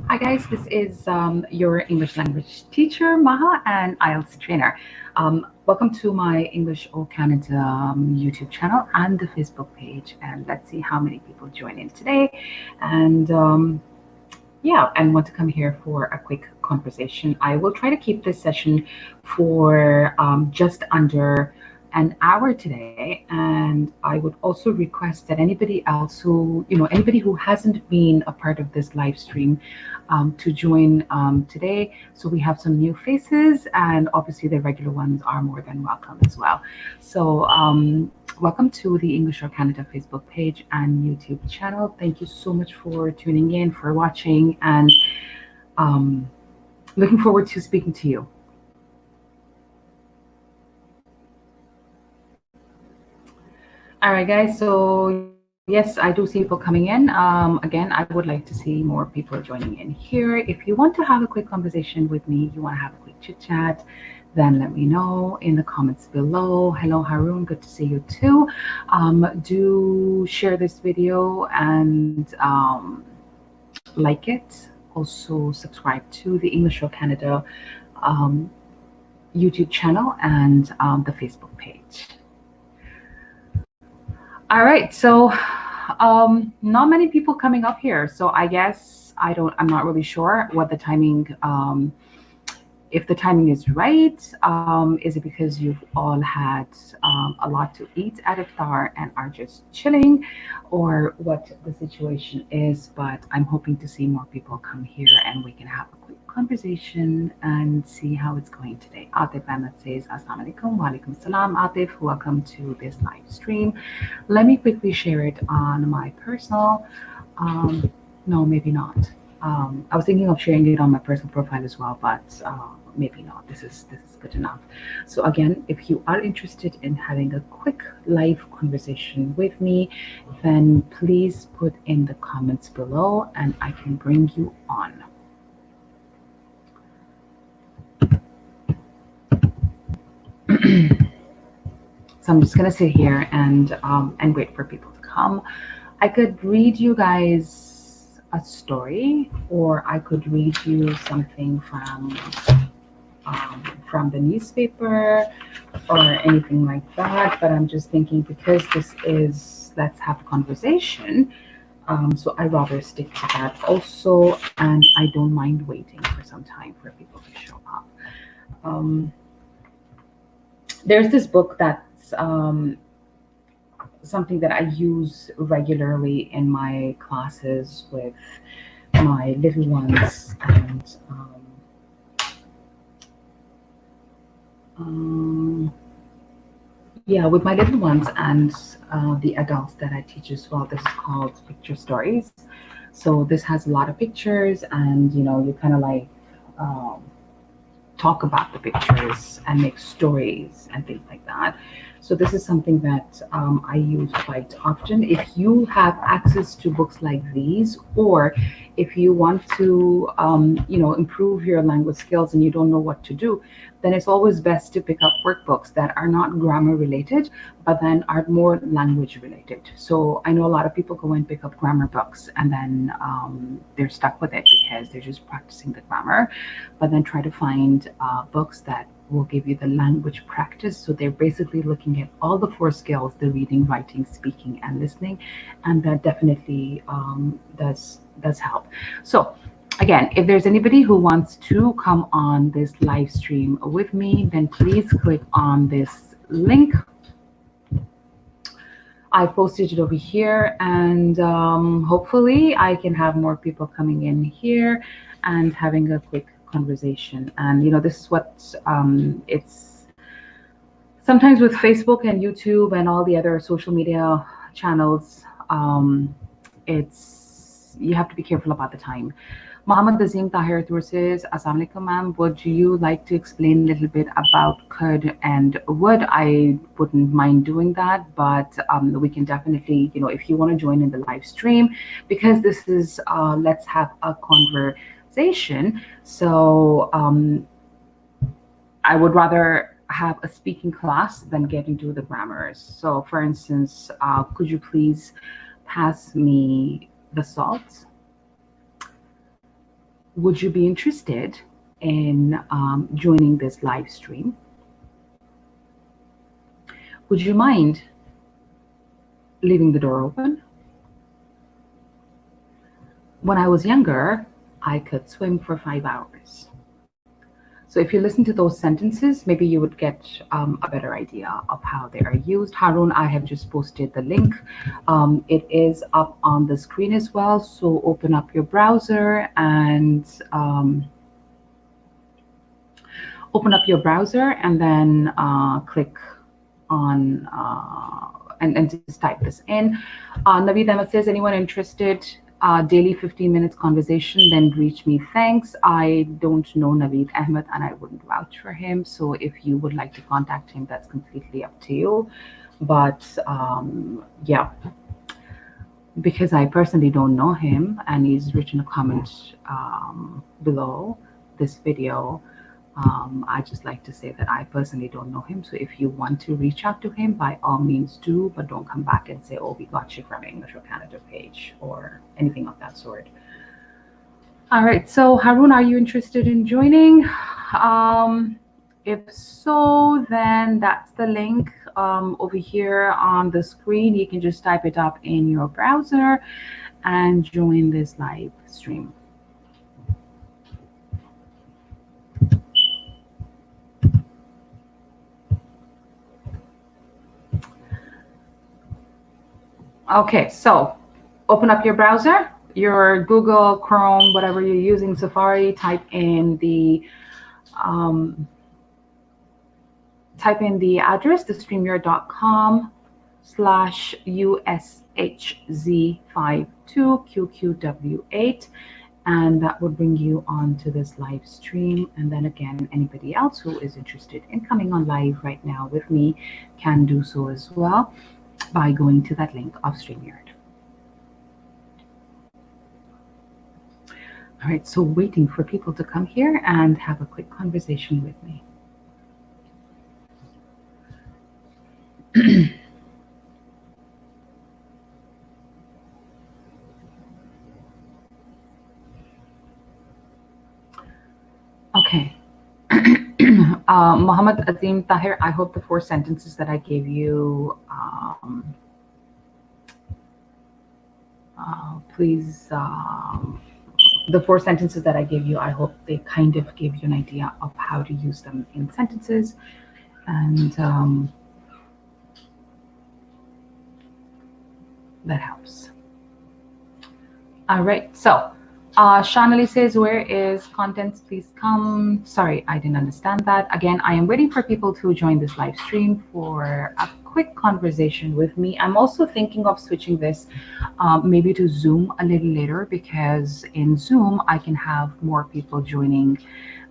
Hi guys, this is your English language teacher, Maha, and IELTS trainer. Welcome to my EnglishOCanada YouTube channel and the Facebook page. And let's see how many people join in today. And yeah, and want to come here for a quick conversation. I will try to keep this session for just under an hour today, and I would also request that anybody else who, anybody who hasn't been a part of this live stream to join today. So we have some new faces, and obviously the regular ones are more than welcome as well. So welcome to the EnglishOCanada Facebook page and YouTube channel. Thank you so much for tuning in, for watching, and um, looking forward to speaking to you. All right, guys. So yes, I do see people coming in. Again, I would like to see more people joining in here. If you want to have a quick conversation with me, you want to have a quick chit chat, then let me know in the comments below. Hello, Haroon. Good to see you too. Do share this video and like it. Also, subscribe to the EnglishOCanada um, YouTube channel and the Facebook page. All right, so not many people coming up here. So I guess I'm not really sure what the timing, if the timing is right. Is it because you've all had a lot to eat at iftar and are just chilling, or what the situation is? But I'm hoping to see more people come here and we can have a quick conversation and see how it's going today. Atif Ahmed says, Assalamu alaikum, wa alaikum salam. Atif, welcome to this live stream. Let me quickly share it on my personal. Um, no, maybe not. I was thinking of sharing it on my personal profile as well, but maybe not. This is good enough. So again, if you are interested in having a quick live conversation with me, then please put in the comments below, and I can bring you on. So I'm just gonna sit here and wait for people to come. I could read you guys a story, or I could read you something from the newspaper or anything like that. But I'm just thinking, because this is let's have a conversation. So I rather stick to that also, and I don't mind waiting for some time for people to show up. Um, there's this book that's something that I use regularly in my classes with my little ones, and um, yeah, with my little ones and the adults that I teach as well. This is called Picture Stories. So this has a lot of pictures, and you kind of like um, talk about the pictures and make stories and things like that. So this is something that I use quite often. If you have access to books like these, or if you want to, improve your language skills and you don't know what to do, then it's always best to pick up workbooks that are not grammar related, but then are more language related. So I know a lot of people go and pick up grammar books, and then they're stuck with it because they're just practicing the grammar, but then try to find books that will give you the language practice. So they're basically looking at all the four skills: the reading, writing, speaking, and listening, and that definitely does help. So again, if there's anybody who wants to come on this live stream with me, then please click on this link. I posted it over here, and hopefully I can have more people coming in here and having a quick conversation. And this is what it's sometimes with Facebook and YouTube and all the other social media channels. It's You have to be careful about the time. Mohammed Azim Tahir Tour says, Assalamu alaikum, ma'am. Would you like to explain a little bit about could and would? I wouldn't mind doing that, but we can definitely, if you want to join in the live stream, because this is let's have a conversation. So I would rather have a speaking class than get into the grammars. So, for instance, could you please pass me the salt? would you be interested in joining this live stream? Would you mind leaving the door open? When I was younger, I could swim for 5 hours. So if you listen to those sentences, maybe you would get a better idea of how they are used. Harun, I have just posted the link. It is up on the screen as well. So open up your browser and then click on and just type this in. Naveed Ahmed says, anyone interested? Daily 15 minutes conversation, then reach me. Thanks. I don't know Naveed Ahmed and I wouldn't vouch for him. So if you would like to contact him, that's completely up to you. But yeah, because I personally don't know him and he's written a comment below this video, I just like to say that I personally don't know him. So if you want to reach out to him, by all means do, but don't come back and say, oh, we got you from EnglishOCanada page or anything of that sort. All right, so Harun, are you interested in joining? If so, then that's the link over here on the screen. You can just type it up in your browser and join this live stream. Okay, so open up your browser, your Google, Chrome, whatever you're using, Safari, type in the address, the streamyard.com/USHZ52QQW8, and that would bring you on to this live stream. And then again, anybody else who is interested in coming on live right now with me can do so as well by going to that link of StreamYard. All right, so waiting for people to come here and have a quick conversation with me. Okay. Muhammad Azim Tahir, I hope the 4 sentences that I gave you, please, the 4 sentences that I gave you, I hope they kind of gave you an idea of how to use them in sentences. And that helps. All right, so Shanali says, where is contents? Please come. Sorry, I didn't understand that. Again, I am waiting for people to join this live stream for a quick conversation with me. I'm also thinking of switching this maybe to Zoom a little later, because in Zoom, I can have more people joining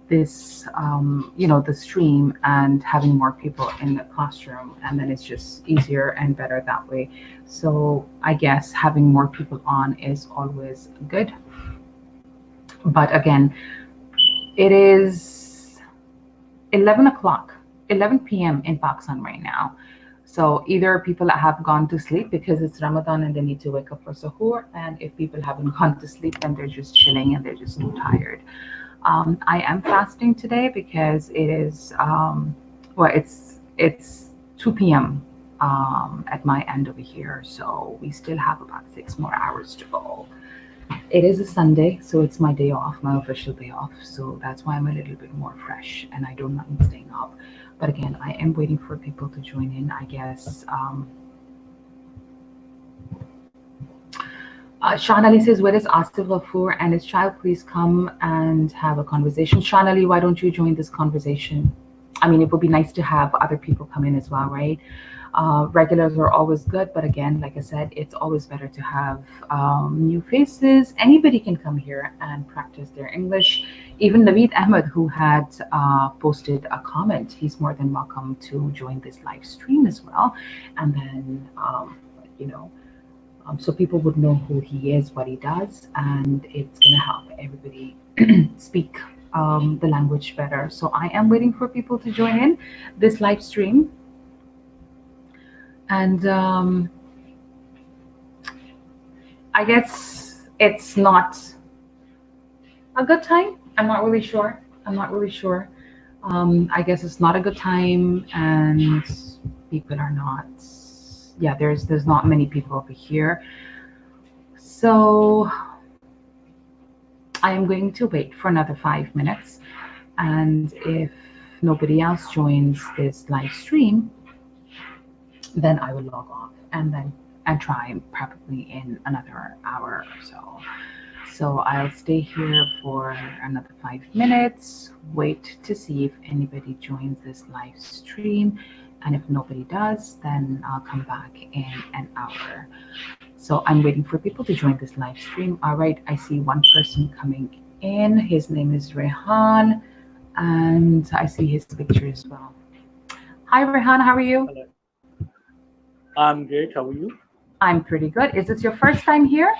this, the stream and having more people in the classroom, and then it's just easier and better that way. So I guess having more people on is always good. But again, it is 11 p.m. in Pakistan right now. So either people have gone to sleep because it's Ramadan and they need to wake up for suhoor, and if people haven't gone to sleep, then they're just chilling and they're just too tired. I am fasting today because it is, it's 2 p.m. At my end over here. So we still have about 6 more hours to go. It is a Sunday, so it's my day off, my official day off. So that's why I'm a little bit more fresh and I don't mind staying up. But again, I am waiting for people to join in, I guess. Sean Ali says, where is Asif Ghafoor and his child? Please come and have a conversation. Sean Ali, why don't you join this conversation? I mean, it would be nice to have other people come in as well, right? Regulars are always good, but again, like I said, it's always better to have new faces. Anybody can come here and practice their English. Even Naveed Ahmed, who had posted a comment, he's more than welcome to join this live stream as well. And then, so people would know who he is, what he does, and it's going to help everybody speak the language better. So I am waiting for people to join in this live stream. And I guess it's not A good time? I'm not really sure. I'm not really sure. I guess it's not a good time, and people are not. Yeah, there's not many people over here. So I am going to wait for another 5 minutes, and if nobody else joins this live stream, then I will log off and try probably in another hour or so. So I'll stay here for another 5 minutes, wait to see if anybody joins this live stream. And if nobody does, then I'll come back in an hour. So I'm waiting for people to join this live stream. All right, I see one person coming in. His name is Rehan, and I see his picture as well. Hi, Rehan, how are you? Hello. I'm great. How are you? I'm pretty good. Is this your first time here?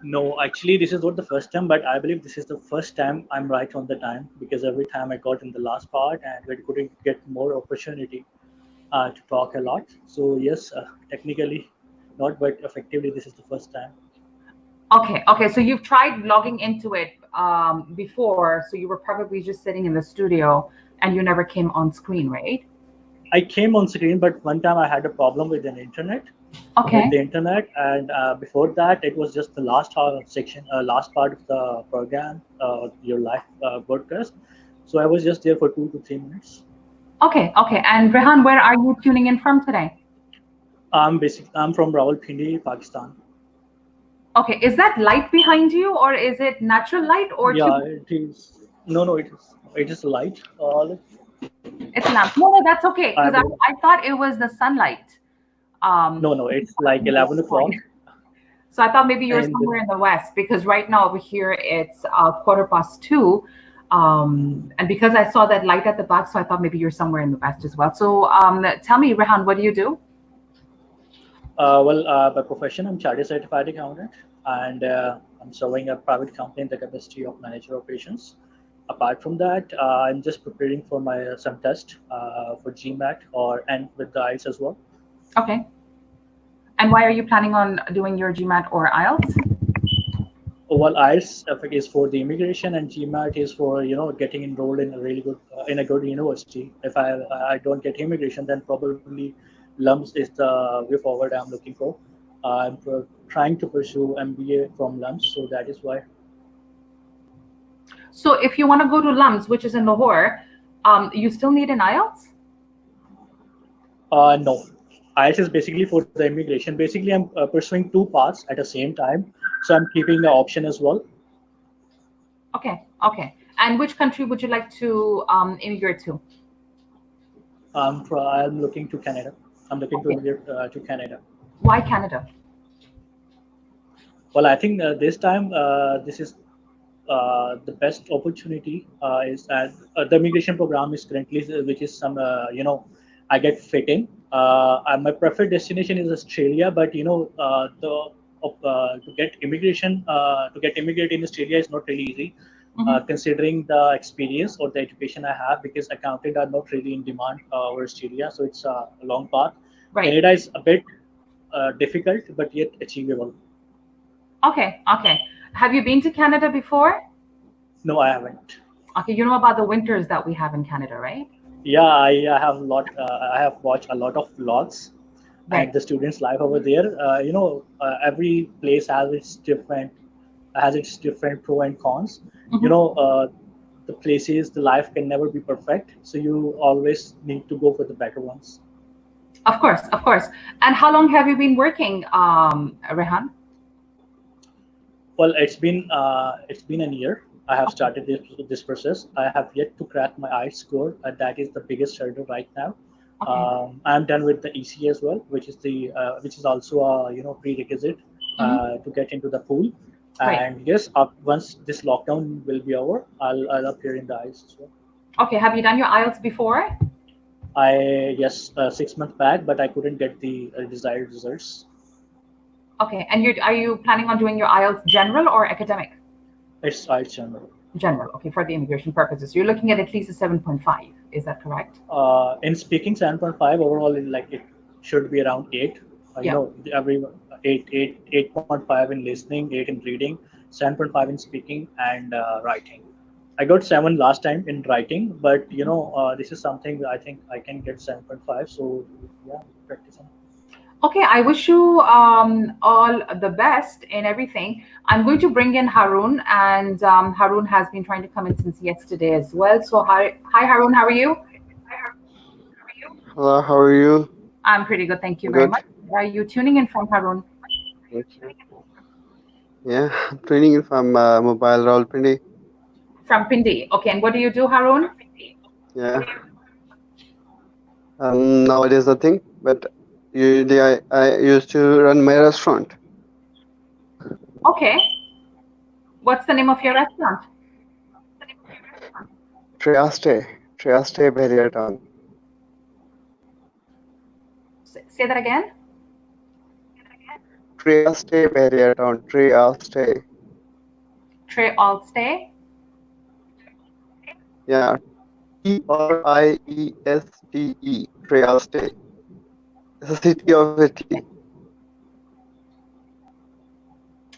No, actually, this is not the first time, but I believe this is the first time I'm right on the time because every time I got in the last part and we couldn't get more opportunity to talk a lot. So, yes, technically not, but effectively, this is the first time. Okay. So you've tried logging into it before, so you were probably just sitting in the studio and you never came on screen, right? I came on screen, but one time I had a problem with an internet, Okay. and before that, it was just the last section, last part of the program, your live broadcast. So I was just there for 2 to 3 minutes. Okay. And Rehan, where are you tuning in from today? I'm from Rawalpindi, Pakistan. Okay, is that light behind you or is it natural light or Yeah, tube? it is. No, no, it is light. It's lamp. No, that's okay I because I, believe. I thought it was the sunlight. No, no, it's like In the 11 o'clock, point. So I thought maybe you're and somewhere in the west because right now over here it's 2:15. And because I saw that light at the back, so I thought maybe you're somewhere in the west as well. So tell me, Rehan, what do you do? by profession, I'm chartered certified accountant, and I'm serving a private company in the capacity of manager operations. Apart from that, I'm just preparing for my some test for GMAT or and with the IELTS as well. Okay. And why are you planning on doing your GMAT or IELTS? Well, IELTS is for the immigration, and GMAT is for getting enrolled in a really good in a good university. If I don't get immigration, then probably LUMS is the way forward I'm looking for. Trying to pursue MBA from LUMS, so that is why. So if you want to go to LUMS, which is in Lahore, you still need an IELTS? No, IELTS is basically for the immigration. Basically, I'm pursuing two paths at the same time, so I'm keeping the option as well. Okay. And which country would you like to immigrate to? I'm looking to Canada. I'm looking to Okay. immigrate to Canada. Why Canada? Well, I think this time this is the best opportunity is that the immigration program is currently which is some I get fit in. My preferred destination is Australia, but to get immigrate in Australia is not really easy. Hmm. Considering the experience or the education I have, because accountant are not really in demand over Australia, so it's a long path. Right. Canada is a bit difficult, but yet achievable. Okay. Have you been to Canada before? No, I haven't. Okay, you know about the winters that we have in Canada, right? Yeah, I have a lot. I have watched a lot of vlogs Right. and the students' life over there. Every place has its different pro and cons. You Hmm. know, the places, the life can never be perfect, so you always need to go for the better ones. Of course. And how long have you been working, Rehan? Well, it's been a year. I have Okay. started this process. I have yet to crack my IELTS score. That is the biggest hurdle right now. Okay. I'm done with the EC as well, which is also a prerequisite Hmm. to get into the pool. Right. And yes, once this lockdown will be over, I'll appear in the IELTS as well. Okay. Have you done your IELTS before? I yes 6 months back, but I couldn't get the desired results. Okay. And are you planning on doing your IELTS general or academic? It's IELTS general. General. Okay, for the immigration purposes. You're looking at least a 7.5. Is that correct? In speaking 7.5 overall, it should be around 8. Yeah. Every 8.5 in listening, 8 in reading, 7.5 in speaking and writing. I got 7 last time in writing, but this is something I think I can get 7.5. So yeah, practicing. Okay, I wish you all the best in everything. I'm going to bring in Harun, and Harun has been trying to come in since yesterday as well. So, hi Harun, how are you? Hello, how are you? I'm pretty good, thank you very Good. much. Are you tuning in from Harun? Thank you. Yeah, I'm training in from mobile Rawalpindi. From Pindi. Okay, and what do you do, Harun? Yeah. Nowadays nothing, but usually I used to run my restaurant. Okay, what's the name of your restaurant? Triaste. Triaste Bahria Town. Say that again. Triaste Bahria Town. Triaste. Trey Altstay. Yeah. Trieste. Triaste. It's a city of Italy.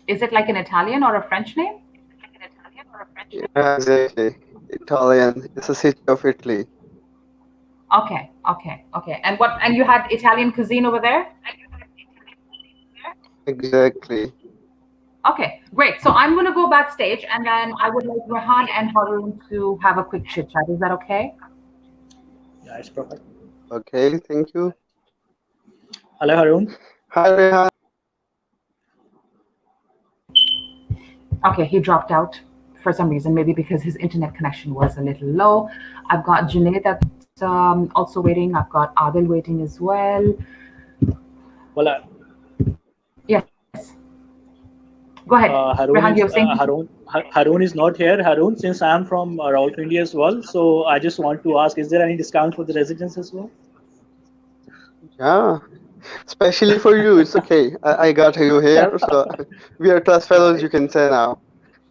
Is it like an Italian or a French name? Yeah, exactly. Italian. It's a city of Italy. Okay, okay, okay. And what? And you had Italian cuisine over there? Exactly. Okay, great. So I'm going to go backstage, and then I would like Rehan and Harun to have a quick chit chat. Is that okay? Yeah, it's perfect. Okay, thank you. Hello, Harun. Hi, Rehan. Okay, he dropped out for some reason, maybe because his internet connection was a little low. I've got Junaid that's also waiting. I've got Adil waiting as well. Well, Yes, go ahead, Harun Rehan. is You're saying Harun is not here. Harun, since I'm from Rawalpindi as well, so I just want to ask: is there any discount for the residents as well? Yeah. Especially for you, it's okay. I got you here, so we are class fellows, you can say now.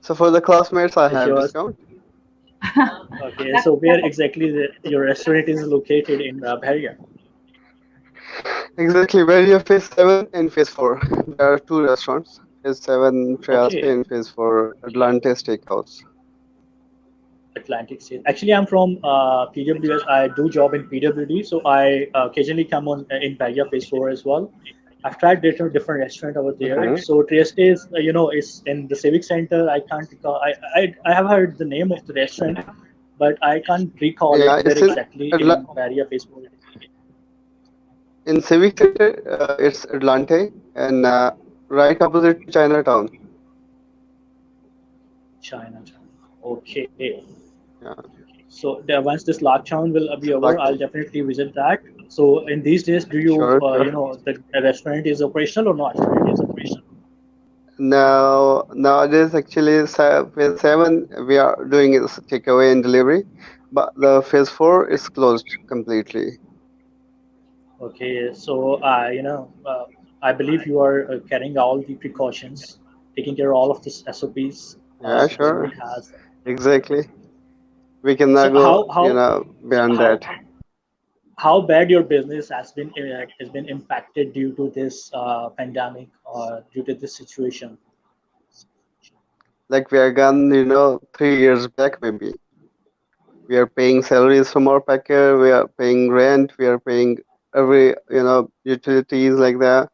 So for the classmates, I have Sure. discount. Okay, that's so where exactly your restaurant is located in Bahria? Exactly, where you phase 7 and phase 4. There are two restaurants, phase 7 Triaste Okay, and phase 4 Atlante Steakhouse. Atlantic State. Actually, I'm from PWS. I do job in PWD, so I occasionally come on in Bahia Phase 4 as well. I've tried different restaurant over there. Mm-hmm. So Trieste is, is in the Civic Center. I can't recall. I have heard the name of the restaurant, but I can't recall it Yeah, where it's in exactly Atla in Bahia Phase 4 it is. in Civic Center, it's Atlante, and right opposite to Chinatown. China. Okay. Yeah, So once this lockdown will be it's over, like I'll definitely visit that. So in these days, do you, sure, sure. the restaurant is operational or not? Now, nowadays, actually, phase 7, we are doing is takeaway and delivery, but the phase 4 is closed completely. Okay, so I believe you are carrying all the precautions, taking care of all of this SOPs Yeah, the government sure. has. Exactly. We cannot So go, beyond that. how bad your business has been impacted due to this pandemic or due to this situation? Like we are gone, 3 years back maybe. We are paying salaries from our packer, we are paying rent, we are paying every, utilities like that.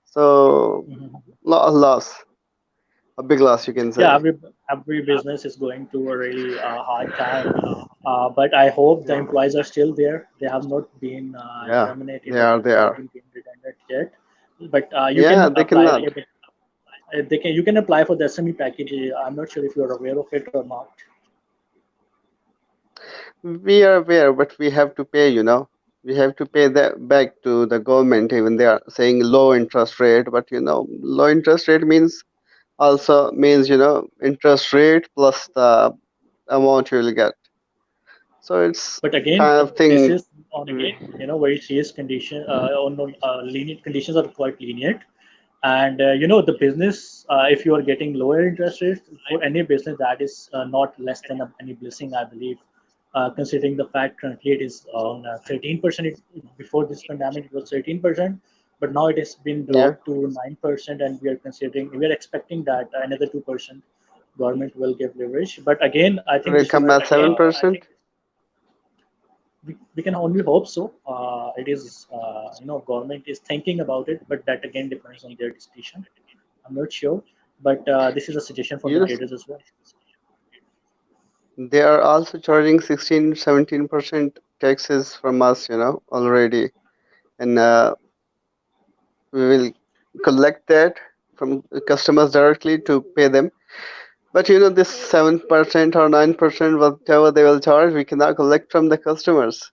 So, Mhm. loss, a big loss, you can Yeah, say. every business is going through a really hard time, but I hope the employees are still there. They have not been Yeah, terminated they or are, they not are. been redundant yet. But you Yeah, can they apply. cannot. They can you can apply for the SME package. I'm not sure if you're aware of it or not. We are aware, but we have to pay. We have to pay that back to the government, even they are saying low interest rate, but low interest rate means interest rate plus the amount you will get. So it's But again, kind of this thing. is on a very serious condition. On lenient conditions are quite lenient, and the business. If you are getting lower interest rates for any business, that is not less than any blessing, I believe. Considering the fact currently it is on 13%. Before this pandemic, it was 13%. but now it has been Yeah, dropped to 9%, and we are expecting that another 2% government will give leverage. But again, I it think will this is come at 7%. we can only hope so. It is government is thinking about it, but that again depends on their decision. I'm not sure, but this is a suggestion for You the know, traders as well. they are also charging 16, 17% taxes from us, already. And we will collect that from customers directly to pay them. But this 7% or 9%, whatever they will charge, we cannot collect from the customers.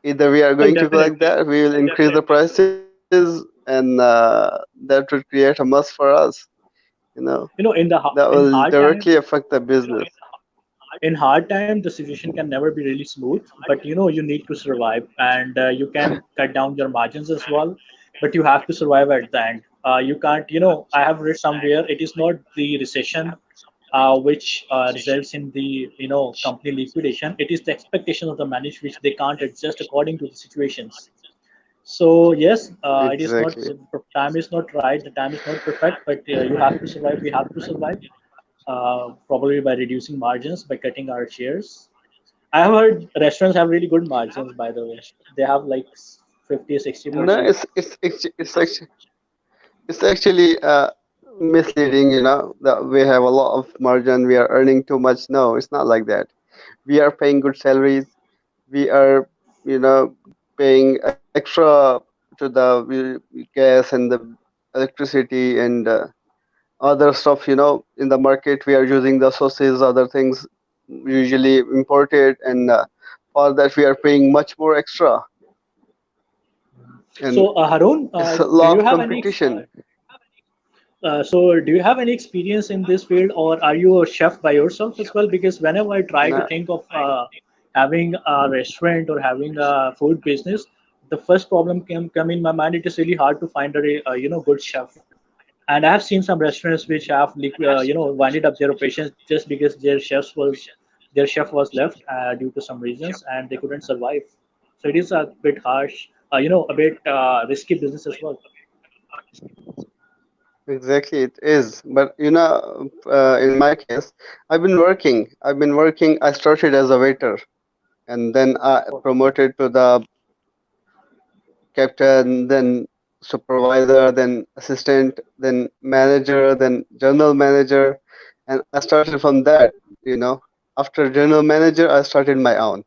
Either we are Well, going to collect definitely. that, we will increase the prices, and that would create a mess for us. You know, that In will hard directly time, affect the business. in hard time, the situation can never be really smooth. But you need to survive, and you can cut down your margins as well. But you have to survive at the end. You can't. I have read somewhere it is not the recession which results in the company liquidation. It is the expectation of the management which they can't adjust according to the situations. So yes, it is not Exactly. time is not right. The time is not perfect, but you have to survive. We have to survive, probably by reducing margins, by cutting our shares. I have heard restaurants have really good margins. By the way, they have like 50, sixty No, percent it's actually misleading. That we have a lot of margin, we are earning too much. No, it's not like that. We are paying good salaries. We are, paying extra to the gas and the electricity and other stuff. In the market, we are using the sources, other things usually imported, and for that we are paying much more extra, and So, Harun, it's a do lot you of have any? competition. So, do you have any experience in this field, or are you a chef by yourself as well? Because whenever I try to No, think of having a restaurant or having a food business, the first problem can come in my mind. It is really hard to find a good chef. And I have seen some restaurants which have winded up their operations just because their chef was left due to some reasons, and they couldn't survive. So it is a bit harsh, a bit risky business as well. exactly, it is. But in my case, I've been working. I started as a waiter, and then I promoted to the captain, then supervisor, then assistant, then manager, then general manager, and I started from that. After general manager, I started my own.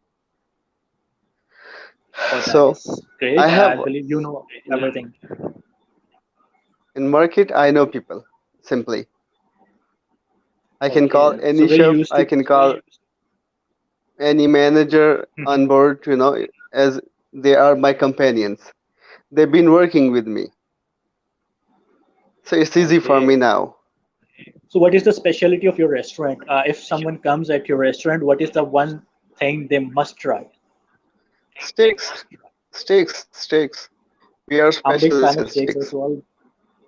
Oh, that So is I great. I have believe you know everything. in market, I know people. Simply, I can call Okay, so any very chef. used I to. can call any manager on board. As they are my companions. They've been working with me, so it's easy for me Okay. now. So what is the specialty of your restaurant? If someone comes at your restaurant, what is the one thing they must try? Steaks, steaks. We are I'm a big specialists fan in of steaks as steaks. well.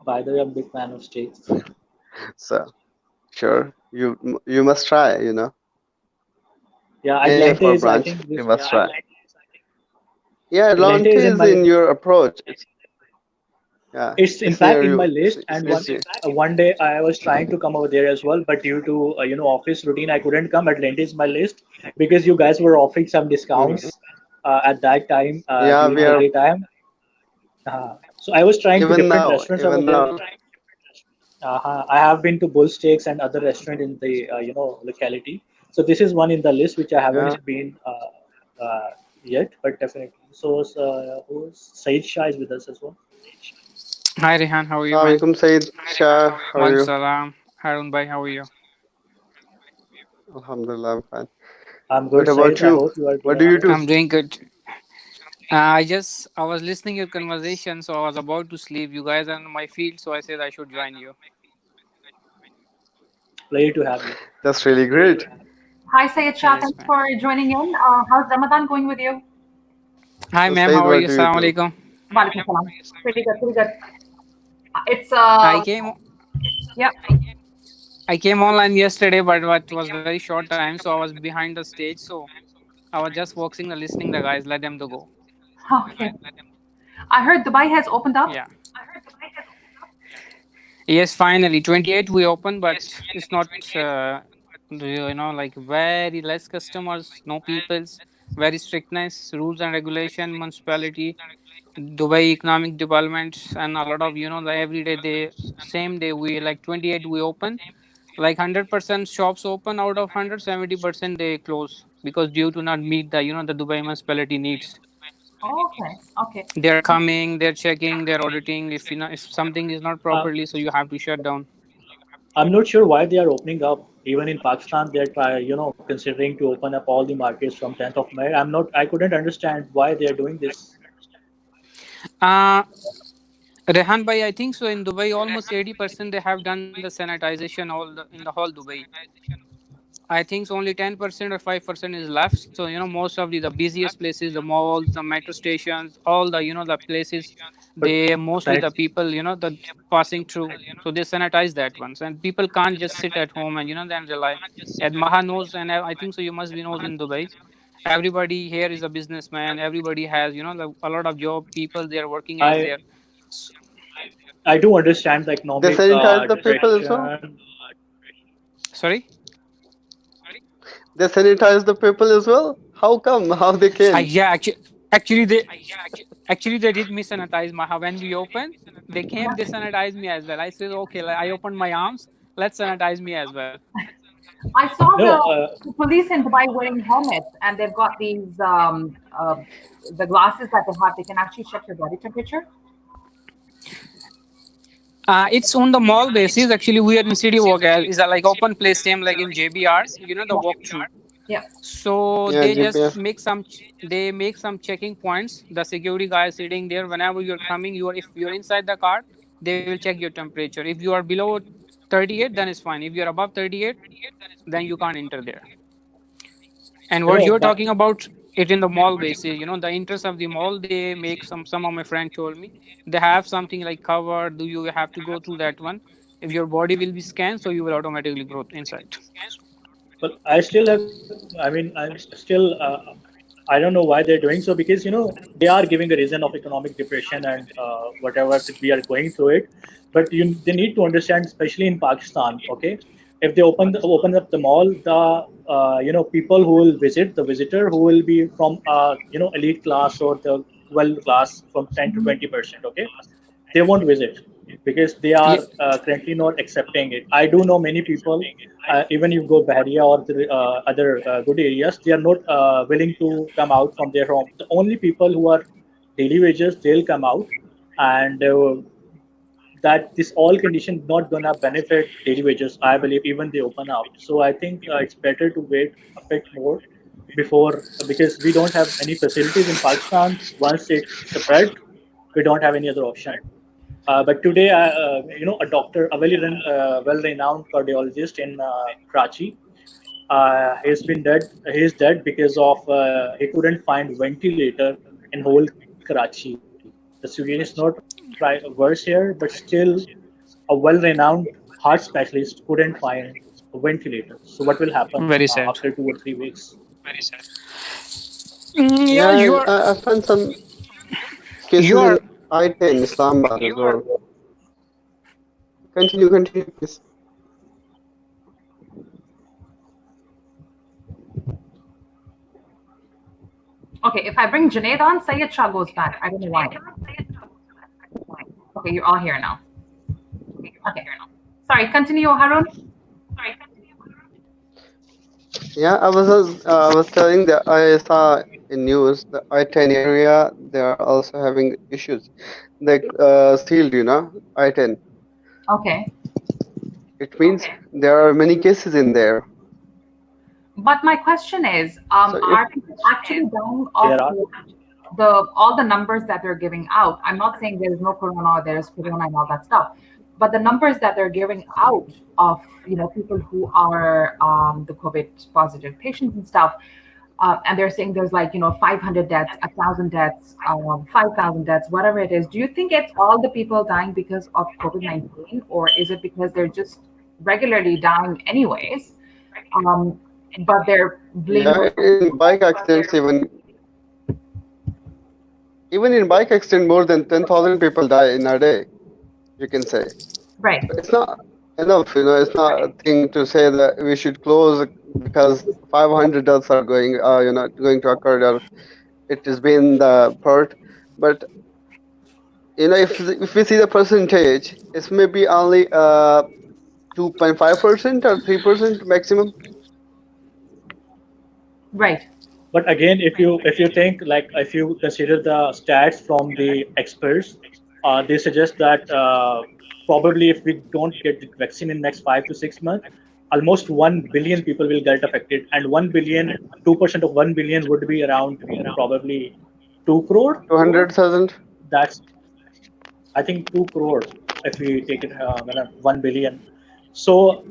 By the way, I'm a big fan of steaks. So sure, you must try. Yeah, Any of our Atlantis, I branch, think you this must try. Yeah, launch Atlantis in is my in your approach. Yeah, it's in it's near fact in my you. list, and one day I was trying to come over there as well, but due to office routine, I couldn't come. Atlantis is my list because you guys were offering some Mhm. discounts at that time Yeah, during we the are daytime. So I was trying to even different now. restaurants over Even there. now. I have been to Bull Steaks and other restaurant in the locality. So this is one in the list which I Yeah. haven't been yet, but definitely. So who's Said Shah is with us as well. Hi Rehan, how are you, man? Assalamualaikum, Said Shah. How are One you? salam. Harun bhai, how are you? Alhamdulillah, I'm fine. I'm What good, about Said. I you? hope you are good What do as you well. do? I'm doing good. I was listening your conversation, so I was about to sleep. You guys are in my field, so I said I should join you. Pleasure to have you. That's really great. Hi, Sayed Shah. Yes, Thanks man. for joining in. How's Ramadan going with you? Hi, So, ma'am. Said, How are what you? do you Assalamu do? alaikum. Walaikum salam. Pretty good, pretty good. It's I came yeah. I came online yesterday, but it was very short time, so I was behind the stage. So I was just watching the listening the guys. Let them to go. Okay. I heard Dubai has opened up. Yeah. Yes, finally, 28 we open, but it's not, like very less customers, no peoples, very strictness, rules and regulation, municipality, Dubai economic development, and a lot of, the everyday they same day we like 28 we open, like 100% shops open out of 170% they close because due to not meet the, the Dubai municipality needs. Okay. Okay. They're coming, they're checking, they're auditing. If if something is not properly, so you have to shut down. I'm not sure why they are opening up. Even in Pakistan, they're considering to open up all the markets from 10th of May. I couldn't understand why they are doing this. Uh, Rehan bhai, I think so. In Dubai, almost 80% they have done the sanitization in the whole Dubai. I think so only 10% or 5% is left. So most of the busiest places, the malls, the metro stations, all the the places, But they mostly sanit- the people the passing through. So they sanitize that once, and people can't just sit at home and then rely. And Maha knows, and I think so. You must be knows in Dubai. Everybody here is a businessman. Everybody has a lot of job people. They are working as I their. I do understand the They economic sanitize the people also. depression. Sorry. They sanitize the people as well. How come? How they came? Yeah, actually they actually they did me sanitize Maha when we opened. They came, they sanitized me as well. I said, okay, like, I opened my arms. Let's sanitize me as well. I saw No, the police in Dubai wearing helmets, and they've got these the glasses that they have. They can actually check your body temperature. It's on the mall basis. Actually, we are in City Walk. Is a like open place, same like in JBR. The Yeah. walkthrough. Yeah. So Yeah, they just GPS. make some. They make some checking points. The security guy is sitting there. Whenever you're coming, if you're inside the car, they will check your temperature. If you are below 38, then it's fine. If you're above 38, then you can't enter there. And what you're that talking about it in the mall basis, the interest of the mall, they make some of my friends told me they have something like cover. Do you have to go through that one? If your body will be scanned, so you will automatically grow inside. But I still have. I'm still. I don't know why they're doing so because they are giving a reason of economic depression and whatever that we are going through it. But they need to understand, especially in Pakistan. Okay, if they open up the mall, the people who will visit, the visitor who will be from elite class or the well class from 10 to Mhm. 20%. Okay, they won't visit because they Yeah, are currently not accepting it. I do know many people, even if you go Bahria or the other good areas, they are not willing to come out from their home. The only people who are daily wages, they'll come out, and that this all condition not gonna benefit daily wages. I believe even they open up. So I think it's better to wait a bit more before because we don't have any facilities in Pakistan. Once it's spread, we don't have any other option. But today, a doctor, a well-renowned cardiologist in Karachi, he's been dead. He's dead because of he couldn't find ventilator in whole Karachi. The situation is not worse here, but still, a well-renowned heart specialist couldn't find a ventilator. So what will happen very sad. after 2 or 3 weeks? Yeah, Yeah, I found some cases in you're I-10 Islamabad as well. Continue, please. Okay, if I bring Junaid on, Sayed Shah goes back. I don't know why. Okay, you're all here now. Okay. Sorry, continue, Harun. Yeah, I was telling that I saw in news the I-10 area they are also having issues. Like sealed, I-10. Okay. It means there are many cases in there. But my question is, So if are people actually dying of There are. the all the numbers that they're giving out? I'm not saying there is no corona or there's corona and all that stuff, but the numbers that they're giving out of people who are the COVID positive patients and stuff, and they're saying there's like 500 deaths, 1,000 deaths, 5,000 deaths, whatever it is. Do you think it's all the people dying because of COVID-19, or is it because they're just regularly dying anyways? Um, but they're blaming. yeah, in bike accidents even even in bike accident, more than 10,000 people die in a day, you can say. Right. So it's not enough, it's not a thing to say that we should close because 500 deaths are going to occur, or it has been the part. But if we see the percentage, it's maybe only 2.5% or 3% maximum. Right. But again, if you think, like, if you consider the stats from the experts, they suggest that probably if we don't get the vaccine in next 5 to 6 months, almost 1 billion people will get affected, and 1 billion, 2% of 1 billion would be around probably 2 crore. 200,000. That's, I think, 2 crore if we take it 1 billion. So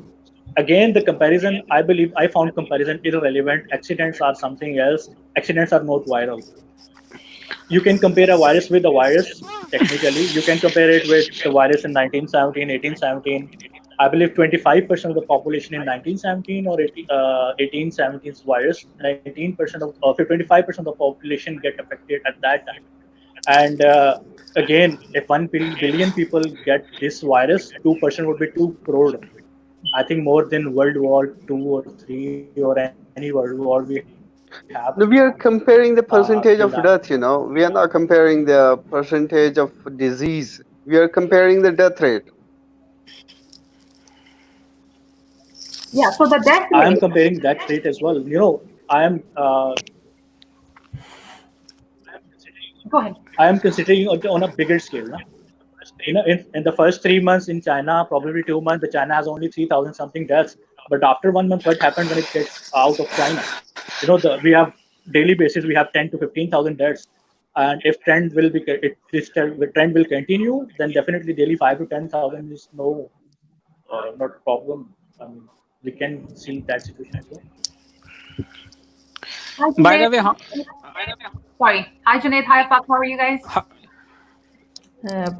again, the comparison, I believe I found comparison irrelevant. Accidents are something else. Accidents are not viral. You can compare a virus with a virus. Technically, you can compare it with the virus in 1917, 1817. I believe 25% of the population in 1917 or 1817's virus, 19% of 25% of the population get affected at that time. And again, if 1 billion people get this virus, 2% would be 2 crore. I think more than World War II or three or any World War we have No, we are comparing the till now. percentage of death, we are not comparing the percentage of disease. We are comparing the death rate. Yeah. So the death I am rate. comparing that rate as well. Go ahead. I am considering on a bigger scale. Na? In the first 3 months in China, probably 2 months, the China has only 3,000 something deaths. But after 1 month, what happened when it gets out of China? We have daily basis, we have 10 to 15,000 deaths. And if trend will be, if this the trend will continue, then definitely daily 5 to 10,000 is not a problem. I mean, we can see that situation as well. Hi, By the Junaid. way, Sorry. Hi, Junaid. Hi, Afaq. How are you guys?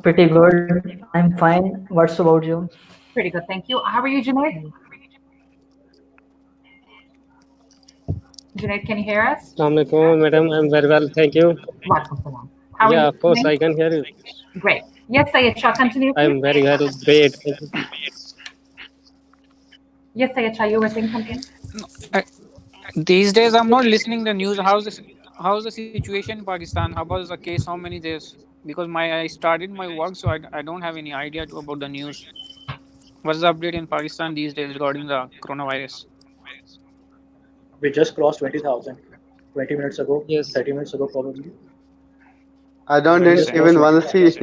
Pretty good. I'm fine. What's about you? Pretty good. Thank you. How are you, Junaid? Junaid, can you hear us? Assalamualaikum, madam. I'm very well, thank you. Walaikum salam. How are Yeah, you, of course, Junaid? I can hear you. Great. Yes, Sayed Shah. Continue, please. I'm very well, great. Thank you. Yes, Sayed Shah. You were saying something? I, these days I'm not listening the news. How's the situation in Pakistan? How was the case? How many days? Because I started my work, so I don't have any idea about the news. What's the update in Pakistan these days regarding the coronavirus? We just crossed 20,000 20 minutes ago, Yes, 30 minutes ago, probably. I don't We yes, just yes. crossed even want to 20,000. see.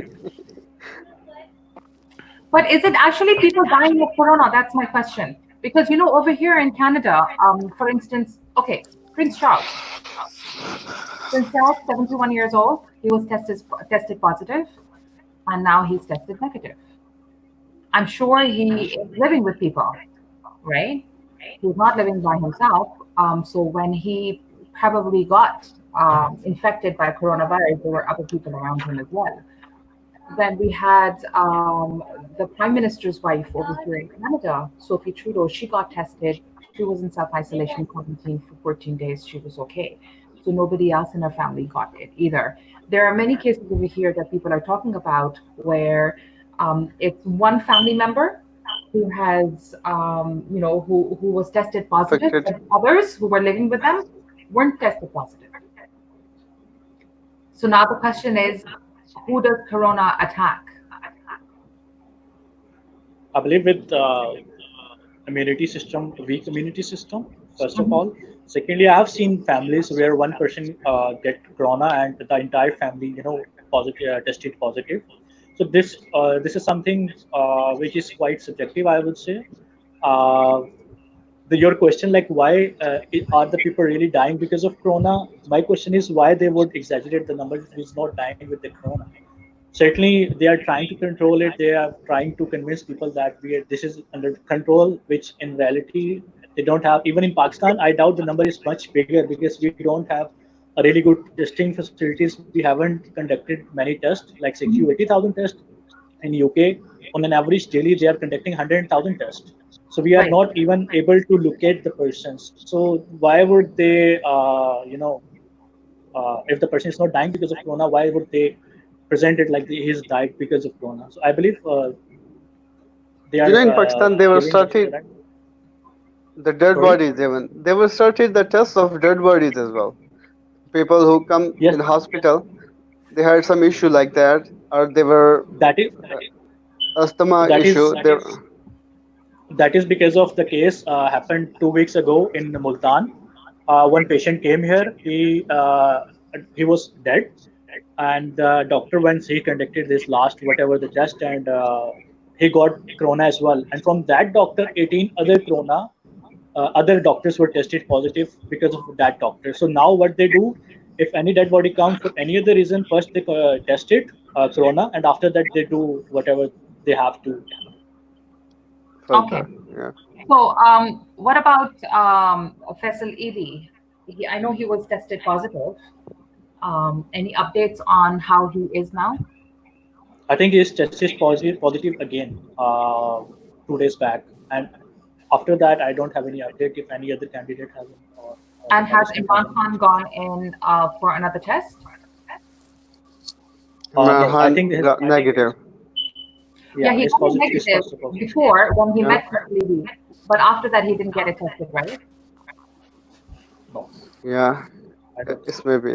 But is it actually people dying of corona? That's my question. Because over here in Canada, for instance, okay, Prince Charles. Prince Charles, 71 years old, he was tested positive, and now he's tested negative. I'm sure he is living with people, right? He's not living by himself. So when he probably got infected by coronavirus, there were other people around him as well. Then we had the prime minister's wife over here in Canada, Sophie Trudeau. She got tested. She was in self isolation quarantine for 14 days. She was okay. So nobody else in her family got it either. There are many cases over here that people are talking about where it's one family member who has, who was tested positive, Affected. but others who were living with them weren't tested positive. So now the question is, who does corona attack? I believe with immunity system, weak immunity system, first of Mhm. all. Secondly, I have seen families where one person get corona and the entire family, positive, tested positive. So this is something which is quite subjective, I would say. Uh, your question, like, why are the people really dying because of corona? My question is why they would exaggerate the number who's not dying with the corona. Certainly they are trying to control it. They are trying to convince people that this is under control, which in reality they don't have. Even in Pakistan, I doubt the number is much bigger because we don't have a really good testing facilities. We haven't conducted many tests, like 60 to 80,000 tests. In UK, on an average daily they are conducting 100,000 tests. So we are Right. not even able to locate the persons. So why would they if the person is not dying because of corona, why would they present it like he's died because of corona? So I believe they You are know, in Pakistan, they were giving started correct. the dead Sorry. bodies even. They were started the tests of dead bodies as well. People who come Yes, in hospital, they had some issue like that, or they were that is uh, asthma that issue. is They that is because of the case happened 2 weeks ago in Multan. One patient came here. He was dead, and the doctor once he conducted this last whatever the test, and he got corona as well. And from that doctor, 18 other corona other doctors were tested positive because of that doctor. So now what they do, if any dead body comes for any other reason, first they test it corona, and after that they do whatever they have to. Okay. further, yeah. So, what about Faisal Ebi? I know he was tested positive. Any updates on how he is now? I think his test is positive again 2 days back, and after that I don't have any update if any other candidate has any, or the And has participant has Imran any. Khan gone in for another test? No, I Mahan think his negative. Yeah, yeah he his got a positive is negative first of all. before when he Yeah, met Faisal, but after that he didn't get it tested, right? No, yeah. I don't think. It's maybe.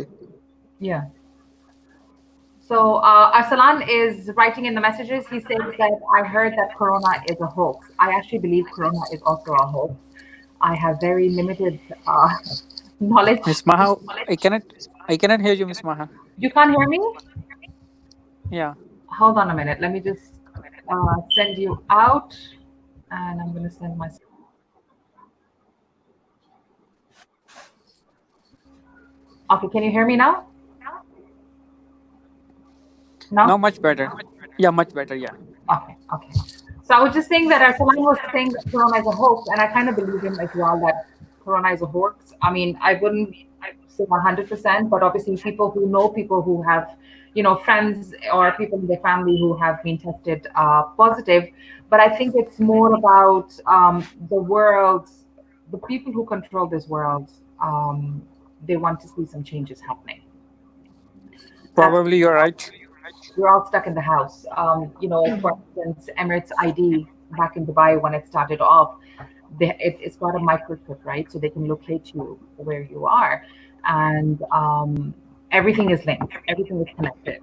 Yeah. So Arsalan is writing in the messages. He says that I heard that Corona is a hoax. I actually believe Corona is also a hoax. I have very limited knowledge. Miss Maha, I cannot hear you, Miss Maha. You can't hear me? Yeah. Hold on a minute. Let me just send you out, and I'm going to send myself. Okay, can you hear me now? Now No? much better. Yeah, much better. Yeah. Okay, okay. So I was just saying that Arsalan was saying that Corona is a hoax, and I kind of believe him as well that Corona is a hoax. I mean, I wouldn't say 100%, but obviously people who know people who have, friends or people in their family who have been tested positive. But I think it's more about the world, the people who control this world. They want to see some changes happening. That's Probably you're right. we're all stuck in the house. For instance, Emirates ID back in Dubai when it started off, it's got a microchip, right? So they can locate you where you are, and everything is linked, everything is connected.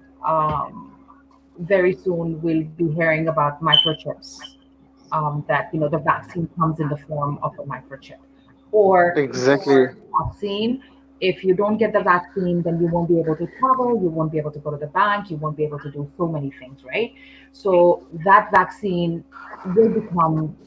Very soon we'll be hearing about microchips. That the vaccine comes in the form of a microchip, or Exactly. vaccine. If you don't get the vaccine, then you won't be able to travel, you won't be able to go to the bank, you won't be able to do so many things, right? So that vaccine will become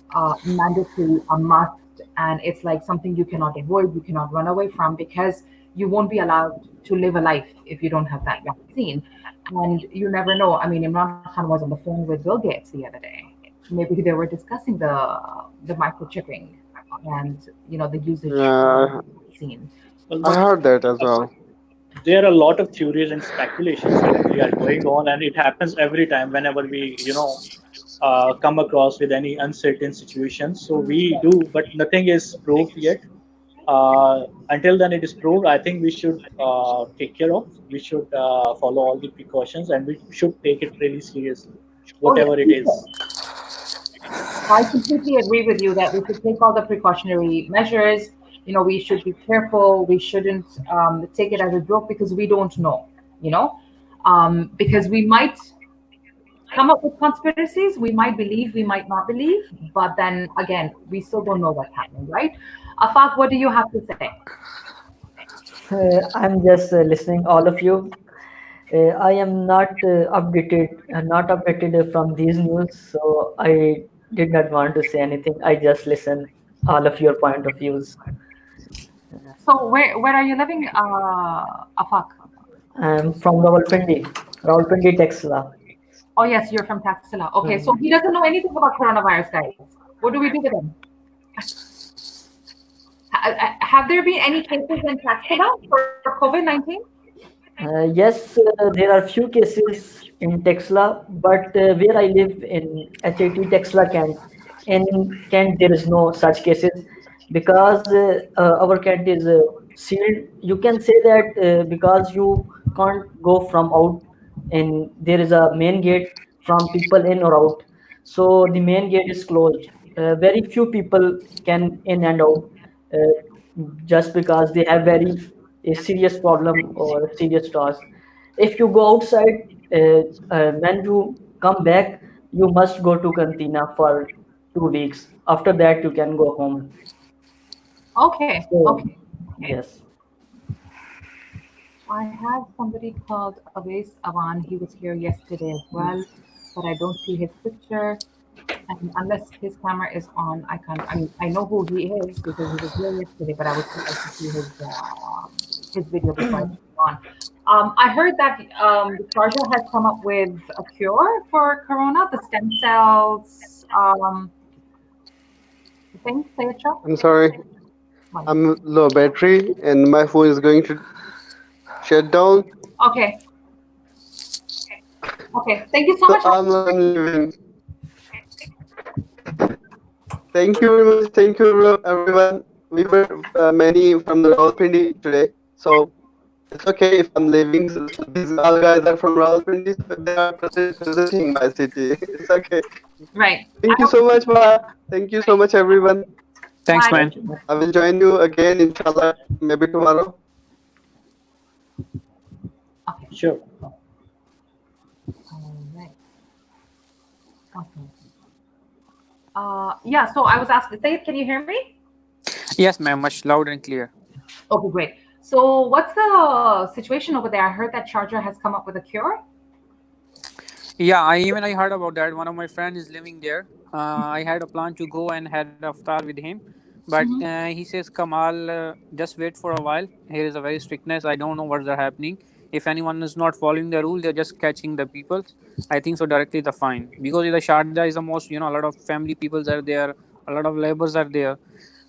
mandatory, a must, and it's like something you cannot avoid, you cannot run away from, because you won't be allowed to live a life if you don't have that vaccine. And you never know. I mean, Imran Khan was on the phone with Bill Gates the other day. Maybe they were discussing the microchipping and the usage of Yeah, the vaccine. Well, I heard that as well. there are a lot of theories and speculations currently are going on, and it happens every time whenever we come across with any uncertain situations. So we do, but nothing is proved yet. Until then it is proved, I think we should take care of, we should follow all the precautions, and we should take it really seriously, Oh, yes, whatever it we is. should. I completely agree with you that we should take all the precautionary measures. We should be careful. We shouldn't take it as a joke because we don't know, because we might come up with conspiracies. We might believe, we might not believe, but then again, we still don't know what's happening, right? Afaq, what do you have to say? I'm just listening all of you. I am not updated from these news, so I did not want to say anything. I just listen all of your point of views. So where are you living, Afaq? I'm from Rawalpindi, Texas. Oh yes, you're from Taxila. Okay, so Uh, he doesn't know anything about coronavirus, guys. What do we do with him? Have there been any cases in Taxila for COVID-19? yes, there are few cases in Texla, but where I live in HIT Texla Kent, in Kent there is no such cases because our Kent is sealed. You can say that because you can't go from out, and there is a main gate from people in or out. So the main gate is closed. Very few people can in and out, uh, just because they have very a serious problem or a serious task. If you go outside, when you come back, you must go to cantina for 2 weeks. After that you can go home. Okay, So okay, okay. yes. I have somebody called Awais Awan. He was here yesterday as well, but I don't see his picture. And unless his camera is on, I can't. I mean, I know who he is because he was here yesterday, but I would like to see his video before I put it on. I heard that the Georgia has come up with a cure for corona, the stem cells thing. Say it, Chuck. I'm sorry, I'm low battery and my phone is going to shut down. Okay. Okay. Thank you so So much. I'm leaving. Thank you very much. Thank you everyone. We were many from the Rawalpindi today, so it's okay if I'm leaving. So these all guys are from Rawalpindi, so they are visiting my city. It's okay. Right. Thank you so much, Maha. Thank you so much, everyone. Thanks, Bye. man. Thank you. I will join you again, inshallah, maybe tomorrow. Okay. Sure. All right. Okay. Yeah. So I was asking, Sayed, can you hear me? Yes, ma'am. Much loud and clear. Okay, great. So what's the situation over there? I heard that Sharjah has come up with a cure. Yeah, I heard about that. One of my friends is living there. I had a plan to go and had iftar with him, but Mm-hmm. he says, Kamal, just wait for a while. Here is a very strictness. I don't know what's happening. If anyone is not following the rule, they're just catching the people. I think so directly the fine, because the Sharjah is the most, a lot of family peoples are there, a lot of laborers are there.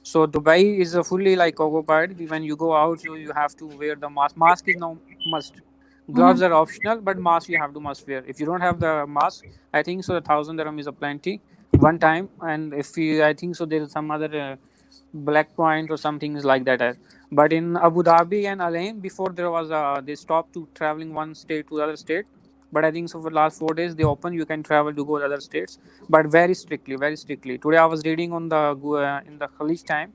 So Dubai is fully like occupied. When you go out, you have to wear the mask. Mask is no must. Gloves Mm-hmm. are optional, but mask you have to must wear. If you don't have the mask, I think so. 1,000 dirham is a plenty one time, and if you, I think so, there is some other black point or something is like that. But in Abu Dhabi and Al Ain, before there was they stopped to traveling one state to the other state. But I think so for the last 4 days they open. You can travel to go to other states, but very strictly, very strictly. Today I was reading on the in the Khalij time,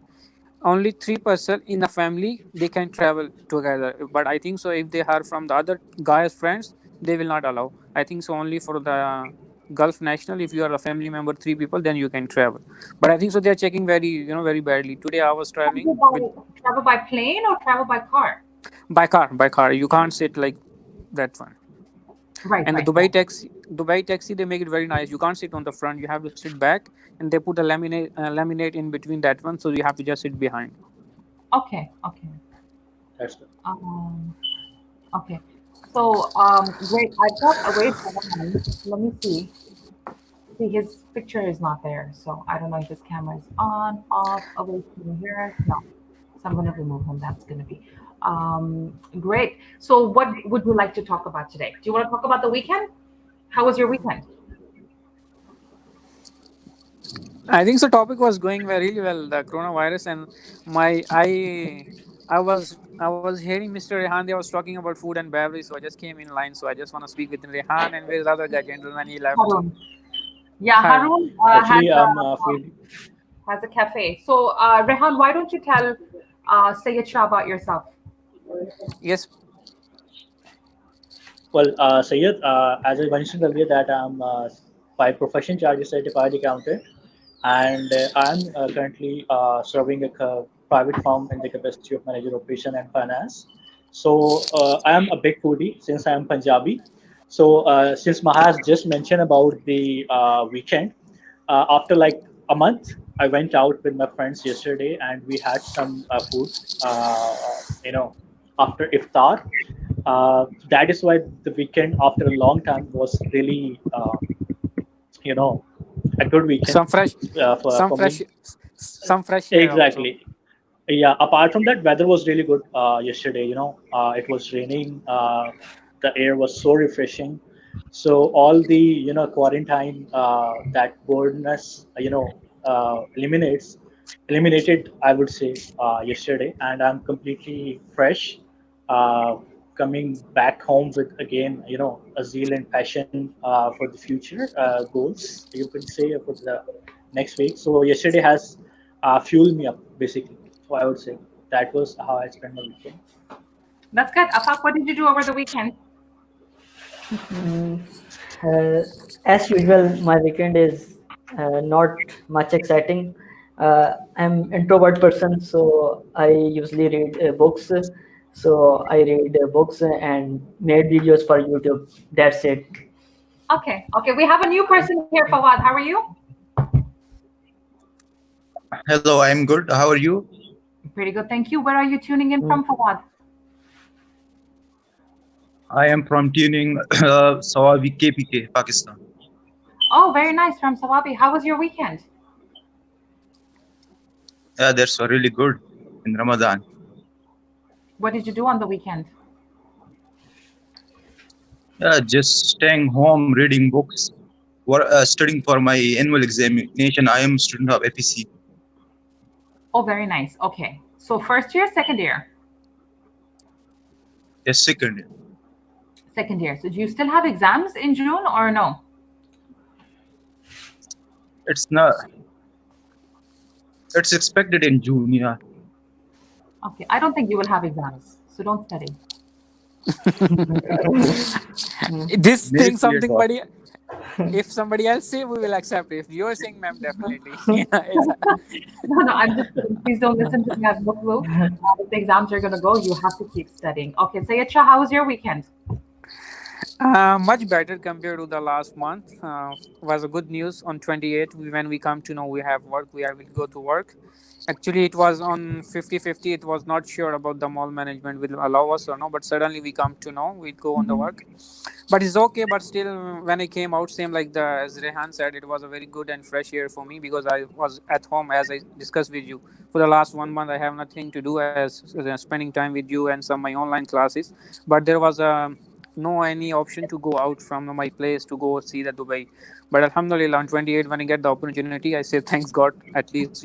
only 3 person in a family they can travel together. But I think so if they are from the other guys friends, they will not allow. I think so only for the Gulf national, if you are a family member 3 people, then you can travel. But I think so they are checking very, very badly. Today I was traveling with Travel by plane or travel by car? by car you can't sit like that one. Right, And the right, right. Dubai taxi they make it very nice. You can't sit on the front, you have to sit back, and they put a laminate in between that one, so you have to just sit behind. Okay, okay. That's good. Um, okay. So, great. I've got away from one. Let me see. See, his picture is not there, so I don't know if his camera is on, off, away from here. No. So I'm going to remove him. That's going to be great. So, what would you like to talk about today? Do you want to talk about the weekend? How was your weekend? I think the topic was going very well, the coronavirus, and my I was hearing Mr. Rehan. They was talking about food and beverage, so I just came in line. So I just want to speak with Rehan, and where's the other guy, gentleman? He left. Harun. Yeah, Harun. Harun Actually, I'm feeling. has a cafe. So, Rehan, why don't you tell Sayed Shah about yourself? Yes. Well, Sayed, as I mentioned earlier, that I'm by profession chartered certified accountant, and I'm currently serving a private firm in the capacity of manager operation and finance. So I am a big foodie since I am Punjabi. So since Mahas just mentioned about the weekend, after like a month, I went out with my friends yesterday and we had some food. You know, after iftar. That is why the weekend, after a long time, was really you know a good weekend Some fresh, some for fresh, me. some fresh air also. Exactly. Yeah. Apart from that, weather was really good yesterday. It was raining. The air was so refreshing. So all the quarantine that boredness eliminates. eliminated, I would say, yesterday, and I'm completely fresh, uh, coming back home with again, a zeal and passion for the future goals. You could say for the next week. So yesterday has fueled me up basically. So I would say that was how I spent my weekend. That's good. Afak, what did you do over the weekend? Mm, uh, as usual, my weekend is not much exciting. I'm introvert person, so I usually read books. So I read books and made videos for YouTube. That's it. Okay, okay. We have a new person here, Fawad. How are you? Hello, I'm good. How are you? Pretty good, thank you. Where are you tuning in from, Fawad? I am from tuning Sawabi KPK, Pakistan. Oh, very nice, from Sawabi. How was your weekend? Yeah, that's really good in Ramadan. What did you do on the weekend? Yeah, just staying home, reading books, studying for my annual examination. I am a student of APC. Oh, very nice. Okay. So first year, second year? Yes, second year. Second year. So do you still have exams in June or no? It's not. It's expected in June. Yeah. Okay. I don't think you will have exams. So don't study. This thing, Maybe it something, was. buddy. If somebody else say, we will accept it. If you're saying, ma'am, definitely. Yeah, No, no, I'm just kidding. Please don't listen to me. I have no clue. If the exams are going to go, you have to keep studying. Okay. So, Yacha, how was your weekend? much better compared to the last month. Was a good news on 28th when we come to know we have work, we are will go to work. Actually, it was on 50-50. It was not sure about the mall management will allow us or no, but suddenly we come to know we go on the work. But it's okay. But still, when I came out, same like the as Rehan said, it was a very good and fresh year for me because I was at home as I discussed with you for the last 1 month. I have nothing to do as spending time with you and some my online classes. But there was a no any option to go out from my place to go see the Dubai. But Alhamdulillah, on 28 when I get the opportunity, I say thanks God. At least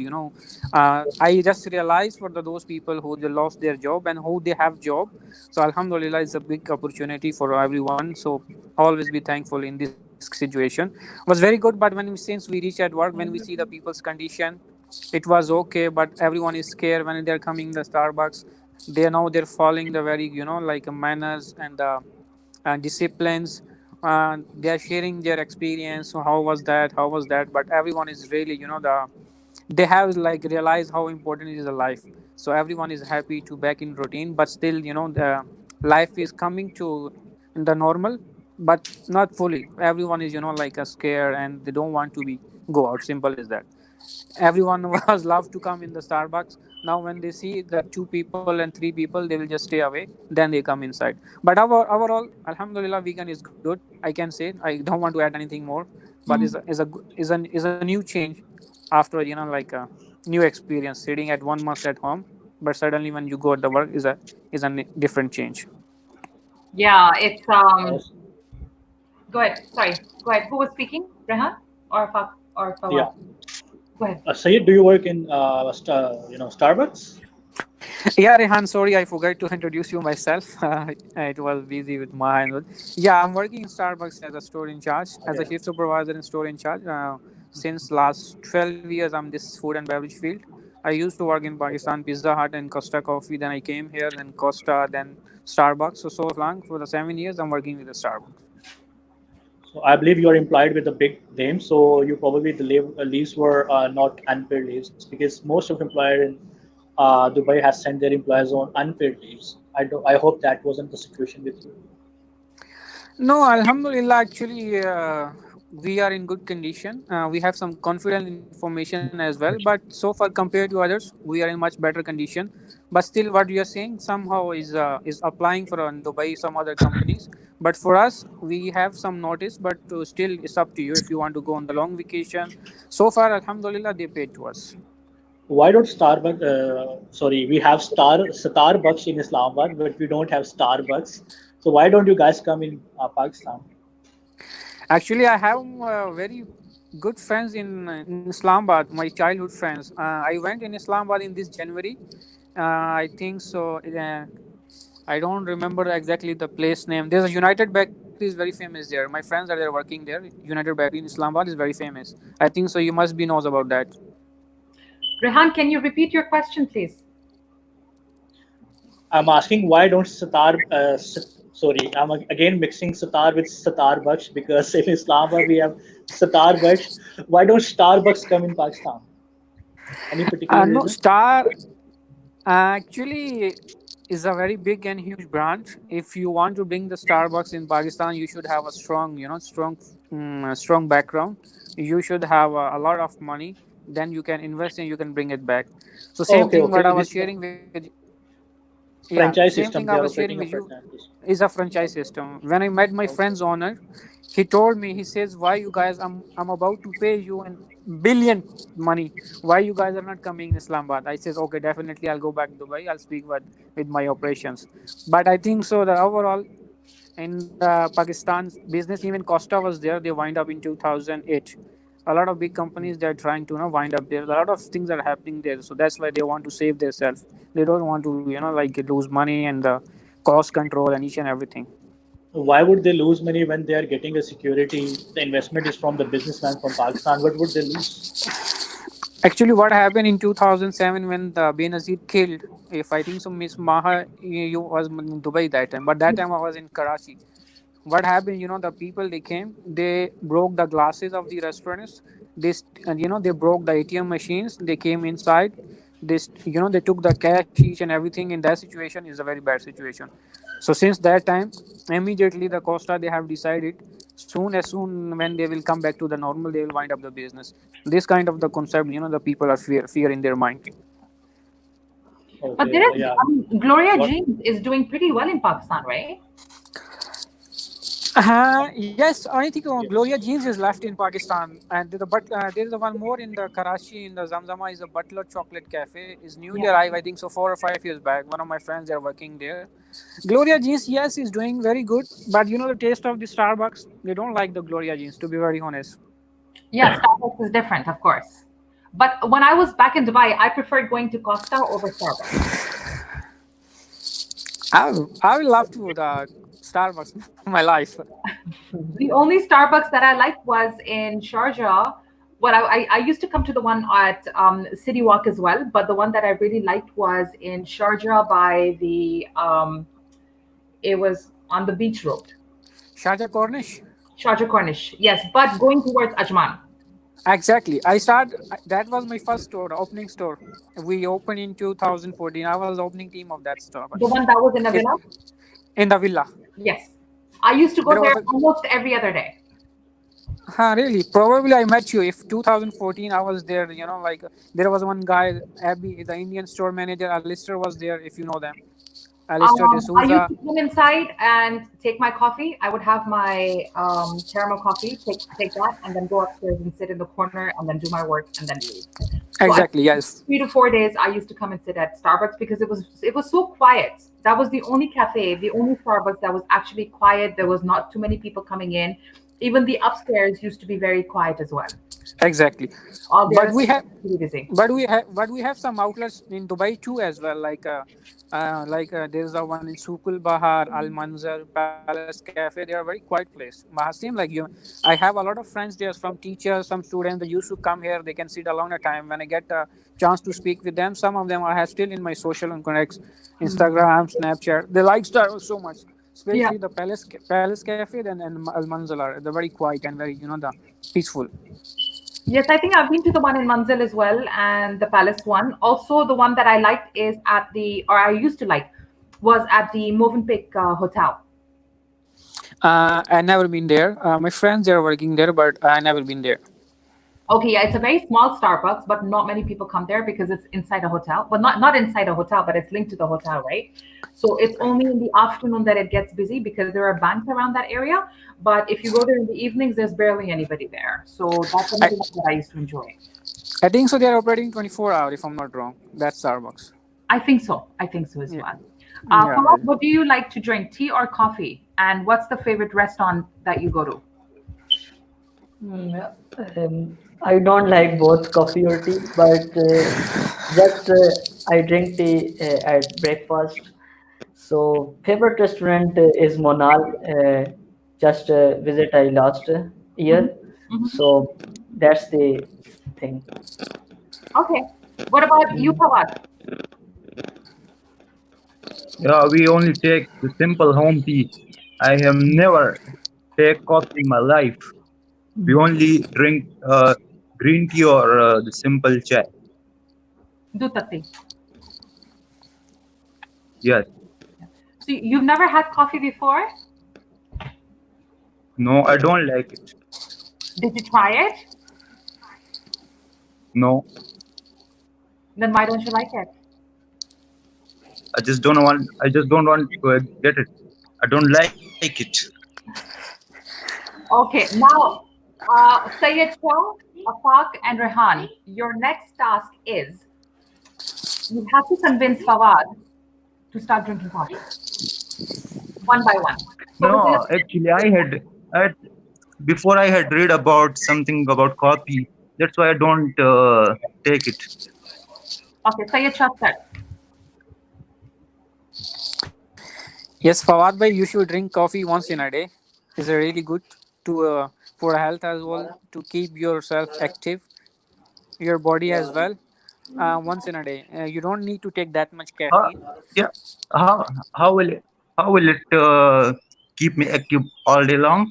I just realized for those people who they lost their job and who they have job. So Alhamdulillah, it's a big opportunity for everyone. So always be thankful in this situation. Was very good. But since we reach at work, when we see the people's condition, it was okay. But everyone is scared when they're coming the Starbucks. They know they're following the very like manners and the disciplines. They are sharing their experience. So how was that? How was that? But everyone is really they have like realized how important is the life. So everyone is happy to back in routine, but still the life is coming to the normal, but not fully. Everyone is like a scare and they don't want to be go out. Simple as that. Everyone was love to come in the Starbucks. Now when they see the two people and three people, they will just stay away, then they come inside. But overall, alhamdulillah, vegan is good. I can say I don't want to add anything more, but is a new change after like a new experience sitting at 1 month at home. But suddenly when you go at the work is a different change. Yeah, it's Yes. Go ahead. Sorry. Go ahead. Who was speaking? Rehan or Yeah. Fawad? Go ahead. Sayed, do you work in Starbucks? Yeah, Rehan, sorry, I forgot to introduce you myself. It was busy with Maha and all. Yeah, I'm working in Starbucks as a store in charge, as a Okay. shift supervisor and store in charge. Since last 12 years, I'm this food and beverage field. I used to work in Pakistan, Pizza Hut and Costa Coffee. Then I came here, then Costa, then Starbucks. So long for the 7 years, I'm working with the Starbucks. So I believe you are employed with a big name, so you probably the leaves were not unpaid leaves because most of employer in Dubai has sent their employees on unpaid leaves. I hope that wasn't the situation with you. No, Alhamdulillah. Actually, we are in good condition. We have some confidential information as well, but so far compared to others, we are in much better condition. But still, what you are saying somehow is applying for Dubai some other companies. But for us, we have some notice, but still, it's up to you if you want to go on the long vacation. So far, Alhamdulillah, they paid to us. Why don't Starbucks? Sorry, we have Starbucks in Islamabad, but we don't have Starbucks. So why don't you guys come in Pakistan? Actually, I have very good friends in Islamabad, my childhood friends. I went in Islamabad in this January. I think so. I don't remember exactly the place name. There's a United Bakery is very famous there. My friends are there working there. United Bakery in Islamabad is very famous. I think so. You must be knows about that. Rehan, can you repeat your question, please? I'm asking why don't sorry, I'm again mixing Sitar with Starbucks because in Islamabad we have Starbucks. Why don't Starbucks come in Pakistan? Any particular No, reason? Star actually is a very big and huge branch. If you want to bring the Starbucks in Pakistan, you should have a strong, strong background. You should have a lot of money. Then you can invest and you can bring it back. So same Okay, thing what okay. I was This is a sharing with. Yeah, same franchise thing I system. was They are sharing with operating a you franchise. is a franchise system. When I met my Okay. friend's owner, he told me, he says, "Why you guys? I'm about to pay you in billion money. Why you guys are not coming in Islamabad?" I says, "Okay, definitely I'll go back to Dubai. I'll speak with my operations." But I think so. The overall in the Pakistan's business, even Costa was there. They wind up in 2008. A lot of big companies they're trying to wind up there. A lot of things are happening there, so that's why they want to save themselves. They don't want to like lose money and the cost control and each and everything. Why would they lose money when they are getting a security? The investment is from the businessman from Pakistan. What would they lose? Actually, what happened in 2007 when the Benazir killed, if I think so, Miss Maha, you was in Dubai that time, but that time I was in Karachi. What happened, the people they came, they broke the glasses of the restaurants. And they broke the ATM machines. They came inside. They took the cash, each and everything. In that situation is a very bad situation. So since that time, immediately the Costa they have decided, soon when they will come back to the normal, they will wind up the business. This kind of the concept, the people are fear in their mind. But Okay, there is, yeah. Gloria What Jean is doing pretty well in Pakistan, right? Yes, I think Gloria yes. Jeans is left in Pakistan, and there is one more in the Karachi in the Zamzama is a Butler Chocolate Cafe. Is newly Yeah. arrived, I think so 4 or 5 years back. One of my friends they are working there. Gloria Jeans, yes, is doing very good, but the taste of the Starbucks, they don't like the Gloria Jeans. To be very honest, Yeah, Starbucks is different, of course. But when I was back in Dubai, I preferred going to Costa over Starbucks. I will love to the Starbucks my life. The only Starbucks that I liked was in Sharjah. Well, I used to come to the one at City Walk as well, but the one that I really liked was in Sharjah by it was on the beach road. Sharjah Cornish. Sharjah Cornish, yes, but going towards Ajman. Exactly. That was my first store, opening store. We opened in 2014. I was opening team of that store. The one that was in a It, villa? in the villa. Yes. I used to go There there was a almost every other day. really probably I met you if 2014 I was there. There was one guy, Abby, the Indian store manager. Alistair was there. If you know them, Alistair I used D'Souza. to come inside and take my coffee. I would have my caramel coffee, take that, and then go upstairs and sit in the corner and then do my work and then leave. So I Exactly. Yes. 3 to 4 days I used to come and sit at Starbucks because it was so quiet. That was the only cafe, the only Starbucks that was actually quiet. There was not too many people coming in. Even the upstairs used to be very quiet as well. Exactly. All the But other we things have were pretty busy. but we have some outlets in Dubai too as well. There's the one in Sukul Bahar, Al Manzar, Palace Cafe. They are very quiet place. Mahasim, like you, I have a lot of friends there, from teachers, some students. They used to come here. They can sit alone at time. When I get a chance to speak with them, some of them I have still in my social connects, Instagram, Snapchat. They like Star so much, Yeah. especially the Palace Cafe and Al Manzar. They're very quiet and very the peaceful. Yes, I think I've been to the one in Manzil as well and the Palace one. Also, the one that I liked is or I used to like, was at the Movenpick Hotel. I never been there. My friends they are working there, but I never been there. Okay, yeah, it's a very small Starbucks, but not many people come there because it's inside a hotel. Well, not inside a hotel, but it's linked to the hotel, right? So it's only in the afternoon that it gets busy because there are banks around that area. But if you go there in the evenings, there's barely anybody there. So that's I another one that I used to enjoy. I think so. They are operating 24 hours, if I'm not wrong. That's Starbucks. I think so. I think so as Yeah, well. yeah. Fawad, what do you like to drink, tea or coffee? And what's the favorite restaurant that you go to? Mm, yeah. I don't like both coffee or tea, but just I drink tea at breakfast. So favorite restaurant is Monal. Just visit I last Hmm. year. Hmm. So that's the thing. Okay. What about you, Mm. Pawad? Yeah, we only take the simple home tea. I have never take coffee in my life. We only drink green tea or the simple chai. Dutati. Yes. So you've never had coffee before? No, I don't like it. Did you try it? No, Then why don't you like it? I just don't want. I just don't want to get it. I don't like it. Okay. Now, Sayed Shah, Afaq, and Rehan, your next task is you have to convince Fawad to start drinking coffee one by one. So we're gonna. No, actually, I before I had read about something about coffee. That's why I don't take it. Okay, Sayed Shah start. Yes, Fawad bhai, you should drink coffee once in a day. It's really good to for health as well, to keep yourself active, your body as well. Once in a day, you don't need to take that much How, caffeine. yeah. How will it keep me active all day long?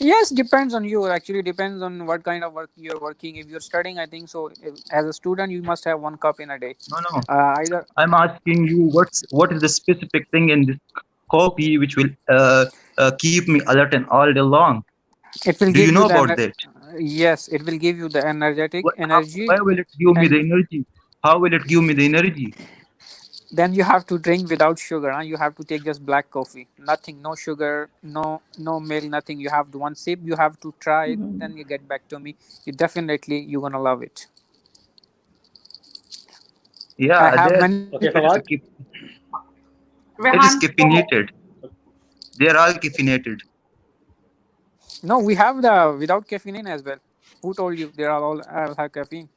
Yes, depends on you. Actually, depends on what kind of work you're working. If you're studying, I think so. As a student, you must have one cup in a day. No, no. Either I'm asking you what is the specific thing in this coffee which will keep me alert and all day long? it will Do you give know you the about that? yes, it will give you the energetic Why energy, will it give me the and energy? How will it give me the energy? then you have to drink without sugar. Huh? You have to take just black coffee, nothing, no sugar, no milk, nothing. You have to one sip. You have to try it. Then you get back to me. You definitely you're gonna love it. I Yeah, have there many. Okay, it is Fawad. it is Rehan, go ahead. caffeinated. They are all caffeinated. No, we have the without caffeine as well. Who told you they are all have caffeine?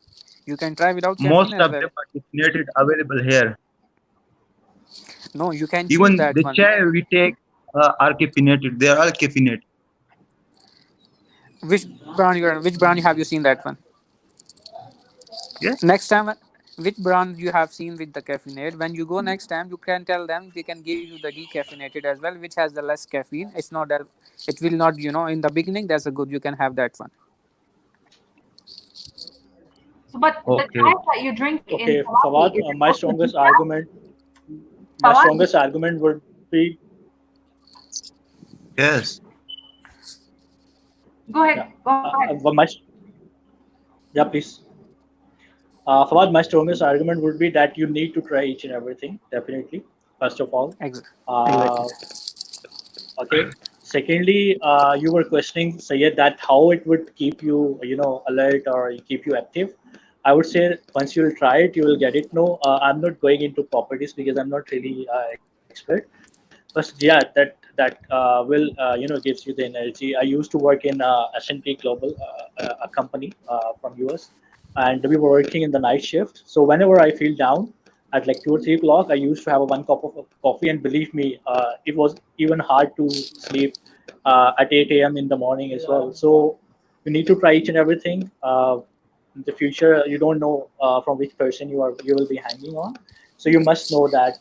You can try without caffeine Most as of well. them are caffeinated available here. No, you can choose Even that the one. chai we take are caffeinated. They are all caffeinated. Which brand you have you seen that one? Yes. Next time, which brand you have seen with the caffeinated? When you go next time, you can tell them they can give you the decaffeinated as well, which has the less caffeine. It's not that it will not in the beginning. That's a good. You can have that one. So, but the Okay. chai that you drink in Okay, Sawadee, Fawad. is it My also strongest decaf? argument, my Fawad, strongest argument would be, Yes. go ahead. yeah, Go ahead. yeah, please. Fawad, my strongest argument would be that you need to try each and everything. Definitely, first of all. Exactly. Uh, Okay. Secondly, you were questioning Sayed that how it would keep you, alert or keep you active. I would say once you'll try it, you will get it. No, I'm not going into properties because I'm not really expert. But yeah, that will gives you the energy. I used to work in S&P Global, a company from US, and we were working in the night shift. So whenever I feel down at like 2 or 3 o'clock, I used to have a one cup of coffee, and believe me, it was even hard to sleep at 8 a.m. in the morning as well. So you need to try each and everything. In the future, you don't know from which person you will be hanging on, so you must know that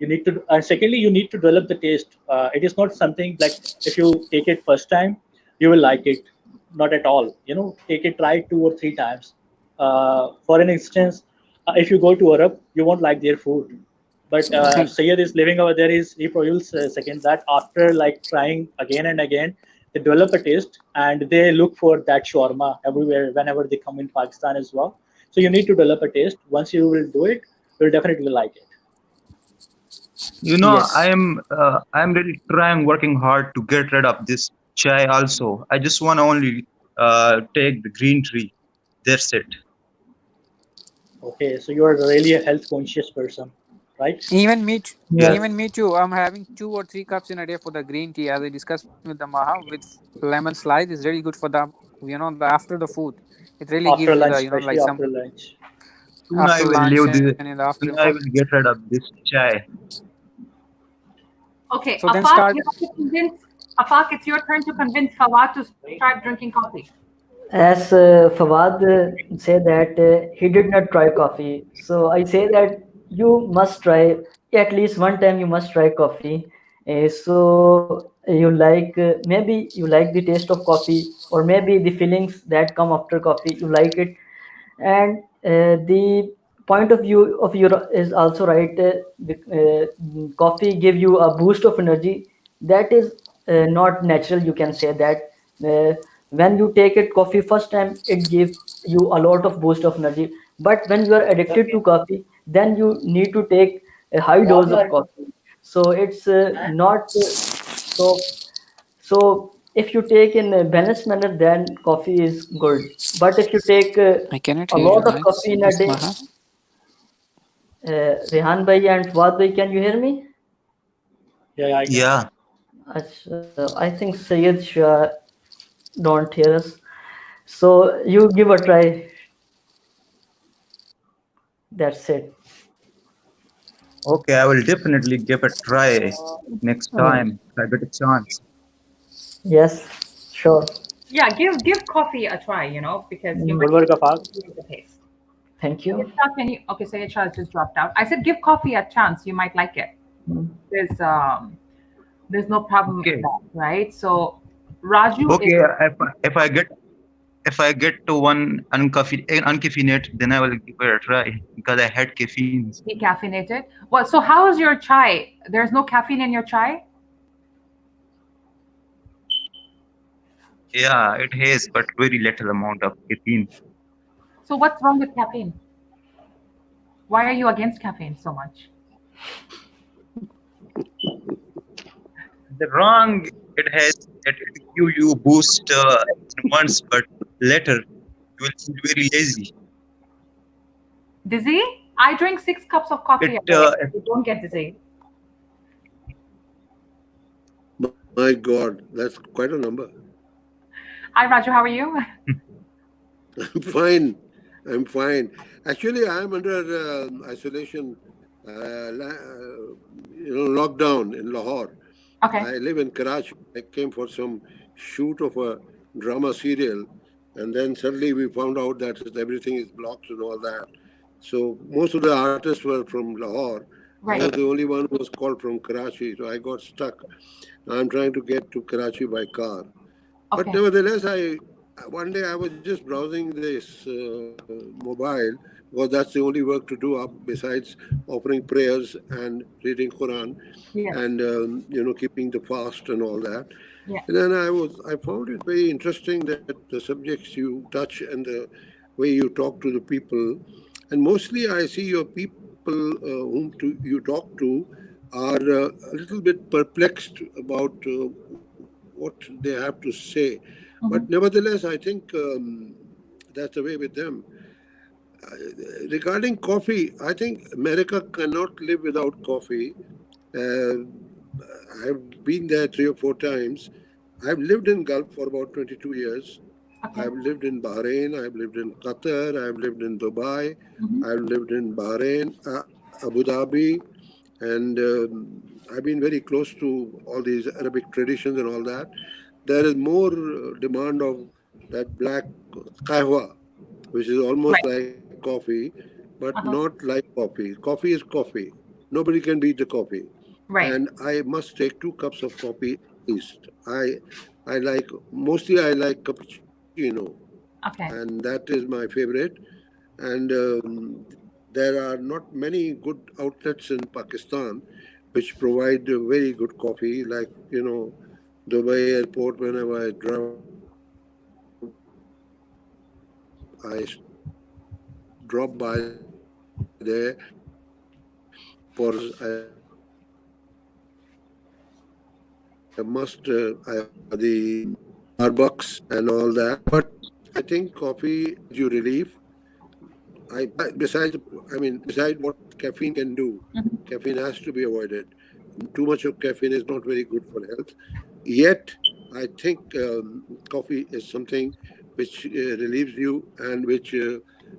you need to, and secondly you need to develop the taste. It is not something like if you take it first time you will like it, not at all. Take it, try it 2 or 3 times. For an instance, if you go to Europe you won't like their food, but Sayed is living over there. He probably will second that after like trying again and again, they develop a taste and they look for that shawarma everywhere whenever they come in Pakistan as well. So you need to develop a taste. Once you will do it, you'll definitely like it. You know, Yes. I am really trying, working hard to get rid of this chai. Also, I just want to only take the green tea. That's it. Okay, so you are really a health conscious person, right? Even me, t- Yeah. Yes. even me too. I'm having 2 or 3 cups in a day for the green tea, as I discussed with the Maha with lemon slice. Is really good for the after the food. It really After gives you lunch, the especially like some after lunch. Soon I after will lunch leave and the. in the afternoon. Soon I will get rid of this chai. Okay, So then Afaq, start. you have to convince Afaq. It's your turn to convince Fawad to start drinking coffee. As Fawad said that he did not try coffee, so I say that you must try at least one time. You must try coffee. So you like maybe you like the taste of coffee, or maybe the feelings that come after coffee. You like it, and the point of view of your is also right. Coffee give you a boost of energy that is not natural, you can say that. When you take it coffee first time, it give you a lot of boost of energy, but when you are addicted to coffee, then you need to take a high dose of coffee. So it's not so so if you take in a balanced manner, then coffee is good. But if you take I cannot a hear you lot of guys. coffee in a Miss day, Maha. Rehan bhai and Fuad bhai, can you hear me? Yeah, I can. Yeah. I think Sayed Shah don't hear us. So you give a try. That's it. Okay, I will definitely give a try next Uh, time if I get a chance. yes, sure. Yeah, give coffee a try. You know, because you Mm, might Good work, Afaq. like the taste. thank Sayed you. Shah, can you? Okay, Sayed Shah just dropped out. I said give coffee a chance. You might like it. Mm. There's no problem in Okay. that, right? So Raju is Okay. If I get to one uncaffeinated, then I will give it a try because I had caffeines. decaffeinated. Well, so how is your chai? There's no caffeine in your chai? Yeah, it has, but very little amount of caffeine. So what's wrong with caffeine? Why are you against caffeine so much? The wrong it has that it give you boost in once, but later you will feel very lazy. Dizzy? I drink 6 cups of It coffee a day. You don't get dizzy. My God, that's quite a number. Hi, Raju. How are you? I'm fine. I'm fine. Actually, I'm under isolation, lockdown in Lahore. Okay. I live in Karachi. I came for some shoot of a drama serial, and then suddenly we found out that everything is blocked and all that. So most of the artists were from Lahore. I was Right. the only one who was called from Karachi, so I got stuck. I'm trying to get to Karachi by car. But Okay. nevertheless, I one day I was just browsing this mobile because that's the only work to do up besides offering prayers and reading Quran Yes. and keeping the fast and all that. Yeah. And then I found it very interesting that the subjects you touch and the way you talk to the people, and mostly I see your people you talk to are a little bit perplexed about what they have to say. But Hmm. nevertheless, I think that's the way with them. Regarding coffee, I think America cannot live without coffee. Uh, I've been there 3 or 4 times. I've lived in Gulf for about 22 years. Okay. I've lived in Bahrain. I've lived in Qatar. I've lived in Dubai. Hmm. I've lived in Bahrain, Abu Dhabi, and I've been very close to all these Arabic traditions and all that. There is more demand of that black kahwa, which is almost Right. like coffee, but not Uh-huh. like coffee. Coffee is coffee. Nobody can beat the coffee. Right. And I must take 2 cups of coffee at least. I like mostly I like cappuccino, and Okay. that is my favorite. And there are not many good outlets in Pakistan which provide very good coffee, like Dubai airport. Whenever I drop by there I drop by there for I must I the Starbucks and all that. But I think coffee gives you relief. Beside what caffeine can do, Hmm. caffeine has to be avoided. Too much of caffeine is not very good for health. Yet, I think coffee is something which relieves you and which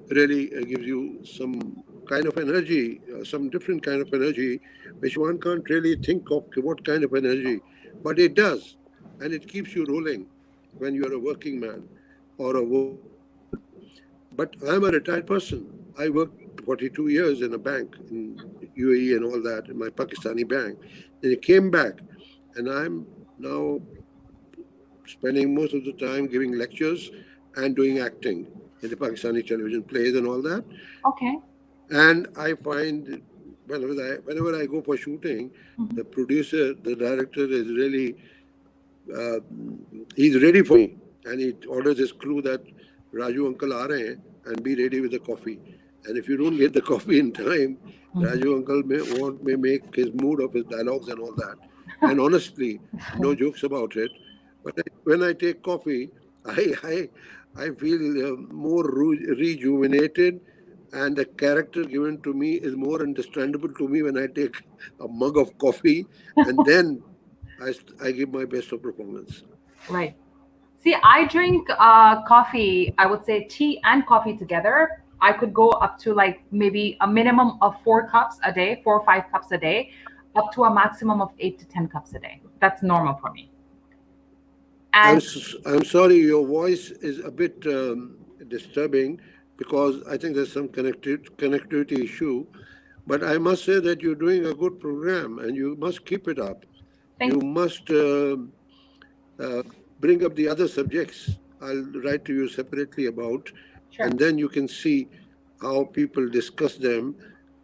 really gives you some kind of energy, some different kind of energy, which one can't really think of what kind of energy, but it does, and it keeps you rolling when you are a working man or a working woman. But I'm a retired person. I worked 42 years in a bank in UAE and all that, in my Pakistani bank. Then I came back, and I'm now spending most of the time giving lectures and doing acting in the Pakistani television plays and all that. Okay. And I find whenever I go for shooting, Mhm. the producer, the director is really uh, he's ready for me, and he orders his crew that Raju uncle aa rahe hain, and be ready with the coffee. And if you don't get the coffee in time, Mhm. Raju uncle may make his mood of his dialogues and all that. And honestly, no jokes about it. But when I take coffee, I feel more rejuvenated, and the character given to me is more understandable to me when I take a mug of coffee, and then I give my best of performance. Right. See, I drink coffee, I would say tea and coffee together. I could go up to like maybe a minimum of 4 cups a day, 4 or 5 cups a day, up to a maximum of 8 to 10 cups a day. That's normal for me. And I'm sorry, your voice is a bit disturbing because I think there's some connectivity issue. But I must say that you're doing a good program and you must keep it up. thank You you. must uh, bring up the other subjects. I'll write to you separately about, Sure. and then you can see how people discuss them.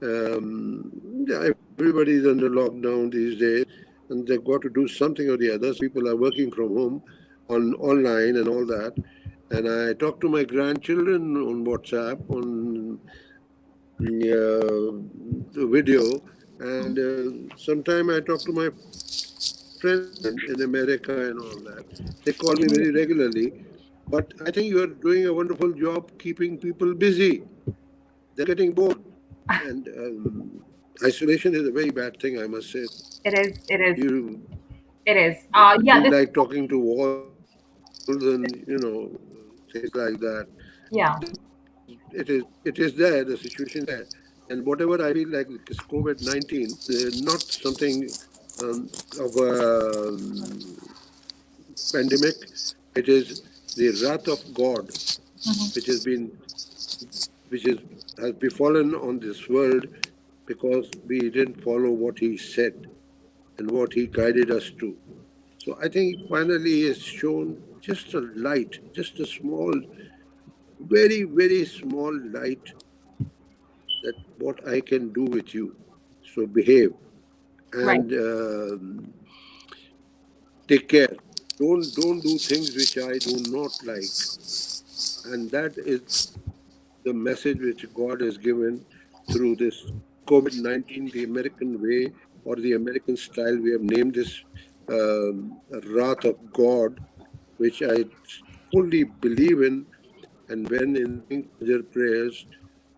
Yeah, everybody is under lockdown these days, and they've got to do something or the other. Some people are working from home on online and all that. And I talk to my grandchildren on WhatsApp, on the video, and sometime I talk to my friends in America and all that. They call me very regularly, but I think you are doing a wonderful job keeping people busy. They're getting bored, and isolation is a very bad thing, I must say. It is. It is. You It is. you Yeah. feel This. like talking to walls and things like that. Yeah. It is there. The situation is there, and whatever I feel like this COVID-19 not something of a pandemic. It is the wrath of God, which has been which is has befallen on this world because we didn't follow what He said and what He guided us to. So I think finally He has shown just a light, just a small, very, very small light that what I can do with you. So behave Right. and take care. Don't do things which I do not like. And that is the message which God has given through this COVID-19, the American way or the American style. We have named this wrath of God, which I fully believe in. And when in the King Fajr prayers,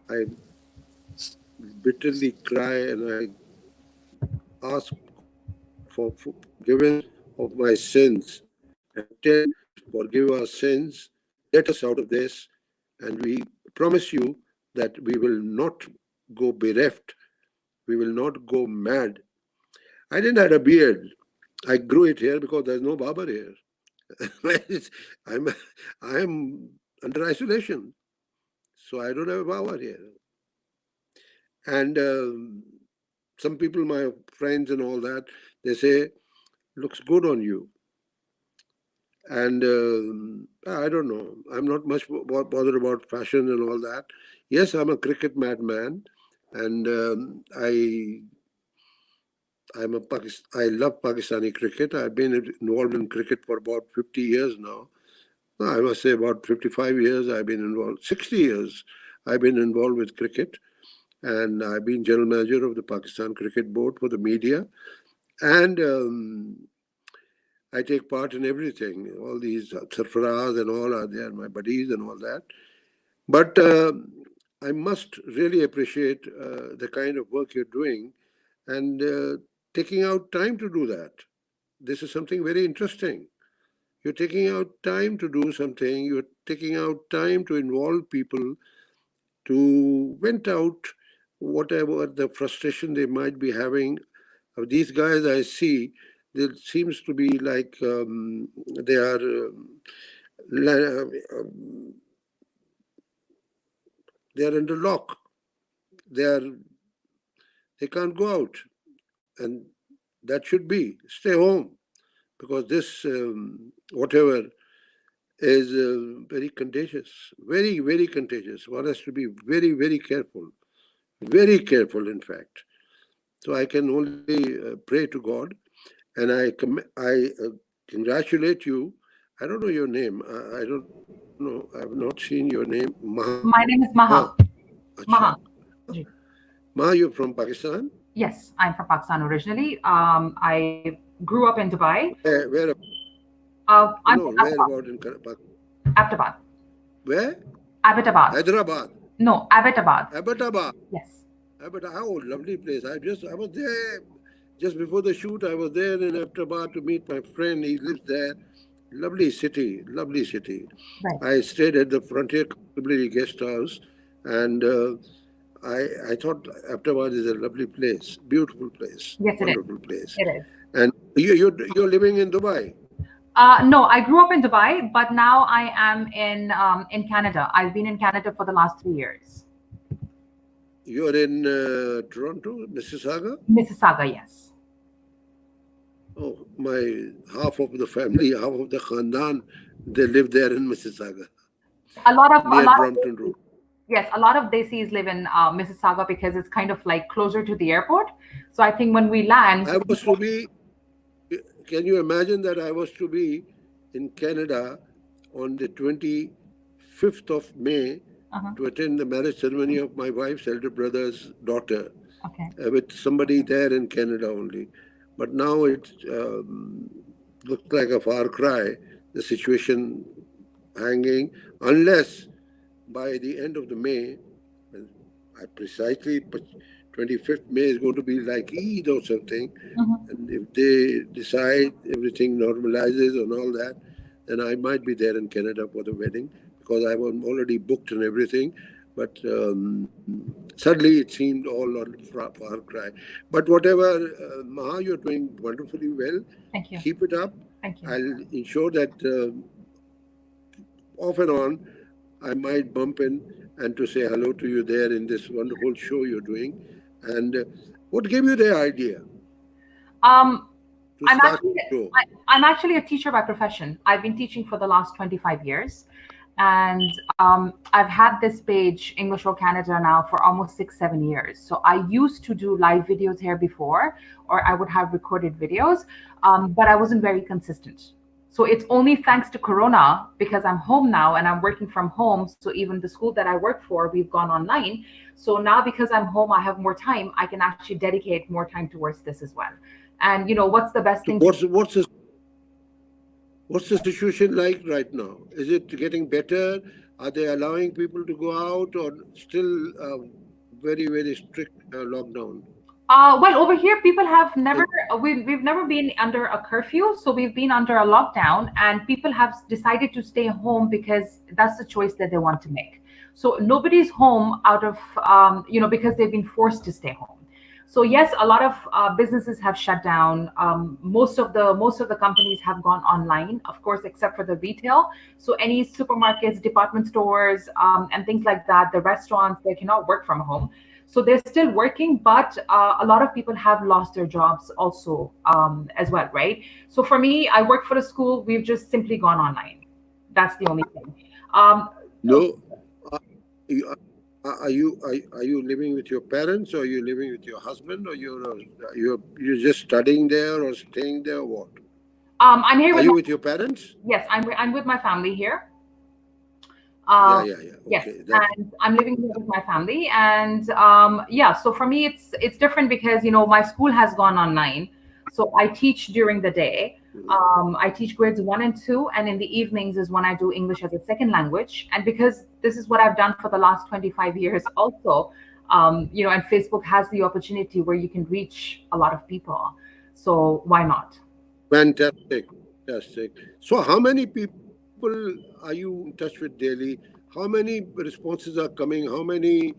I bitterly cry and I ask God for forgiveness of my sins and tell Him, forgive our sins, get us out of this, and we promise you that we will not go bereft, we will not go mad. I didn't have a beard. I grew it here because there's no barber here. I'm I'm under isolation, so I don't have a barber here. And some people, my friends and all that, they say, looks good on you. And I don't know. I'm not much bothered about fashion and all that. Yes, I'm a cricket madman, and I love Pakistani cricket. I've been involved in cricket for about 50 years now. No, I must say about 55 years I've been involved. 60 years I've been involved with cricket, and I've been general manager of the Pakistan Cricket Board for the media, and I take part in everything. All these sarfaraz and all are there, my buddies and all that. But I must really appreciate the kind of work you're doing and taking out time to do that. This is something very interesting. You're taking out time to do something. You're taking out time to involve people, to vent out whatever the frustration they might be having. These guys I see, there seems to be like they are they are under lock. They can't go out, and that should be stay home, because this whatever is very contagious, very, very contagious. One has to be very, very careful, in fact. So I can only pray to God, and I congratulate you. I don't know your name. I don't know. I have not seen your name. Maha. My name is Maha. Maha. Maha, you're from Pakistan? Yes, I'm from Pakistan originally. I grew up in Dubai. Where? I'm No, from where about in Pakistan? Abbottabad. Where? Abbottabad. Hyderabad. No, Abbottabad. Abbottabad. Yes. Abbottabad. Oh, lovely place. I was there just before the shoot. I was there in Abbottabad to meet my friend. He lives there. Lovely city. Lovely city. Right. I stayed at the Frontier Constabulary Guest House, and I thought Abbottabad is a lovely place, beautiful place, yes, wonderful place. It is. And you're living in Dubai? No, I grew up in Dubai, but now I am in Canada. I've been in Canada for the last 3 years. You're in Toronto, Mississauga? Mississauga, yes. Oh, my half of the family, half of the Khandan, they live there in Mississauga. A lot of Brampton Road. Yes, a lot of Desis live in Mississauga because it's kind of like closer to the airport. So I think when we land, I was to be. Can you imagine that I was to be in Canada on the 25th of May to attend the marriage ceremony of my wife's elder brother's daughter, with somebody there in Canada only. But now it looks like a far cry, the situation hanging, unless by the end of the May, precisely 25th May is going to be like Eid or something. And if they decide everything normalizes and all that, then I might be there in Canada for the wedding, because I was already booked and everything. But suddenly it seemed all on far cry. But whatever, Maha, you're doing wonderfully well. Thank you. Keep it up. Thank you. I'll ensure that off and on, I might bump in and to say hello to you there in this wonderful show you're doing. And what gave you the idea? I'm actually a teacher by profession. I've been teaching for the last 25 years. And I've had this page, EnglishOCanada, now for almost 6-7 years. So I used to do live videos here before, or I would have recorded videos, but I wasn't very consistent. So it's only thanks to Corona, because I'm home now and I'm working from home. So even the school that I work for, we've gone online. So now because I'm home, I have more time. I can actually dedicate more time towards this as well. And what's the best thing? What's the situation like right now? Is it getting better? Are they allowing people to go out, or still very, very strict lockdown? Well, over here, people have never, we've never been under a curfew. So we've been under a lockdown, and people have decided to stay home because that's the choice that they want to make. So nobody's home out of, because they've been forced to stay home. So yes, a lot of businesses have shut down. Most of the companies have gone online, of course, except for the retail. So any supermarkets, department stores, and things like that, the restaurants, they cannot work from home. So they're still working, but a lot of people have lost their jobs also as well, right? So for me, I work for a school. We've just simply gone online. That's the only thing. No. Are you living with your parents, or are you living with your husband, or you're just studying there or staying there, or what? I'm here. Are you with your parents? Yes, I'm with my family here. Yeah. Yes, Okay, and I'm living here with my family, and so for me it's different because my school has gone online, so I teach during the day. I teach grades 1 and 2, and in the evenings is when I do English as a second language. And because this is what I've done for the last 25 years also, and Facebook has the opportunity where you can reach a lot of people. So why not? Fantastic. Fantastic. So, how many people are you in touch with daily? How many responses are coming? How many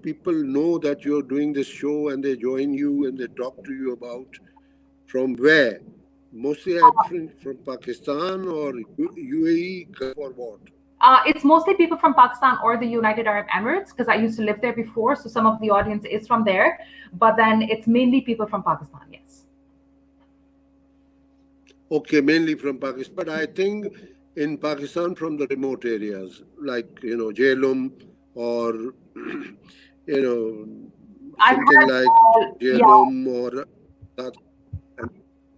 people know that you're doing this show and they join you and they talk to you about from where? Mostly, I think from Pakistan or UAE or what? It's mostly people from Pakistan or the United Arab Emirates because I used to live there before, so some of the audience is from there. But then it's mainly people from Pakistan. Yes. Okay, mainly from Pakistan. But I think in Pakistan from the remote areas like Jhelum or I've something heard, like yeah. Jhelum or that. Yeah,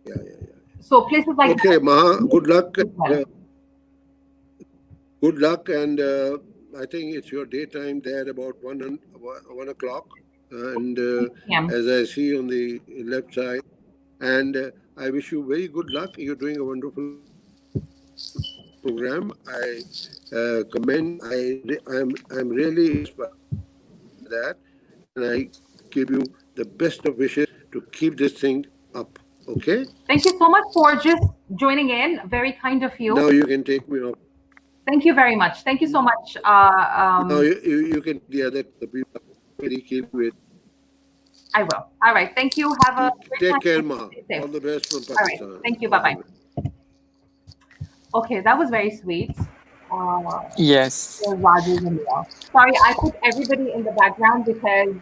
yeah, yeah. So places like Okay, that. Maha, good luck. As well. Good luck, and I think it's your daytime there about 1 o'clock, and Yeah. as I see on the left side, and I wish you very good luck. You're doing a wonderful program. I commend. I'm really impressed by that, and I give you the best of wishes to keep this thing up. Okay. Thank you so much for just joining in. Very kind of Now you. you can take me off. Thank you very much. Thank you so much. Now you can take the other the people are very keen with. I will. All right. Thank you. Have a great Take time. care, Ma. Stay safe. All the best from All right. Pakistan. Thank you. Bye All the bye. best. Okay, that was very sweet. Uh, Yes, Raju and Leah. Sorry, I put everybody in the background because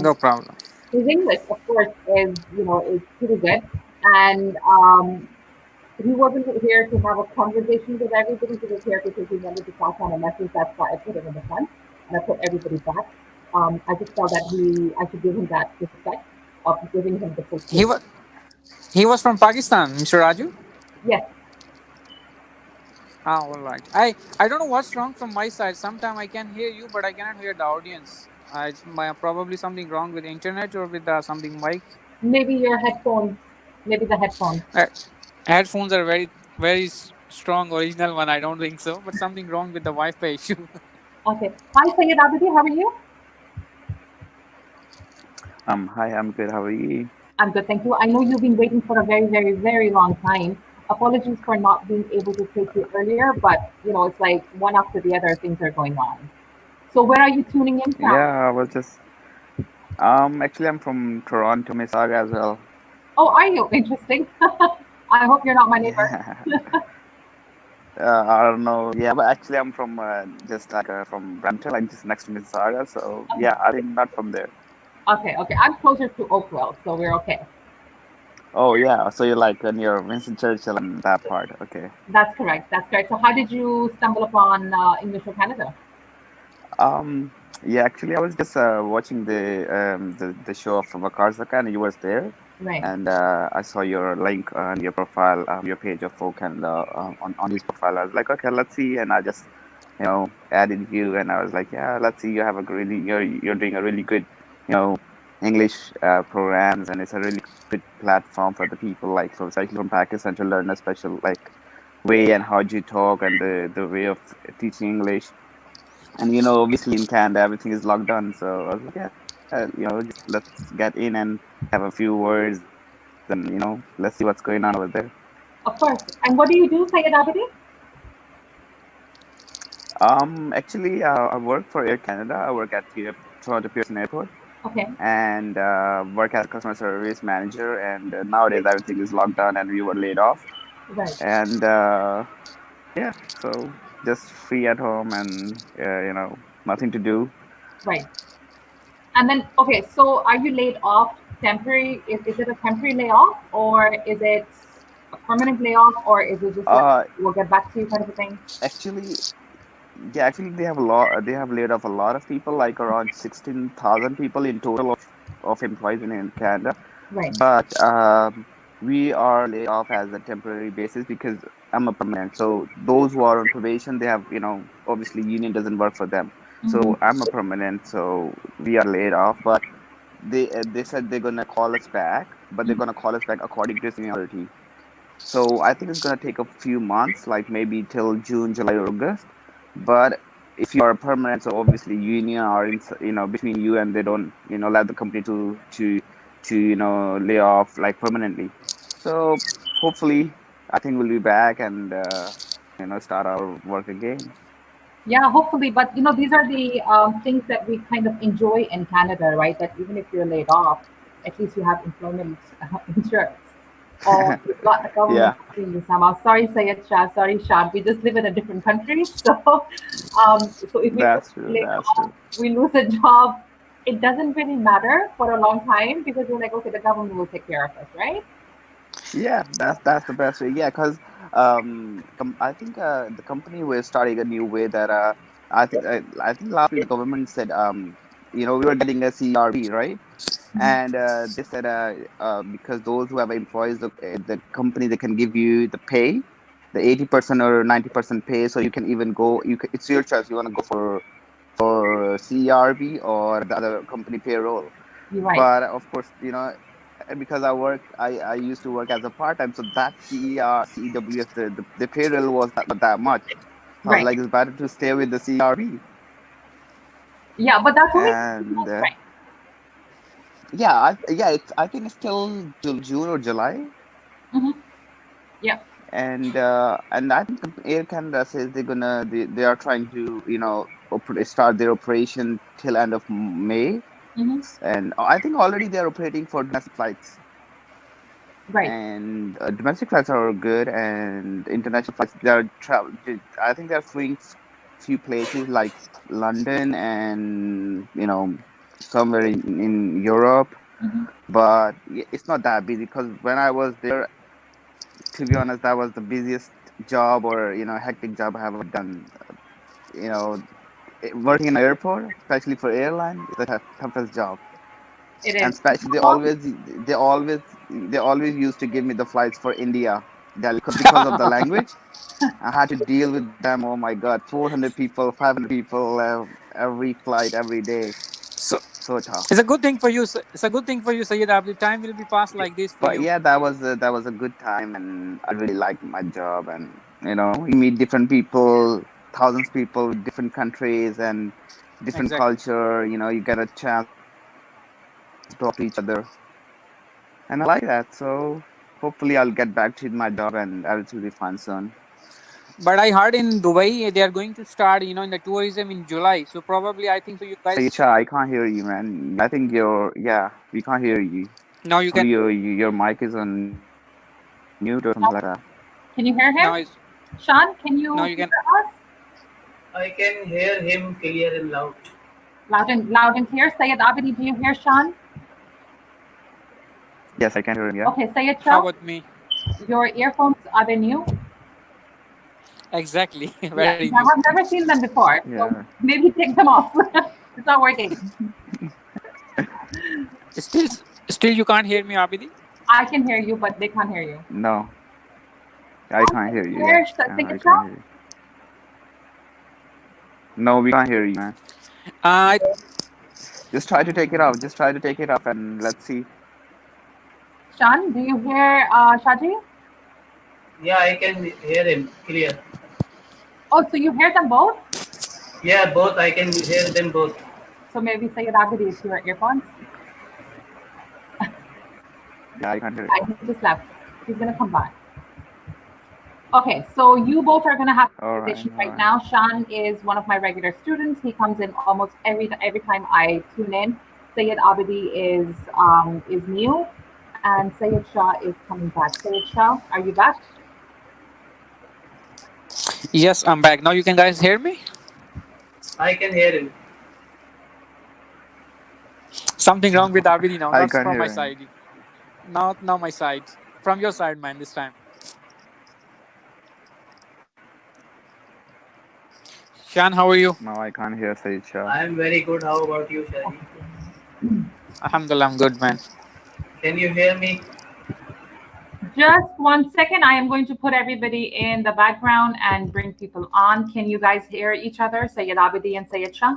no problem. his English, of course, is pretty good, and he wasn't here to have a conversation with everybody. He was here because he wanted to pass on a message. That's why I put him in the front and I put everybody back. I just felt that I should give him that respect of giving him the full He stage. was he was from Pakistan, Mr. Raju. Yes, Ah, all right. I don't know what's wrong from my side. Sometimes I can hear you, but I cannot hear the audience. Probably something wrong with the internet or with something mic. maybe your headphones, maybe the headphones. Uh, Headphones are very strong original one. I don't think so, but something wrong with the Wi-Fi issue. Okay. Hi, Sayed Abidi. How are you? Hi, I'm good. How are you? I'm good, thank you. I know you've been waiting for a very, very, very long time. Apologies for not being able to take you earlier, but it's like one after the other things are going on. So where are you tuning in from? Yeah, I was just actually I'm from Toronto, Mississauga as well. Oh, are you? Interesting. I hope you're not my neighbor. Yeah. I don't know. Yeah, but actually I'm from just like from Brampton, like just next to Mississauga. So yeah, I think not from there. Okay, okay. I'm closer to Oakville, so we're okay. Oh yeah, so you're like near Winston Churchill and that part. Okay. That's correct. That's correct. So how did you stumble upon English or Canada? Um, yeah, actually I was just watching the show of Vakarza and you was there. Right. And I saw your link on your profile, your page of folk, and on his profile, I was like, okay, let's see, and I just, added you, and I was like, yeah, let's see, you have a really, you're doing a really good, English programs, and it's a really good platform for the people, like, from especially from Pakistan, to learn a special like way and how you talk and the way of teaching English. And obviously in Canada everything is locked down, so I was like, yeah, just let's get in and have a few words, and let's see what's going on over there. Of course. And what do you do, Sayed Abidi? Actually, I work for Air Canada. I work at Toronto Pearson Airport, Okay. and work as a customer service manager. And nowadays everything is locked down, and we were laid off. Right. And yeah, so just free at home, and nothing to do. Right. And then, okay, so are you laid off temporary? Is it a temporary layoff or is it a permanent layoff or is it just like Uh, we'll get back to you kind of a thing? actually, yeah, actually they have a lot. They have laid off a lot of people, like around 16,000 people in total of employees in Canada. Right. But we are laid off as a temporary basis because I'm a permanent. So those who are on probation, they have, obviously union doesn't work for them. Mm-hmm. So I'm a permanent, so we are laid off. But they said they're gonna call us back, but they're gonna call us back according to seniority. So I think it's gonna take a few months, like maybe till June, July, or August. But if you are permanent, so obviously union are in, between you, and they don't let the company to lay off like permanently. So hopefully I think we'll be back and start our work again. Yeah, hopefully. But these are the things that we kind of enjoy in Canada, right? That even if you're laid off, at least you have employment insurance. Or you've got the government Yeah, covering you somehow. Sorry, Sayed Shah. Sorry, Shah. We just live in a different country. So if we that's true. laid That's off, true. we lose a job, it doesn't really matter for a long time because we're like, okay, the government will take care of us, right? Yeah, that's the best way. Yeah, because I think the company was starting a new way that I think last week the government said we were getting a CRB, right? And they said because those who have employees, the company, they can give you the pay, the 80% or 90% pay, so you can even go. It's your choice. You want to go for CRB or the other company payroll. You're right. But of course, because I used to work as a part time, so that CEWS, the payroll was not that much. So I was Right. like, it's better to stay with the CRB. Yeah, but that's only for 2 months, And right? yeah, I think it's till June or July. Mm-hmm. Yeah. And I think Air Canada says they are trying to start their operation till end of May, Mm-hmm. and I think already they are operating for domestic flights. Right. And domestic flights are good, and international flights they are travel. I think they're flying few places like London and somewhere in Europe. Mm-hmm. But it's not that busy because when I was there, to be honest, that was the busiest job or hectic job I have ever done. You know, working in an airport, especially for airline, is the toughest job. It And is. especially they always used to give me the flights for India, Delhi, because of the language. I had to deal with them. Oh my God, 400 people, 500 people, every flight, every day. So So tough. it's a good thing for you. It's a good thing for you, Sayyid Abdi. Time will be passed like this for But you. yeah, that was a good time, and I really liked my job. And you meet different people, thousands of people with different countries and different Exactly. culture. You get a chance to talk to each other, and I like that. So hopefully I'll get back to my job and everything will be fine soon. But I heard in Dubai they are going to start, in the tourism in July. So probably I think so. You So guys Isha, I can't hear you, man. I think yeah, we can't hear you. now you can Probably your mic is on mute or something like that. Can you hear him? now is Sean, can now you you hear can us? I can hear him clear and loud. Loud and clear. Sayed Abidi, do you hear Sean? Yes, I can hear him. Yeah. Okay, Sayed how Shah, about me? your earphones, are they new? Exactly, Yeah, very I new. have never seen them before. So Yeah. maybe take them off. It's not working. Still, still you can't hear me, Abidi. I can hear you, but they can't hear you. No, I Sean, can't can hear you you. Yeah. hear I Sayed can't Shah? hear you. No, we can't hear you, man. Uh, Just try to take it off. Just try to take it off, and let's see. Sean, do you hear Shaji? Yeah, I can hear him clear. Oh, so you hear them both? Yeah, both. I can hear them both. So maybe Sayed Abidi is your earphones? Yeah, I can't hear Yeah, it. he just left. He's gonna come back. Okay, so you both are gonna have a All right. conversation All right right. now. Shan is one of my regular students. He comes in almost every time I tune in. Sayed Abidi is new, and Sayed Shah is coming back. Sayed Shah, are you back? yes, I'm back. Now you can guys hear me. I can hear him. Something wrong with Abidi now. I Not can't from my hear him. side. Not now my side. From your side, man. This time. Shan, how are you? No, I can't hear Said Shah. I am very good. How about you, Shaji? Alhamdulillah, I'm good, man. Can you hear me? Just 1 second. I am going to put everybody in the background and bring people on. Can you guys hear each other? Sayed Abidi and Sayed Shah.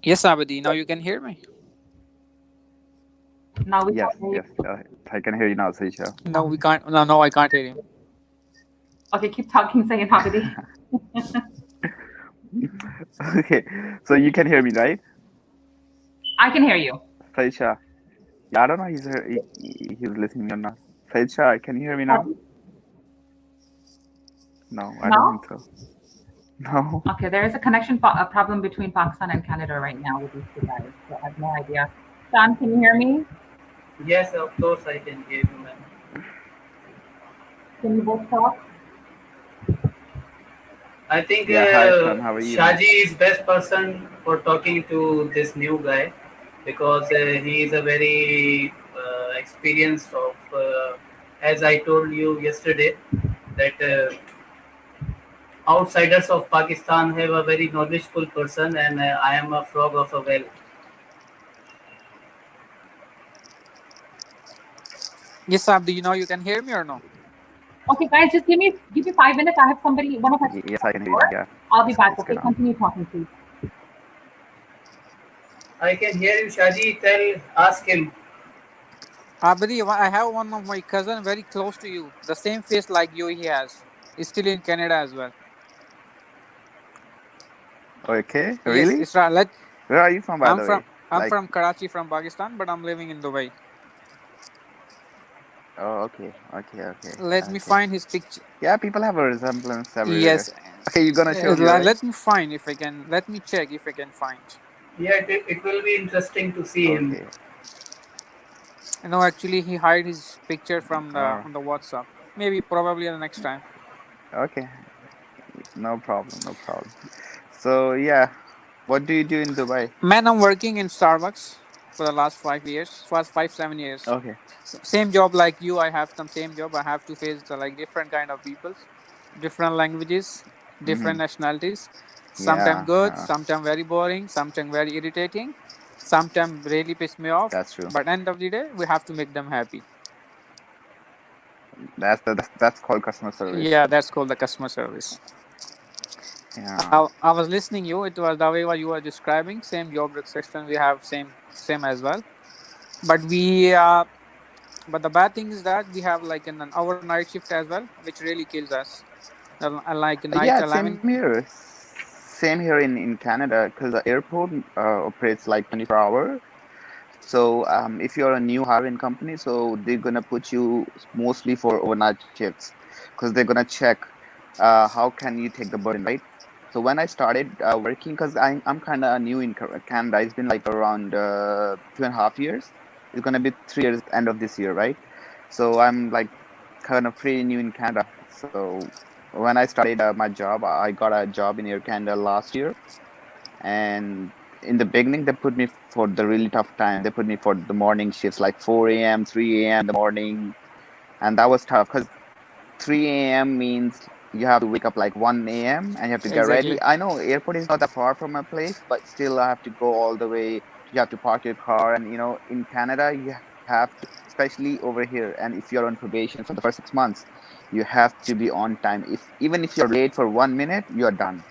Yes, Abidi. Now you can hear me. Now we Yes, can't hear you. yes. I can hear you now, Said Shah. No, we can't. No, no, I can't hear him. Okay, keep talking, Sayed Abidi. Okay, so you can hear me, right, I can hear you. Said Shah? Yeah, I don't know he's listening or not. Fetchar, can you hear me now? Pardon? No, I don't Now? think so. No. Okay, there is a connection problem between Pakistan and Canada right now with these two guys, so I have no idea. Sam, can you hear me? Yes, of course I can hear you, ma'am. Can you both talk? I think Yeah, hi Shan, how are you, man? Shaji is best person for talking to this new guy because he is a very experienced of, as I told you yesterday, that outsiders of Pakistan have a very knowledgeable person, and I am a frog of a well. Yes, Abdi, you know you can hear me or no? Okay, guys, just give me 5 minutes. I have somebody, one of my Yes, I can hear you now. door. Yeah, I'll be back. it's Okay, good on. continue talking, please. I can hear you, Shaji. Ask him. Abdi, I have one of my cousin very close to you, the same face like you he has. He's still in Canada as well. Okay, Yes, really? Isra. Where are you from, by I'm the from way? I'm Like, from Karachi, from Pakistan, but I'm living in Dubai. oh, okay, okay, okay, Let me okay. find his picture. Yeah, people have a resemblance Yes, everywhere. Okay, you're gonna show me, right? let me find if I can. Let me check if I can find. Yeah, it will be interesting to see him. Okay, No, actually, he hide his picture from the all right. on the WhatsApp. Maybe probably the next time. Okay, no problem, no problem. So yeah, what do you do in Dubai? Man, I'm working in Starbucks for the last 5 years, first 5 7 years. Okay. Same job like you. I have some same job. I have to face like different kind of peoples, different languages, different Mm-hmm. nationalities. Sometimes Yeah, good, sometimes very boring, sometimes very irritating, sometimes really piss me off. that's true. But end of the day, we have to make them happy. That's called customer service. Yeah, that's called the customer service. Yeah, I was listening you. It was the way what you were describing. Same job description we have. Same as well. But but the bad thing is that we have like an hour night shift as well, which really kills us. Like night yeah, 11. same here. Same here in Canada because the airport operates like 24 hour. So if you're a new hire in company, so they're gonna put you mostly for overnight shifts because they're gonna check how can you take the burden, right? So when I started working, because I'm kind of new in Canada, it's been like around 2.5 years. It's gonna be 3 years end of this year, right? So I'm like kind of pretty new in Canada. So when I started my job, I got a job in Air Canada last year, and in the beginning they put me for the really tough time. They put me for the morning shifts like 4 a.m., 3 a.m. in the morning, and that was tough because 3 a.m. means you have to wake up like 1 a.m. and you have to get ready. Exactly. I know airport is not that far from my place, but still I have to go all the way. You have to park your car, and in Canada you have to, especially over here, and if you're on probation for the first 6 months, you have to be on time. If even if you're late for 1 minute, you're done.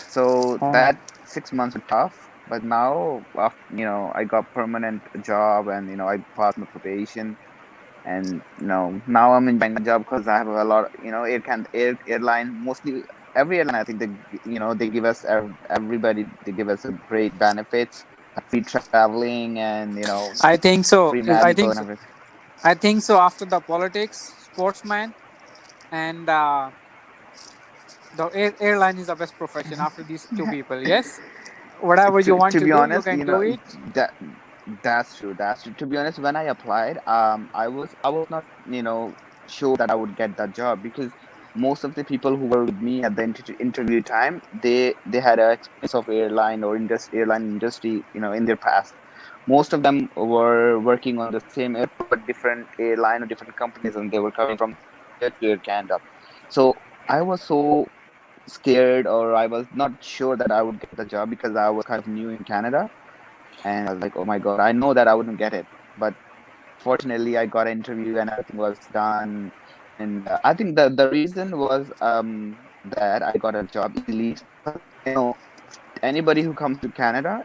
So Oh. that 6 months were tough, but now after, I got permanent job, and I passed my probation, and now I'm enjoying my job because I have a lot. Airline, mostly every airline, I think they give us everybody, they give us a great benefits, free traveling, and I think so. free I medical think and so. everything. I think so. After the politics, sportsman, and the airline is the best profession after these two people. Yes, whatever you want To to be do, you honest, can do it. that that's true. That's true. To be honest, when I applied, I was not sure that I would get that job because most of the people who were with me at the interview time, they had a experience of airline or airline industry, in their past. Most of them were working on the same airport but different airline or different companies, and they were coming from Australia to Air Canada. So I was so scared, or I was not sure that I would get the job because I was kind of new in Canada, and I was like, oh my God, I know that I wouldn't get it. But fortunately, I got an interview and everything was done. And I think the reason was that I got a job easily because I know anybody who comes to Canada,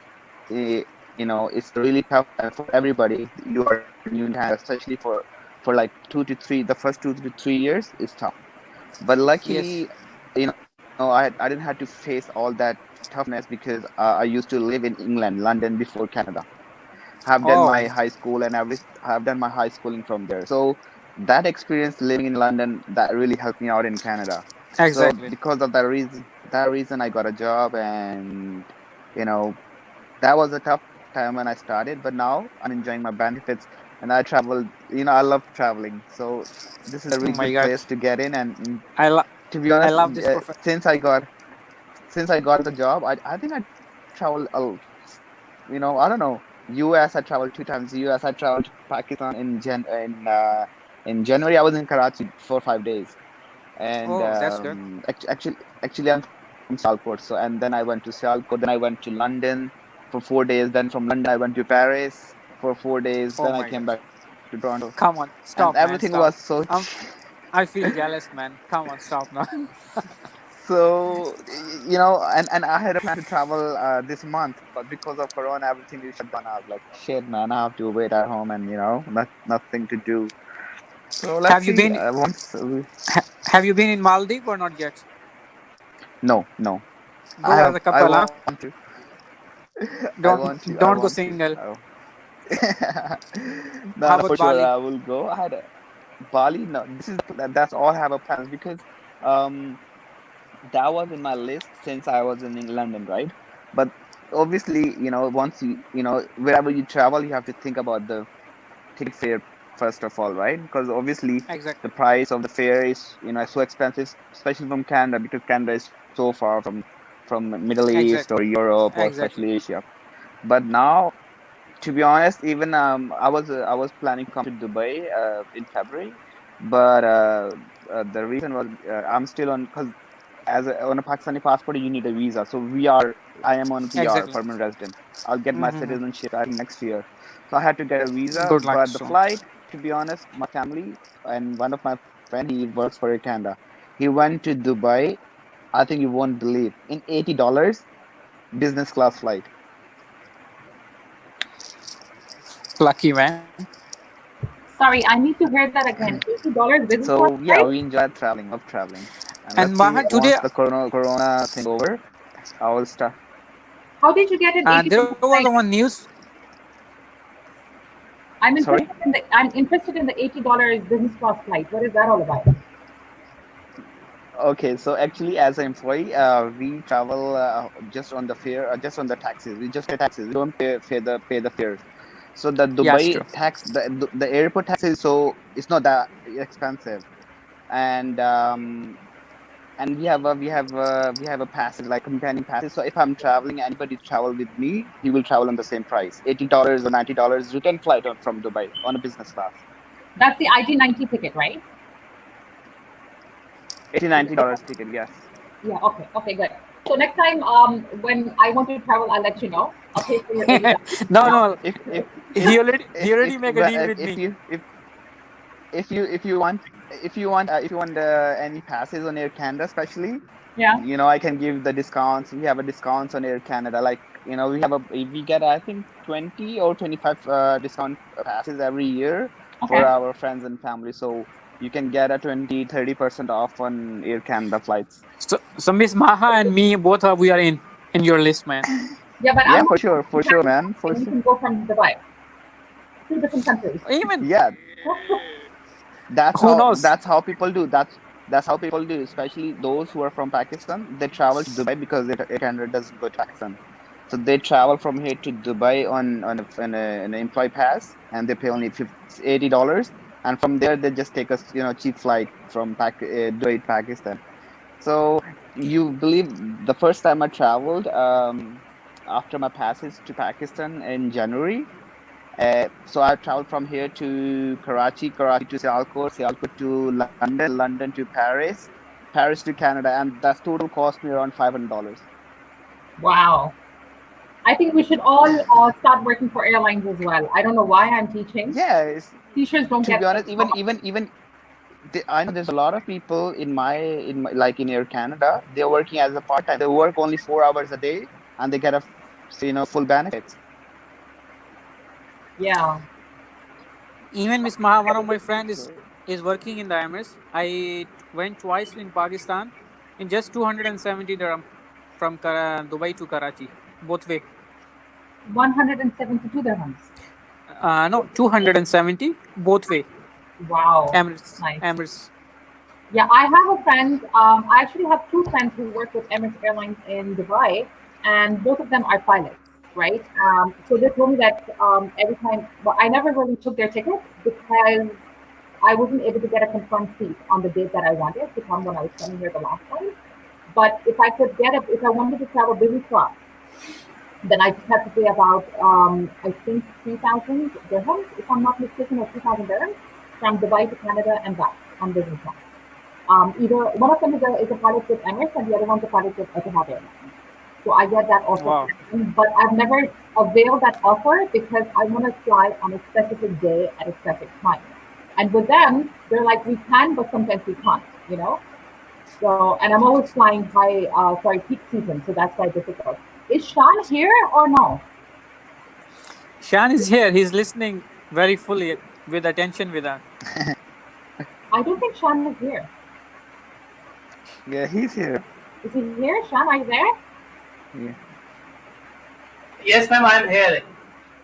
eh, it's a really tough time for everybody if you are new in Canada, especially for like 2 to 3, the first 2 to 3 years is tough. But Yes. luckily, I didn't have to face all that toughness because I used to live in England, London before Canada. Have done my Oh. high school and have done my high schooling from there. So that experience living in London, that really helped me out in Canada. So Exactly. because of that reason I got a job, and you know that was a tough time when I started, but now I'm enjoying my benefits, and I travel. I love traveling, so this is a Oh really my good god. place to get in. And I love to be I honest, love this profession. since I got the job, I think I traveled I don't know. US, I traveled 2 times. US, I traveled to Pakistan in January. I was in Karachi for 5 days, and Oh, that's good. actually I'm from Sialkot. So and then I went to Sialkot, then I went to London for 4 days. Then from London I went to Paris for 4 days. Oh Then I my came god. back to Toronto, Come on, and stop, everything man, was stop. so I'm I feel jealous, man. Come on, stop now. so and I had a plan to travel this month, but because of Corona, everything is shut down. I was like, shit, man, I have to wait at home, and nothing to do. So let's Have you see. been Once have you been in Maldives or not yet? No, no, Go as a I couple, huh? want to. I Don't go want to. single. Oh. No, How no, about for sure, Bali? I will go. I had a Bali. No, that's all I have a plans, because um that was in my list since I was in London, right? But obviously, once wherever you travel, you have to think about the ticket fare first of all, right? Because obviously Exactly. the price of the fare is so expensive, especially from Canada, because Canada is so far from Middle East Exactly. or Europe or Exactly. especially Asia. But now, to be honest, even I was planning to come to Dubai in February, but the reason was I'm still on, because on a Pakistani passport you need a visa. So I am on PR, Exactly. permanent resident. I'll get my Mm-hmm. citizenship I think next year. So I had to get a visa, Good luck but the soon. flight, to be honest, my family and one of my friend, he works for Air Canada. He went to Dubai. I think you won't believe, in $80 business class flight. Lucky man. Sorry, I need to hear that again. $80 business class So yeah, flight? we enjoy traveling, love traveling, and And let's see, Maha, today once the corona thing over, I will start. How did you get an there was $80 one flight? news. Sorry. I'm interested in the $80 business class flight. What is that all about? Okay, so actually, as an employee, we travel just on the fare, just on the taxes. We just pay taxes. We don't pay the fares. So the Yes, true. Dubai tax, the airport tax is, so it's not that expensive, and we have a passage, like companion passes. So if I'm traveling, anybody travel with me, he will travel on the same price, $80 or $90 return flight from Dubai on a business class. That's the IT90 ticket, right? 80 $90 ticket, yes. Yeah, okay, okay, good. So next time, when I want to travel, I'll let you know. I'll pay for your $80. No, no. If if if He already make a deal with if me. you if you want any passes on Air Canada, especially, Yeah. I can give the discounts. We have a discounts on Air Canada, like, we get, I think, 20 or 25 discount passes every year for Okay. our friends and family. So you can get a 20-30% off on Air Canada flights. So Miss Maha and me both we are in your list, man. Yeah, but Yeah, I'm not for sure, man, for and you sure. can go from Dubai to different countries. Even Yeah, that's who how knows? that's how people do. That's how people do, especially those who are from Pakistan. They travel to Dubai because Air Canada doesn't go to Pakistan. So they travel from here to Dubai on an employee pass, and they pay only $80, and from there they just take a cheap flight from Dubai to Pakistan. So you believe, the first time I traveled, after my passage to Pakistan in January, so I traveled from here to Karachi to Sialkot to London, London to Paris, Paris to Canada, and that total cost me around $500. Wow. I think we should all start working for airlines as well. I don't know why I'm teaching. Yeah, Teachers don't to be get paid honest, so even much. even even I know there's a lot of people in my like in Air Canada. They're working as a part time. They work only 4 hours a day, and they get a full benefits. Yeah. Even Miss Maha, one of my friend is So is working in the Emirates. I went twice in Pakistan in just 270 dirham from Dubai to Karachi, both way. 172 dirhams. No, 270 both way. Wow, Emirates. nice. Emirates. Yeah, I have a friend. I actually have two friends who work with Emirates Airlines in Dubai, and both of them are pilots, right? So they told me that every time, well, I never really took their tickets because I wasn't able to get a confirmed seat on the date that I wanted to come when I was coming here the last time. But if I could get if I wanted to travel business class, then I just had to pay about, I think, 3,000 dirhams, if I'm not mistaken, or 2,000 dirhams from Dubai to Canada and back on business class. Either one of them is a pilot with Emirates and the other one's a pilot with Etihad Airlines. So I get that offer, Wow. but I've never availed that offer because I want to fly on a specific day at a specific time. And with them, they're like, we can, but sometimes we can't, you know? So, and I'm always flying peak season, so that's why difficult. Is Sean here or no? Shan is here. He's listening very fully with attention with us. I don't think Sean is here. Yeah, he's here. Is he here? Sean, are you there? Yeah. Yes, ma'am, I'm here.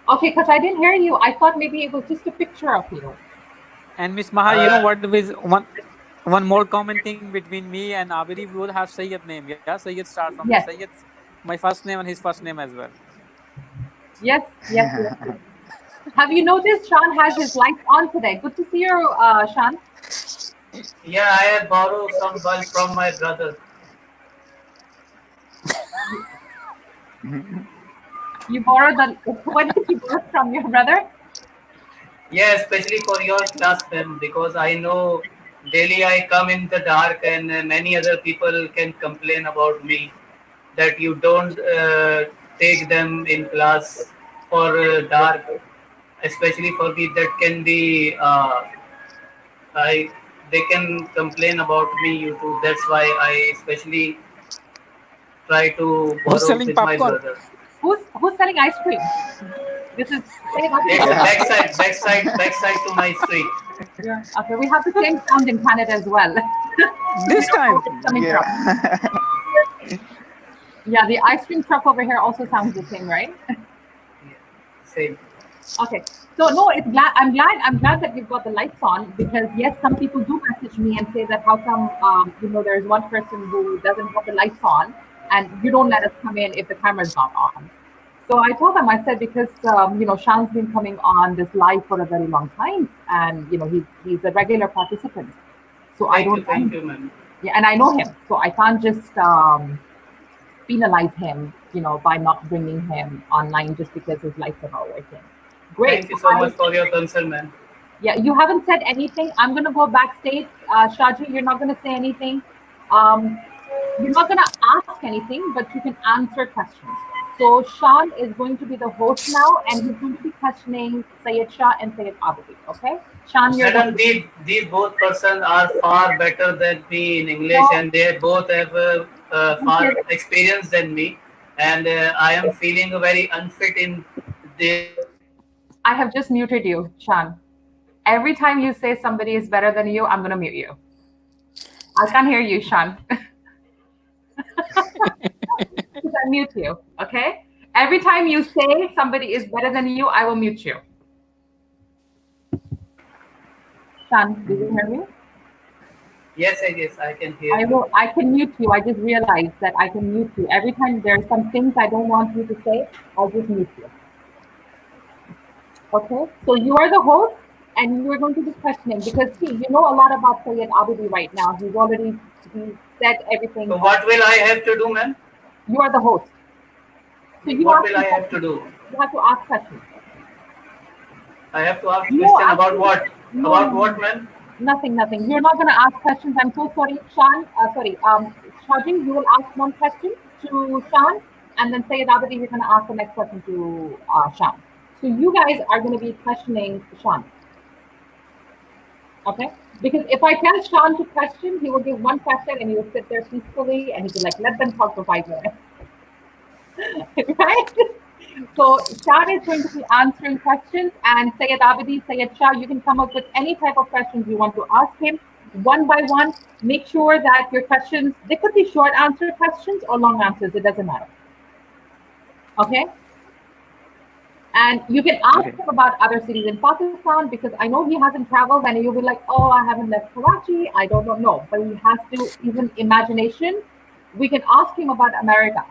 Okay, because I didn't hear you. I thought maybe it was just a picture of you. And Miss Maha, you know what is one more common thing between me and Abiri? We both have Sayyid name. Yeah, Sayyid starts from the Yes. Sayyid's my first name and his first name as well. Yes. Have you noticed Sean has his lights on today? Good to see you, Sean. Yeah, I had borrowed some bulb from my brother. You borrowed what did you borrow from your brother? Yeah, especially for your class, ma'am, because I know daily I come in the dark and many other people can complain about me that you don't take them in class for dark, especially for me that can be I they can complain about me YouTube. That's why I especially try to Who's borrow selling with my popcorn? brother. Who's selling ice cream? This is It's a backside to my street. Yeah. Okay, we have the same sound in Canada as well. This time. Yeah. Yeah, the ice cream truck over here also sounds the same, right? Same. Okay. So no, I'm glad that you've got the lights on because yes, some people do message me and say that how come there's one person who doesn't have the lights on and you don't let us come in if the camera's not on. So I told them, I said because Sean's been coming on this live for a very long time and he's a regular participant. So Thank you, ma'am. Yeah, and I know him, so I can't just penalize him, by not bringing him online just because his lights are not working. Great. Thank you so much for your concern, ma'am. Yeah, you haven't said anything. I'm going to go backstage. Shaji, you're not going to say anything. You're not going to ask anything, but you can answer questions. So Sean is going to be the host now, and he's going to be questioning Sayed Shah and Sayed Abadi. Okay, Sean, you're Madam, these both persons are far better than me in English, No. and they both have far experience than me, and I am feeling very unfit in their company. I have just muted you, Sean. Every time you say somebody is better than you, I'm going to mute you. I can't hear you, Sean. Because I mute you, okay? Every time you say somebody is better than you, I will mute you. Sean, do you hear me? Yes, I can hear you. I can mute you. I just realized that I can mute you. Every time there are some things I don't want you to say, I'll just mute you. Okay? So you are the host and you are going to be questioning because see, you know a lot about Sayed Abidi right now. He said everything. So what will I have to do, ma'am? You are the host. So What will I have to do? You have to ask questions. I have to ask questions about what? About what, ma'am? Nothing. You're not going to ask questions. I'm so sorry, Sean. Shaji, you will ask one question to Sean, and then Sayed Abadi, you're going to ask the next question to Sean. So you guys are going to be questioning Sean. Okay? Because if I tell Sean to question, he will give one question and he will sit there peacefully and he'll be like, let them talk for 5 minutes. Right? So Sean is going to be answering questions and Sayed Abadi, Sayed Shah, you can come up with any type of questions you want to ask him one by one. Make sure that your questions, they could be short answer questions or long answers, it doesn't matter. Okay? And you can ask Okay. him about other cities in Pakistan because I know he hasn't traveled, and you'll be like, oh, I haven't left Karachi. I don't know. No, but he has to, even imagination. We can ask him about America.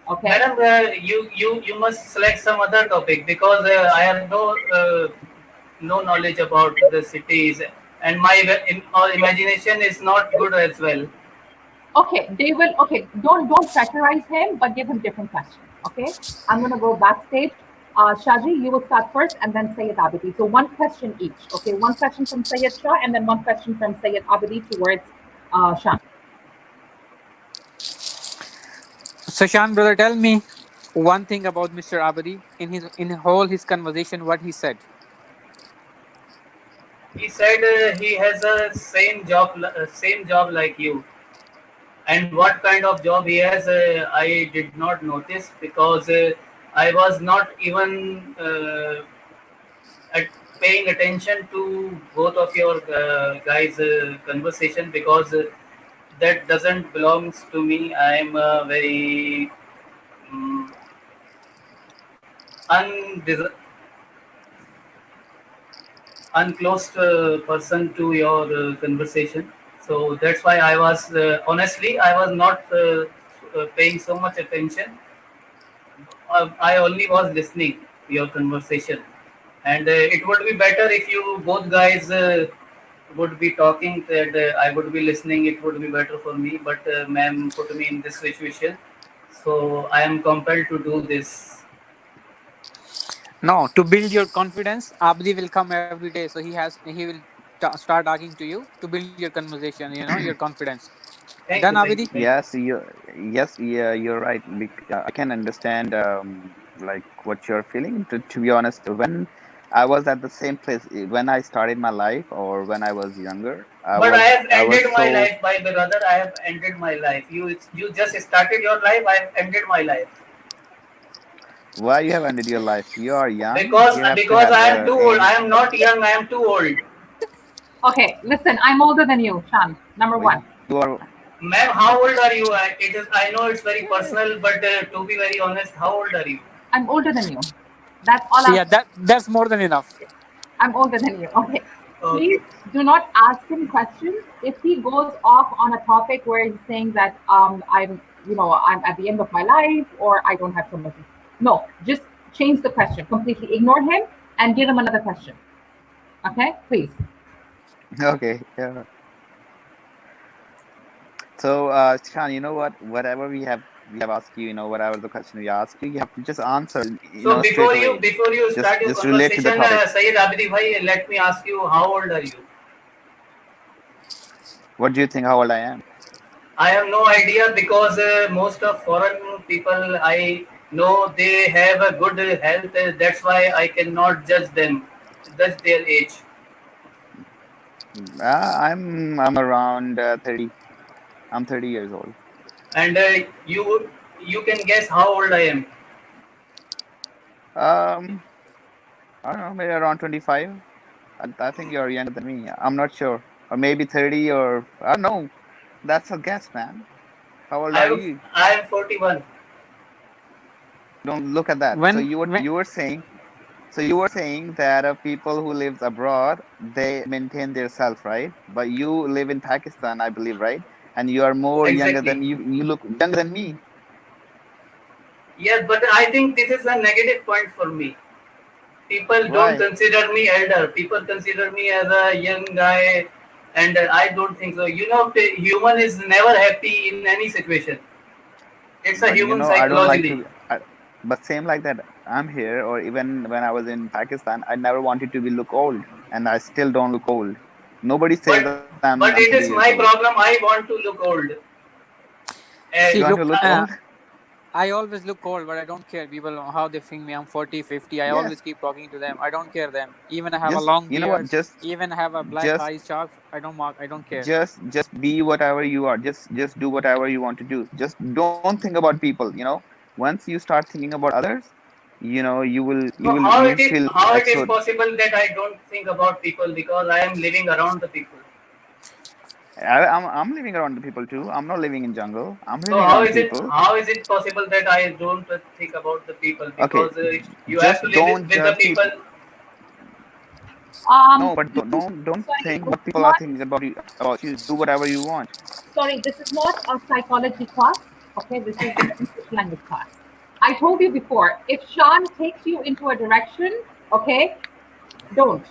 Okay. Madam, you must select some other topic because I have no knowledge about the cities, and my imagination is not good as well. Okay, they will. Okay, don't pressurize him, but give him different questions. Okay, I'm gonna go backstage. Shaji, you will start first, and then Sayed Abidi. So one question each. Okay, one question from Sayed Shah, and then one question from Sayed Abidi towards Shan. So Shan, brother, tell me one thing about Mr. Abadi in whole his conversation. What he said. He said he has a same job like you, and what kind of job he has, I did not notice because I was not even at paying attention to both of your guys' conversation because that doesn't belongs to me. I am a very um, undes- unclose person to your conversation. So that's why I was honestly I was not paying so much attention. I only was listening your conversation, and it would be better if you both guys would be talking and I would be listening. It would be better for me. But ma'am put me in this situation, so I am compelled to do this. No, to build your confidence, Abdi will come every day. So he will start talking to you to build your conversation. Your confidence. Done, Thank you, Abidi. thank you, thank you. Yes, yeah, you're right. I can understand like what you're feeling. To be honest, when I was at the same place, when I started my life or when I was younger, But I have I was ended my so. life, my brother. I have ended my life. You just started your life. I have ended my life Why you have ended your life? You are young. because You have to because have I am too old. aim. I am not young. I am too old. Okay, listen, I'm older than you, Shan. Number one. You are. Ma'am, how old are you? It is. I know it's very personal, but to be very honest, how old are you? I'm older than you. That's all I'm Yeah, saying. that's more than enough. I'm older than you. Okay. Okay. Please do not ask him questions. If he goes off on a topic where he's saying that I'm at the end of my life or I don't have so much. No, just change the question completely. Ignore him and give him another question. Okay, please. Okay. Yeah. So, Shan, you know what? Whatever we have asked you, whatever the question we ask you, you have to just answer, So straight away. before you start your Just relate to the conversation, topic. Sayyid Abidi bhai, let me ask you, how old are you? What do you think? How old I am? I have no idea because most of foreign people I know they have a good health. That's why I cannot judge them, judge their age. I'm around 30. I'm 30 years old. And you can guess how old I am. Um, I don't know, maybe around 25. I think you're younger than me. I'm not sure, or maybe 30, or I don't know. That's a guess, man. How old are I'm you? I'm 41. Don't look at that. So When when you were saying that people who lives abroad they maintain their self, right? But you live in Pakistan, I believe, right? And you are more younger Exactly. than you look younger than me. Yes, but I think this is a negative point for me. People don't Why? consider me elder. People consider me as a young guy, and I don't think so. Human is never happy in any situation. It's a But human I don't like psychologically. to. But same like that. I'm here, or even when I was in Pakistan, I never wanted to be look old, and I still don't look old. Nobody says But I'm 30 but it years is old. my problem. I want to look old. You see, want to look, look old? I always look old, but I don't care. People know how they think me. I'm 40, 50. I Yes. always keep talking to them. I don't care them. Even I have a Just long you know what? beard. Even I have a black Just eyes chalk. I don't mark. I don't care. just be whatever you are. Just do whatever you want to do. Just don't think about people. Once you start thinking about others, So you will feel how it is extra. possible that I don't think about people because I am living around the people. I'm living around the people too. I'm not living in jungle. I'm So living around people. how is it possible that I don't think about the people? Okay, Because you have just to live don't with the judge people. people. Um, No, but this is don't sorry, think this what is people are not thinking about you. Do whatever you want. sorry, this is not a psychology class. Okay, this is an English language class. I told you before, if Sean takes you into a direction, okay, don't.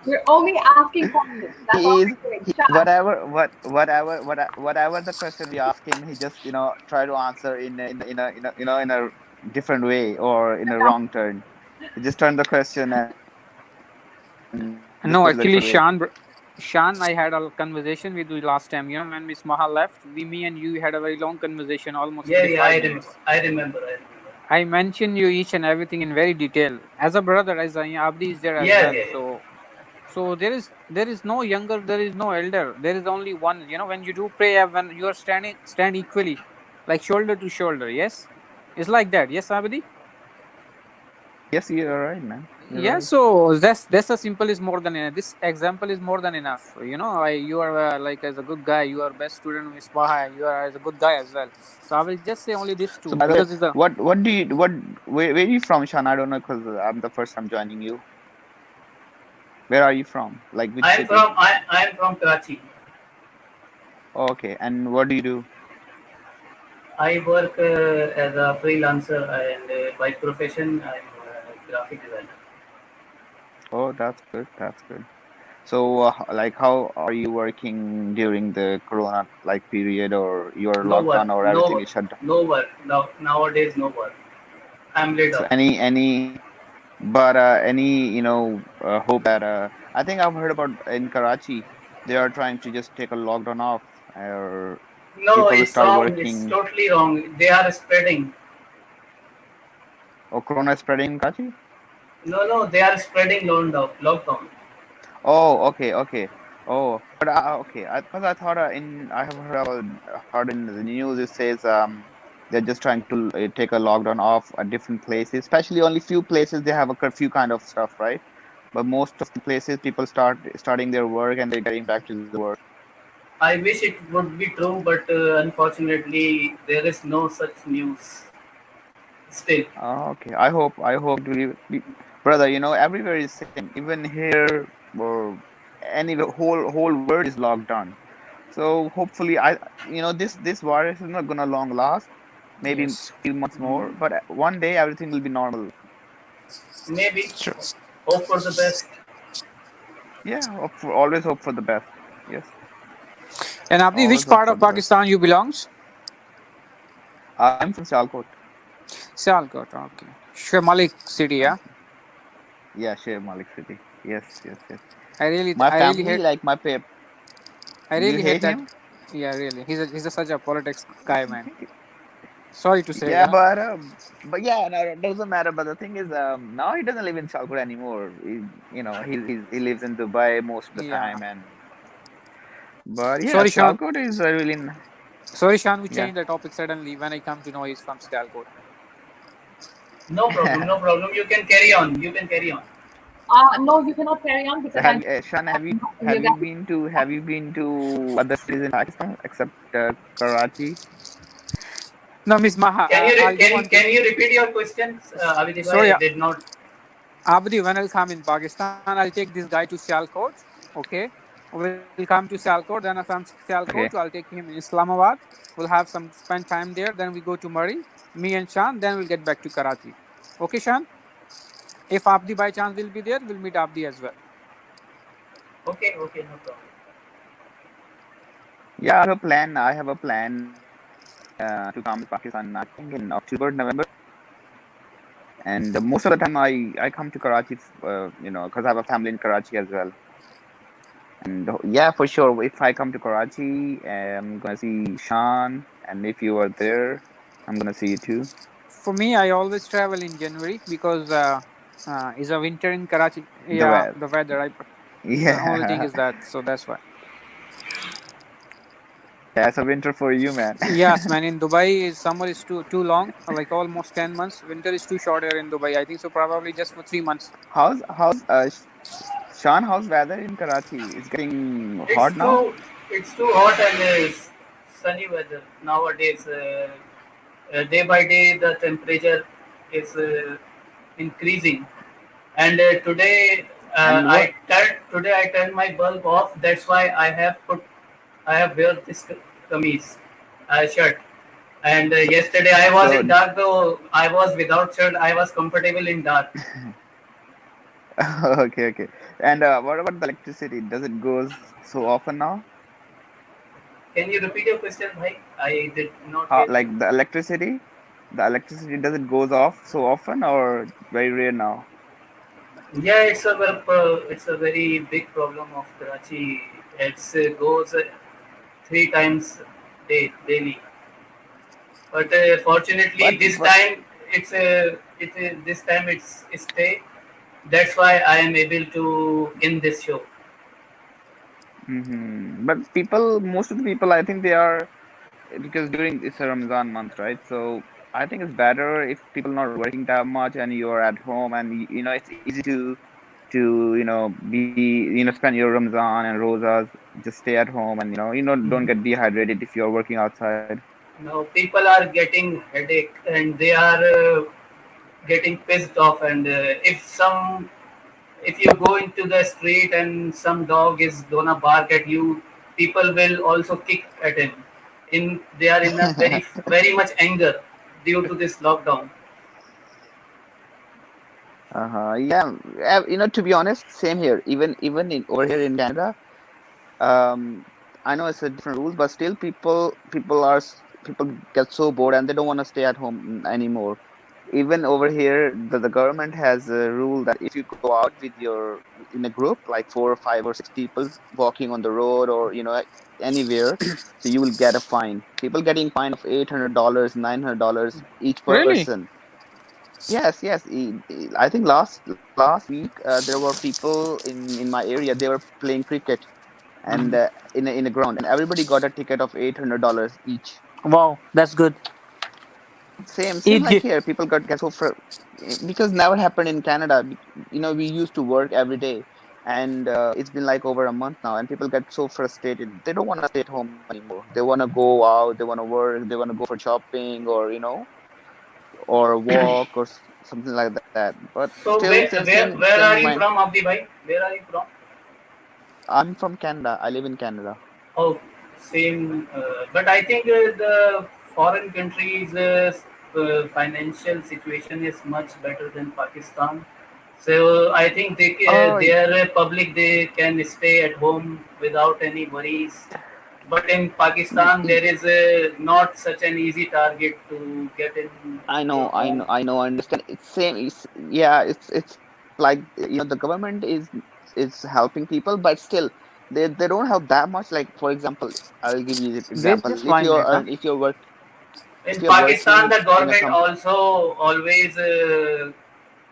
We're only asking questions. That's all He is we're doing. he Sean, whatever the question we ask him, he just try to answer in a different way or in a wrong turn. He just turn the question and just put it in a different way. No, actually, Shan, I had a conversation with you last time. You know, when Miss Maha left, me and you had a very long conversation, almost Yeah, yeah, 35 minutes. I remember, I remember. I mentioned you each and everything in very detail. As a brother, as Abdi is there as Yeah, well. yeah, yeah. So there is no younger, there is no elder. There is only one. You know, when you do pray, when you are stand equally, like shoulder to shoulder. Yes, it's like that. Yes, Abdi. Yes, you're right, man. You're Yeah, right. so that's a simple is more than enough. This example is more than enough. You know, you are like as a good guy, you are best student with Maha, you are as a good guy as well. So I will just say only this two So by the way, because it's a what do you what where are you from, Sean? I don't know because I'm the first time joining you. Where are you from? Like which city? I am from Karachi. Okay, and what do you do? I work as a freelancer and by profession I'm a graphic designer. Oh, that's good. That's good. So, like, how are you working during the Corona like period, or you're No locked work, down, or everything is shut down? no work. Now nowadays no work. I'm laid So, off. any hope that I think I've heard about in Karachi, they are trying to just take a lockdown off, or No, people will it's start wrong. It's working. totally wrong. They are spreading. Or Corona is spreading in Karachi? No, no, they are spreading lockdown. Oh, okay, okay. Oh, but okay. Because I thought I have heard in the news it says they're just trying to take a lockdown off at different places. Especially only few places they have a curfew kind of stuff, right? But most of the places people starting their work and they're getting back to the work. I wish it would be true, but unfortunately there is no such news still. Okay, I hope it will brother. Everywhere is same. Even here, or any whole world is locked down. So hopefully, this virus is not gonna long last. Maybe yes. few months more, but one day everything will be normal. Maybe Sure. hope for the best. Yeah, always hope for the best. Yes, And Abdi, always which hope part for of the best. Pakistan you belongs? I'm from Sialkot. Sialkot. Okay. Sure, Malik city. Yeah. Okay. Yeah, Share Malik City. Yes, yes, yes. I really, My I really family, hate, like my pep. I You really hate hate that. him? Yeah, really. He's such a politics guy, man. Sorry to say, Yeah, yeah. but yeah, no, it doesn't matter. But the thing is, now he doesn't live in Sialkot anymore. He lives in Dubai most of the Yeah. time, but yeah, Sorry, Sean. Sialkot is a really Sorry, Sean. We yeah. changed the topic suddenly when I come to know he's from Sialkot. No problem, no problem. You can carry on. You can carry on. no, you cannot carry on So because I'm Sean, in your guys' have you been to other cities in Pakistan except Karachi? No, Miss Maha. I'll do one thing. Can you repeat your questions, Abhijit bhai? Sorry, I did not. Abdi. When I'll come in Pakistan, I'll take this guy to Sialkot. Okay. We'll come to Sialkot. Then from Sialkot, I'll Okay. take him in Islamabad. We'll have some spend time there. Then we go to Murray. Me and Shan. Then we'll get back to Karachi. Okay, Shan. If Abdi by chance will be there, we'll meet Abdi as well. Okay, okay, no problem. Yeah, I have a plan to come to Pakistan. I think in October, November, and most of the time I come to Karachi, because I have a family in Karachi as well. And yeah, for sure, if I come to Karachi, I'm gonna see Sean, and if you are there, I'm gonna see you too. For me, I always travel in January because it's a winter in Karachi. The Yeah, weather. the weather. The only thing Yeah, is that. So that's why. yeah, it's a winter for you, man. Yes, man. In Dubai, summer is too long. Like almost 10 months. Winter is too short here in Dubai. I think so. Probably just for 3 months. How's Sean, how's weather in Karachi? It's getting It's hot now. it's too hot and sunny weather nowadays. Day by day, the temperature is increasing. And And what? today I turned my bulb off. That's why I have wear this kameez shirt. And yesterday I was So in dark though I was without shirt. I was comfortable in dark. okay, okay. And what about the electricity? Does it goes so often now? Can you repeat your question, bhai? I did not get you. Like the electricity does it goes off so often or very rare now? Yeah, it's a very big problem of Karachi. It goes three times daily. But fortunately, But but this time it's stay. That's why I am able to in this show. but people, most of the people, I think they are because during it's a Ramadan month, right? So I think it's better if people not working that much and you're at home and it's easy to be spend your Ramadan and Rosas, just stay at home and don't get dehydrated if you're working outside. Now people are getting headache and they are getting pissed off. And if you go into the street and some dog is gonna bark at you, people will also kick at him. They are in a very much anger due to this lockdown. Yeah, to be honest, same here. Even over here in Canada, um, I know it's a different rules, but still people get so bored and they don't want to stay at home anymore. Even over here, the government has a rule that if you go out with your in a group like 4 or 5 or 6 people walking on the road or anywhere, so you will get a fine. People getting fine of $800, $900 each Really? person. Yes, yes. I think last week there were people in my area. They were playing cricket and in a ground, and everybody got a ticket of $800 each. Wow, that's good. Same Eid like gift. here. People get so because never happened in Canada. We used to work every day, and it's been like over a month now, and people get so frustrated. They don't want to stay at home anymore. They want to go out. They want to work. They want to go for shopping or walk or something like that. But So still, same where in are my. you from, Abdi bhai? Where are you from? I'm from Canada. I live in Canada. Oh, same. But I think the foreign countries' financial situation is much better than Pakistan. So I think Oh, their public they can stay at home without any worries. But in Pakistan, there is not such an easy target to get in I your know, I know, home. I know. I understand. It's same. Yeah. It's like the government is helping people, but still they don't help that much. Like for example, I'll give you the They're example. just lying, Rehan. In If you're Pakistan, working the in a government company. also always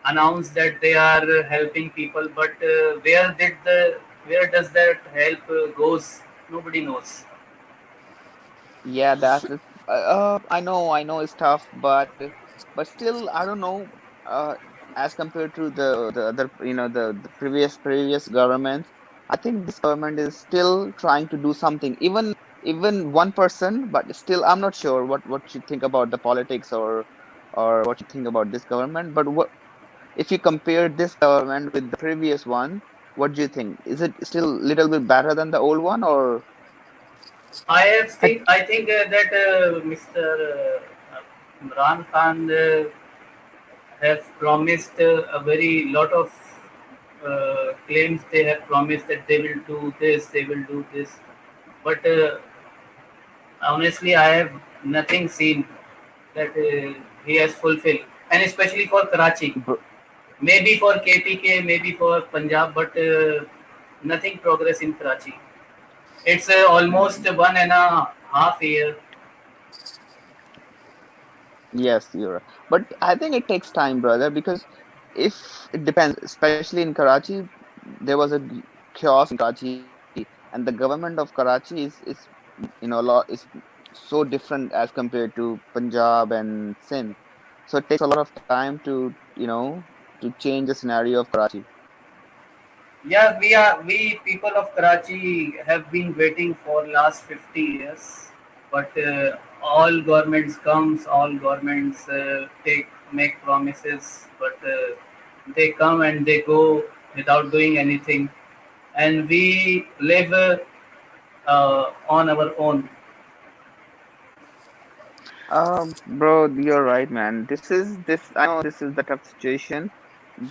announce that they are helping people, but where does that help goes? Nobody knows. Yeah, I know it's tough, but still, I don't know. As compared to the other, the previous governments, I think this government is still trying to do something. Even 1%, but still, I'm not sure what you think about the politics or what you think about this government. But what if you compare this government with the previous one? What do you think? Is it still a little bit better than the old one, or? I, I think that Mr. Imran Khan have promised a very lot of claims. They have promised that they will do this, they will do this, but honestly, I have nothing seen that he has fulfilled, and especially for Karachi. Maybe for KPK, maybe for Punjab, but nothing progress in Karachi. It's almost 1.5 year. Yes, you're right. But I think it takes time, brother, because if it depends, especially in Karachi, there was a chaos in Karachi, and the government of Karachi is lot is so different as compared to Punjab and Sindh. So it takes a lot of time to change the scenario of Karachi. Yeah, we people of Karachi have been waiting for last 50 years, but all governments comes, all governments take make promises, but they come and they go without doing anything, and we live on our own. Bro, you're right, man. I know this is the tough situation,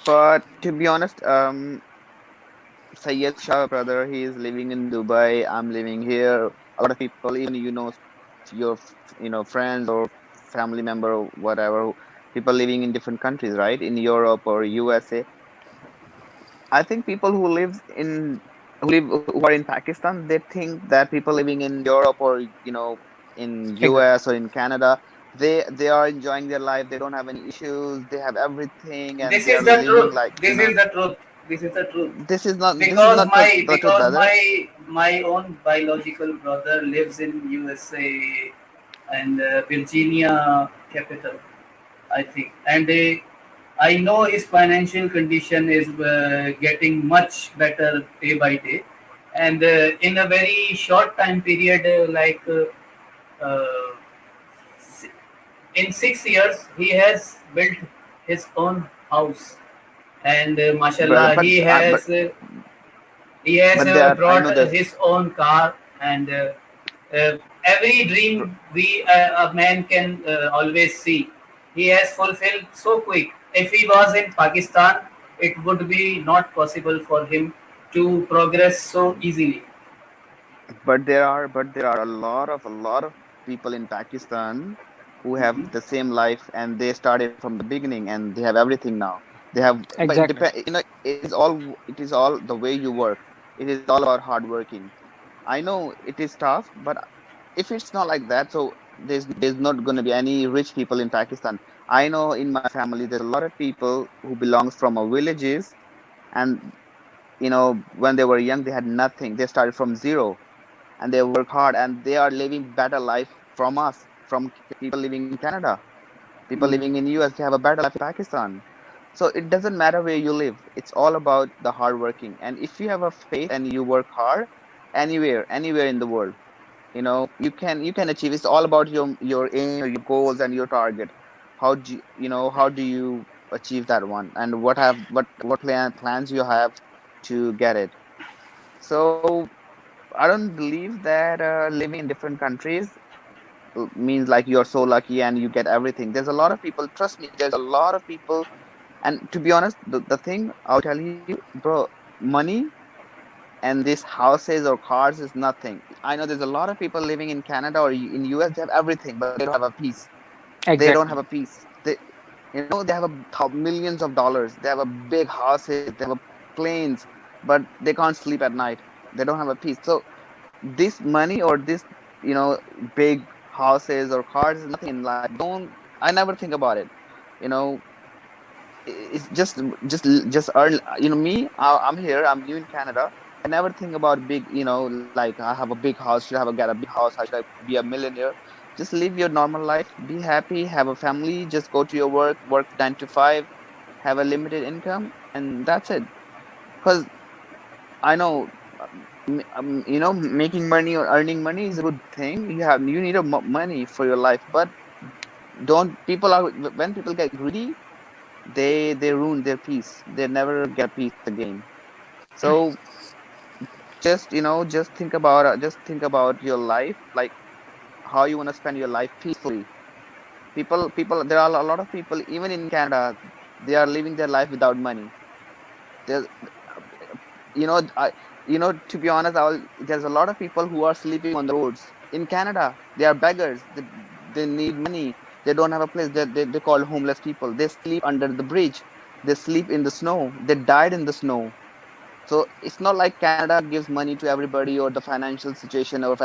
but to be honest, Sayyed Shah, brother, he is living in Dubai. I'm living here. A lot of people, even your friends or family member or whatever, people living in different countries, right? In Europe or USA. I think people who live who are in Pakistan, they think that people living in Europe or in Exactly. US or in Canada, they are enjoying their life. They don't have any issues. They have everything, and This they is are the living truth. like This is the truth. This is the truth. this is Because not the truth, brother. my own biological brother lives in USA and Virginia capital, I think, and I know his financial condition is getting much better day by day, and in a very short time period, uh, si- in 6 years, he has built his own house, and Brother, mashallah, he has but they are. I brought know this. his own car, and every dream a man can always see, he has fulfilled so quick. If he was in Pakistan, it would be not possible for him to progress so easily. But there are a lot of people in Pakistan who have the same life, and they started from the beginning and they have everything now. They have, but it Exactly. depend. It is all the way you work. It is all about hard working. I know it is tough, but if it's not like that, so there's not going to be any rich people in Pakistan. I know in my family there's a lot of people who belongs from a villages, and when they were young they had nothing. They started from zero and they work hard and they are living better life from us, from people living in Canada, people Mm. living in US. They have a better life in Pakistan. So it doesn't matter where you live. It's all about the hard working. And if you have a faith and you work hard, anywhere in the world, you can achieve. It's all about your aim, your goals, and your target. How do you achieve that one, and what plans you have to get it. So I don't believe that living in different countries means like you're so lucky and you get everything. There's a lot of people, trust me, there's a lot of people. And to be honest, the thing I'll tell you, bro, money and these houses or cars is nothing. I know there's a lot of people living in Canada or in US, they have everything, but they don't have a peace. They don't Exactly. have a peace. They have millions of dollars. They have a big houses. They have a planes, but they can't sleep at night. They don't have a peace. So this money or this big houses or cars is nothing in life. Don't I never think about it. you know it's just earn. Me, I'm here, I'm new in Canada. I never think about big, like I have a big house, should I have get a big house, how should I be a millionaire. Just live your normal life, be happy, have a family, just go to your work 9 to 5, have a limited income, and that's it. Because I know, making money or earning money is a good thing. You need money for your life, but don't people are when people get greedy, they ruin their peace. They never get a peace again. So just think about your life, like how you want to spend your life peacefully. People, there are a lot of people even in Canada. They are living their life without money. There's I to be honest, there's a lot of people who are sleeping on the roads in Canada. They are beggars. They need money. They don't have a place. They call homeless people. They sleep under the bridge. They sleep in the snow. They died in the snow. So it's not like Canada gives money to everybody, or the financial situation of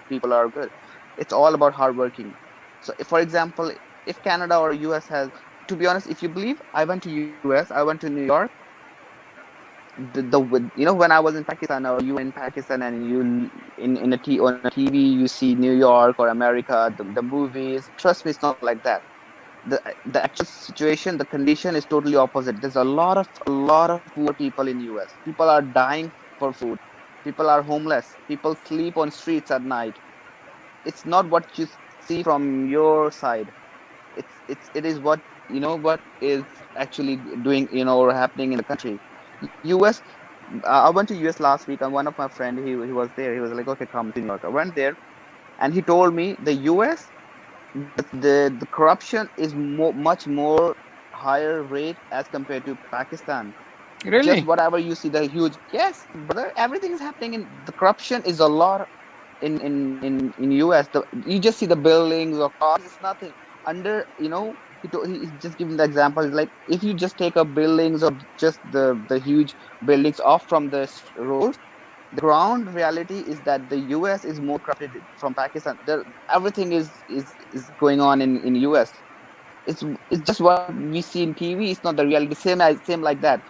people are good. It's all about hard working. So if, for example, if Canada or US has, to be honest, if you believe, I went to US, I went to New York. When I was in Pakistan, or you in Pakistan, and on a TV you see New York or America, the movies. Trust me, it's not like that. the actual situation, the condition is totally opposite. There's a lot of poor people in US. People are dying for food. People are homeless. People sleep on streets at night. It's not what you see from your side. It is what what is actually doing or happening in the country. US. I went to US last week, and one of my friend, he was there. He was like, okay, come to New York. I went there, and he told me the US, the corruption is much more higher rate as compared to Pakistan. Just Really? whatever you see, the huge, yes, brother, everything is happening in the corruption is a lot in US. You just see the buildings or cars, it's nothing under. He's just giving the example. It's like if you just take up buildings or just the huge buildings off from the roads, the ground reality is that the US is more corrupted from Pakistan. Everything is going on in US. It's just what we see in TV. It's not the reality. Same like that.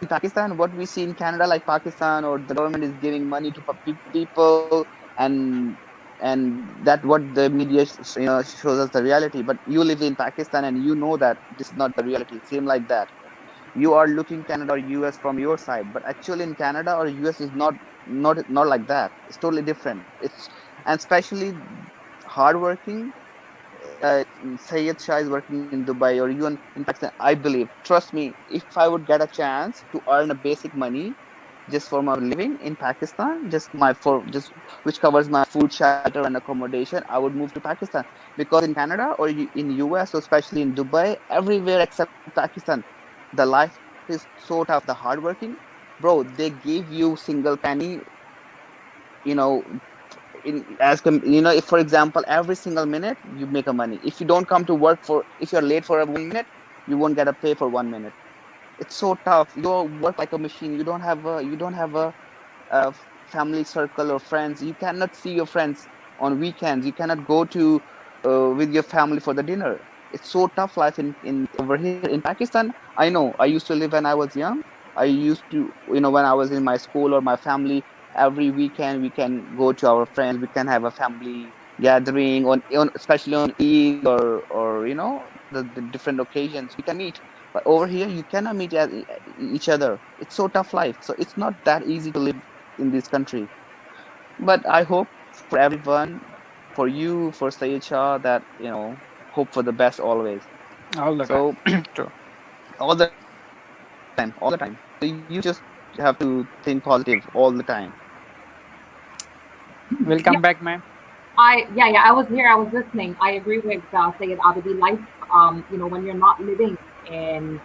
In Pakistan, what we see in Canada, like Pakistan, or the government is giving money to people, and that what the media shows us the reality. But you live in Pakistan and you know that this is not the reality. Same like that. You are looking Canada or US from your side, but actually in Canada or US is not like that. It's totally different. It's and especially hardworking. Sayed Shah is working in Dubai or even in Pakistan. I believe, trust me, if I would get a chance to earn a basic money just for my living in Pakistan, just which covers my food, shelter, and accommodation, I would move to Pakistan. Because in Canada or in US, or especially in Dubai, everywhere except Pakistan, the life is so tough. The hardworking, bro, they give you single penny. You know, if for example every single minute you make a money. If you don't come to work if you're late for a 1 minute, you won't get a pay for 1 minute. It's so tough. You work like a machine. You don't have a family circle or friends. You cannot see your friends on weekends. You cannot go to with your family for the dinner. It's so tough life in over here in Pakistan. I know. I used to live when I was young. I used to, when I was in my school or my family, every weekend we can go to our friends. We can have a family gathering especially on Eid or the different occasions we can meet. But over here, you cannot meet each other. It's so tough life. So it's not that easy to live in this country. But I hope for everyone, for you, for Sayed Shah, that hope for the best always. All the time. So True. all the time, all the time. So you just have to think positive all the time. We'll Yeah, come back, ma'am. yeah. I was here. I was listening. I agree with Sayed Abadi. Life, when you're not living in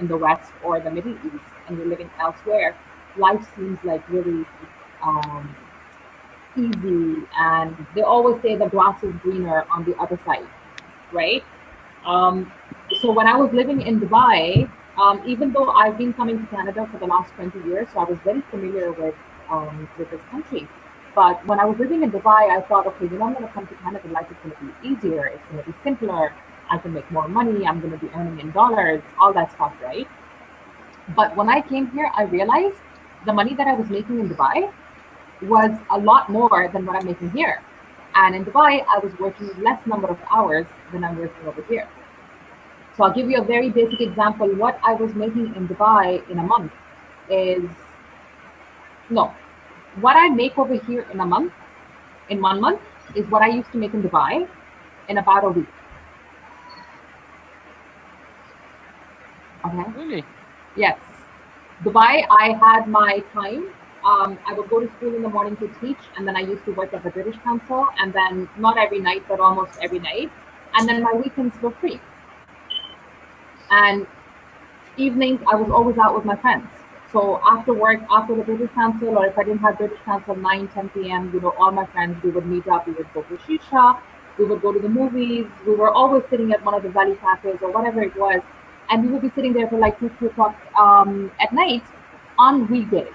the West or the Middle East and you're living elsewhere, life seems like really um, easy. And they always say the grass is greener on the other side, right? Um, so when I was living in Dubai, even though I've been coming to Canada for the last 20 years, so I was very familiar with this country. But when I was living in Dubai, I thought, okay, I'm going to come to Canada. Life is going to be easier. It's going to be simpler. I can make more money. I'm going to be earning in dollars, all that stuff, right? But when I came here, I realized the money that I was making in Dubai was a lot more than what I'm making here. And in Dubai, I was working less number of hours than I'm working over here. So I'll give you a very basic example. What I was making in Dubai in a month is no. What I make over here in a month, in 1 month, is what I used to make in Dubai in about a week. Okay. Really? Yes. Dubai, I had my time. I would go to school in the morning to teach, and then I used to work at the British Council, and then not every night, but almost every night. And then my weekends were free. And evenings, I was always out with my friends. So after work, after the British Council, or if I didn't have British Council, 9, 10 p.m., all my friends, we would meet up, we would go to Shisha, we would go to the movies, we were always sitting at one of the valley cafes or whatever it was, and we would be sitting there for like 2, 3 o'clock at night on weekdays.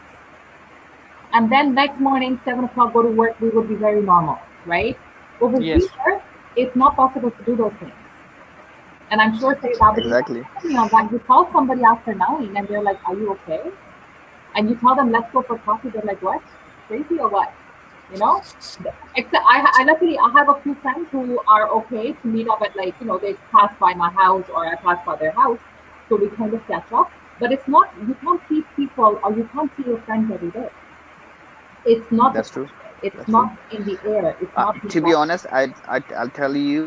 And then next morning, 7 o'clock, go to work, we would be very normal, right? Over Yes. here, it's not possible to do those things. And I'm sure Sayed Abadi Exactly. on that. You call somebody after 9 and they're like, are you okay? And you tell them, let's go for coffee. They're like, what? Crazy or what? you know. Except I luckily I have a few friends who are okay to meet up at, like, they pass by my house or I pass by their house, so we kind of catch up. But it's not, you can't see people or you can't see your friends every day. It's not the That's true. culture. It's That's true. not in the air. It's not in To the be atmosphere. honest, I'll tell you,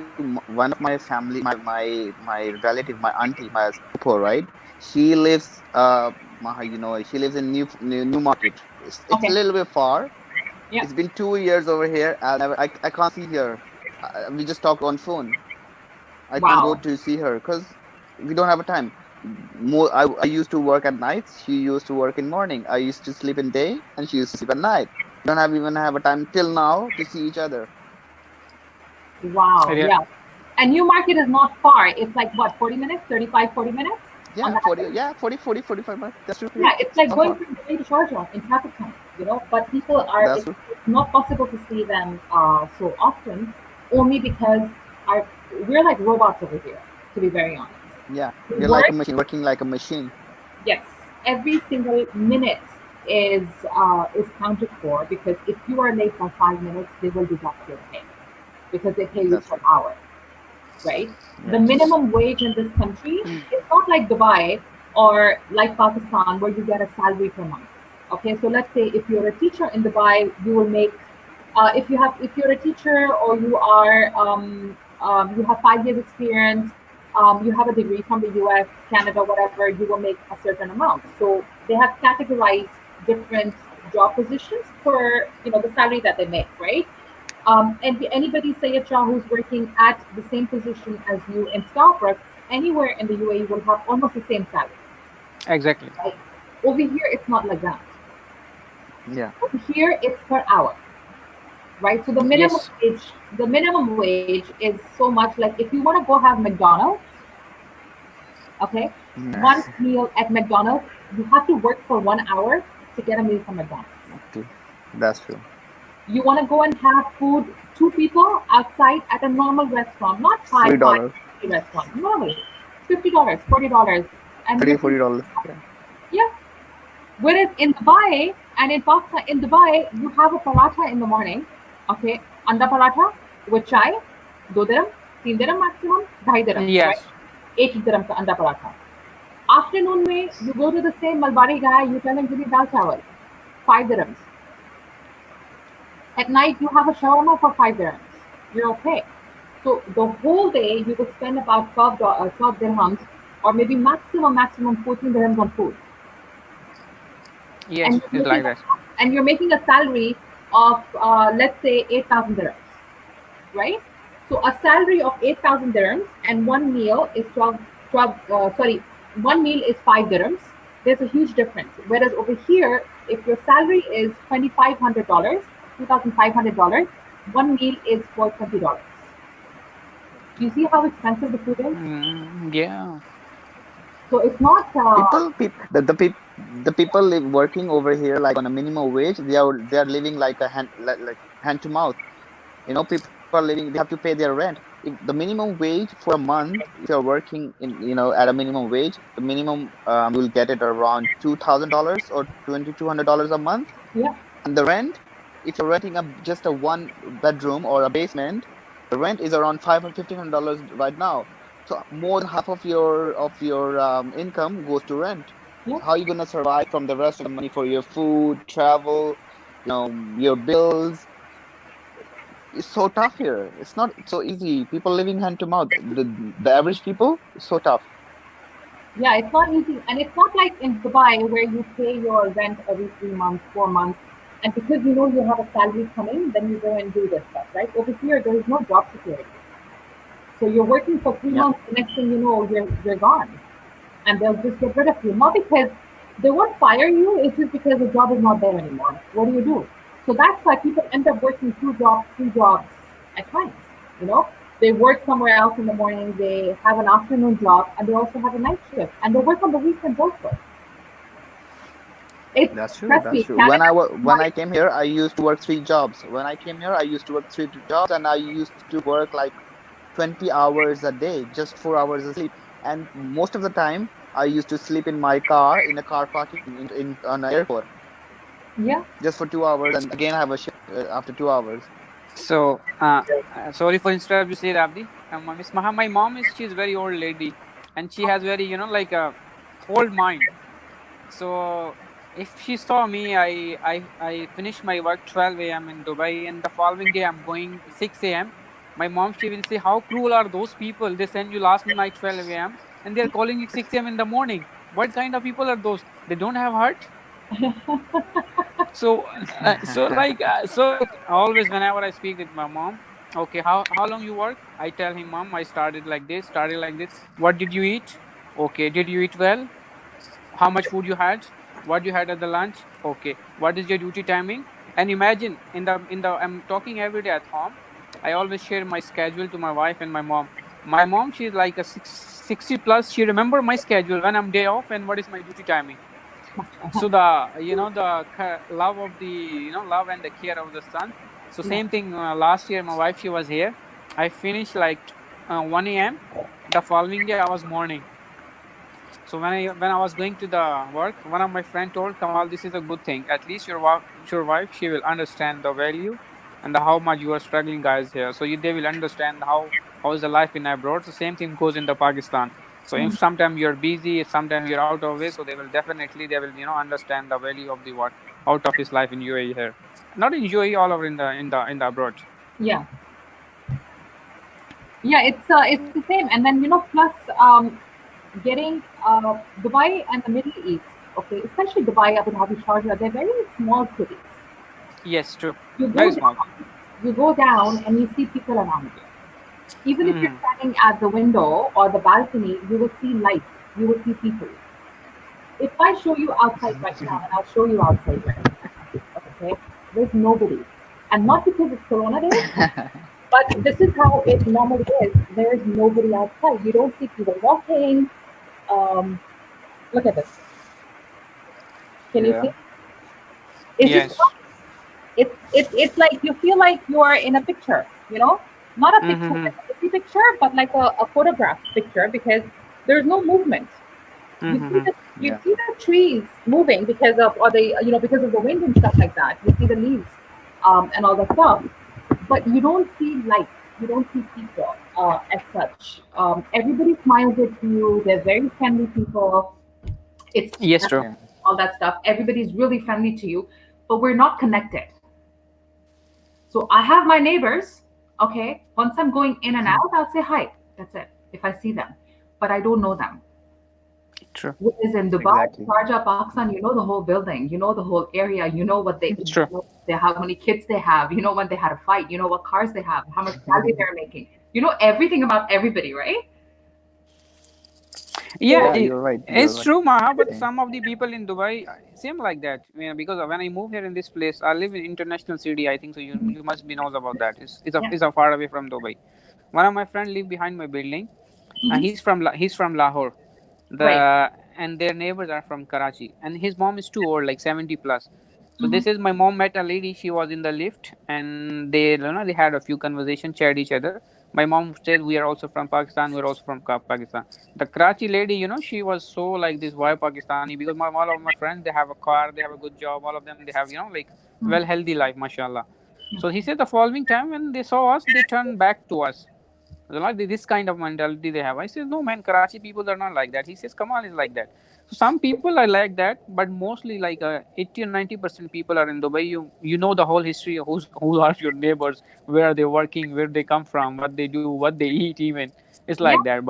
one of my family, my relative, my auntie, my sepupu, right? She lives, Maha, she lives in New Market. It's a Okay. little bit far. Yeah. It's been 2 years over here. I can't see her. We just talk on phone. I can't go Wow. to see her because we don't have a time. I used to work at night. She used to work in morning. I used to sleep in day, and she used to sleep at night. We don't have even have a time till now to see each other. Wow. Yeah. Yeah. And New Market is not far. It's like what, 40 minutes, 35, 40 minutes on Yeah, the 40, highway. yeah, 45 minutes. That's true. Yeah, Yeah, it's it's like not going far. from Dubai to Sharjah in traffic time. But people are, That's it's, true. it's not possible to see them so often, only because our, we're like robots over here, to be very honest. Yeah, We we're like a work, machine, working like a machine. yes, every single minute is counted for, because if you are late by 5 minutes, they will deduct your pay because they pay you That's per true. hour, right? The Yeah. minimum wage in this country is not like Dubai or like Pakistan where you get a salary per month. Okay, so let's say if you're a teacher in Dubai, you will make, if you're a teacher or you have 5 years experience, you have a degree from the US, Canada, whatever, you will make a certain amount. So they have categorized different job positions for the salary that they make, right? And anybody, say a child who's working at the same position as you in Starbucks, anywhere in the UAE will have almost the same salary. Exactly. Right? Over here, it's not like that. Yeah. Over here, it's per hour, right? So Yes. the minimum wage is so much. Like if you want to go have McDonald's, okay, Yeah. one meal at McDonald's, you have to work for 1 hour to get a meal from McDonald's. Okay. That's true. You want to go and have food, two people outside at a normal restaurant, not high five $40, restaurant, normal, $50, $40, and you $30, can, $40. Yeah. yeah. Whereas in Dubai and in Pakistan, in Dubai, you have a paratha in the morning, okay, anda paratha with chai, 2 dirham, 3 dirham maximum, 2.5 dirham, right? Yes. 8 dirham ka anda paratha. Afternoon mein, you go to the same Malbari guy, you tell him give me dal chawal, 5 dirhams. At night, you have a shawarma for 5 dirhams. You're okay. So the whole day, you will spend about 12 dirhams, or maybe maximum 14 dirhams on food, and Yes. you're It's making like a, that. and you're making a salary of let's say 8,000 dirhams, right? So a salary of 8,000 dirhams and one meal is 12 sorry, one meal is 5 dirhams. There's a huge difference. Whereas over here, if your salary is $2,500, $2,500, one meal is for $20. You see how expensive the food is? Yeah. So it's not, The people working over here like on a minimum wage. They are living like a like hand to mouth. People are living. They have to pay their rent. If the minimum wage for a month, if you're working in at a minimum wage, the minimum you will get it around $2,000 or $2,200 a month. yeah, And the rent, if you're renting just a one bedroom or a basement, the rent is around $1,500 right now. So more than half of your income goes to rent. yeah. So how are you gonna survive from the rest of the money for your food, travel, your bills? It's so tough here. It's not so easy. People living hand to mouth. The average people is so tough. Yeah, it's not easy. And it's not like in Dubai where you pay your rent every 3 months, 4 months. And because you know you have a salary coming, then you go and do this stuff, right? Over here, there is no job security. So you're working for three Yeah, months, the next thing you know, you're gone. And they'll just get rid of you. Not because they won't fire you, it's just because the job is not there anymore. What do you do? So that's why people end up working 2 jobs, 3 jobs at times. You know, they work somewhere else in the morning, they have an afternoon job, and they also have a night shift, and they work on the weekends also. It's, that's true. trust That's me, true. Canada is When not, I came here, I used to work 3 jobs. When I came here, I used to work three jobs, and I used to work like 20 hours a day, just 4 hours of sleep. And most of the time, I used to sleep in my car in a car parking in on an airport. Yeah. just for 2 hours, and again I have a shift after 2 hours. So, sorry for interrupt you, say Abdi. Miss Maha, my mom is she's very old lady, and she has very like a old mind. So if she saw me, I finish my work 12 a.m. in Dubai, and the following day I'm going 6 a.m. My mom she will say, "How cruel are those people? They send you last night 12 a.m. and they're calling you 6 a.m. in the morning. What kind of people are those? They don't have heart." So, so like always whenever I speak with my mom, okay, how long you work? I tell him, Mom, I started like this, started like this. What did you eat? Okay, did you eat well? How much food you had, what you had at the lunch, okay, what is your duty timing. And imagine in the I'm talking every day at home. I always share my schedule to my wife and my mom. My mom, she's like a 60 plus, she remember my schedule when I'm day off and what is my duty timing. So the love of the love and the care of the son. So Yeah. same thing, last year my wife she was here. I finished like 1 a.m. The following day I was morning. So when I was going to the work, one of my friend told Kamal, "This is a good thing. At least your wife she will understand the value and the, how much you are struggling, guys here. So they will understand how is the life in abroad. The same thing goes in the Pakistan. So if sometimes you're busy, if sometimes you're out of way, so they will understand the value of the what out of his life in UAE here, not in UAE, all over in the abroad." Yeah. Yeah, it's the same. And then plus getting Dubai and the Middle East, okay, especially Dubai, Abu Dhabi, Sharjah, they're very small cities. Yes, true. You Very go small. down, you go down, and you see people around you. Even if you're Mm-hmm. standing at the window or the balcony, you will see light. You will see people. If I show you outside right now, and I'll show you outside right now, okay, there's nobody, and not because it's Corona days, but this is how it normally is. There is nobody outside. You don't see people walking. Um, Look at this. Can you Yeah. see? It's just Yes. it's like you feel like you are in a picture. Not a picture, Mm-hmm. like a movie picture, but like a photograph picture because there's no movement. You see Mm-hmm. the you Yeah. see the trees moving because of or the because of the wind and stuff like that. You see the leaves, and all that stuff, but you don't see life. You don't see people as such. Everybody smiles at you. They're very friendly people. It's Yes, true. Yeah. all that stuff. Everybody's really friendly to you, but we're not connected. So I have my neighbors. Okay, once I'm going in and out, I'll say hi. That's it. If I see them, but I don't know them. True. Whereas in Dubai, Exactly. Sharjah, Pakistan, you know the whole building, you know the whole area, you know what they eat, True. how many kids they have, you know when they had a fight, you know what cars they have, how much salary they're making. You know everything about everybody, right? Yeah, So Yeah, you're right. You're it's right. true, Maha. But Yeah. some of the people in Dubai seem like that. Because when I moved here in this place, I live in international city. I think so. You must be knows about that. yeah, It's a far away from Dubai. One of my friend live behind my building. hmm, He's from Lahore. right. The and their neighbors are from Karachi, and his mom is too old, like 70 plus. So Hmm, this is my mom met a lady. She was in the lift, and they had a few conversations, shared each other. My mom said we are also from Pakistan. We are also from Pakistan. The Karachi lady, she was so like this. Why Pakistani? Because all of my friends they have a car, they have a good job. All of them they have like hmm, well healthy life, mashallah. So he said the following time when they saw us, they turned back to us. Like this kind of mentality they have. I said, no man, Karachi people are not like that. He says, Kamal is like that. So some people are like that, but mostly like 80 or 90% people are in Dubai. You know the whole history of who are your neighbors, where are they working, where they come from, what they do, what they eat. Even it's yeah. like that.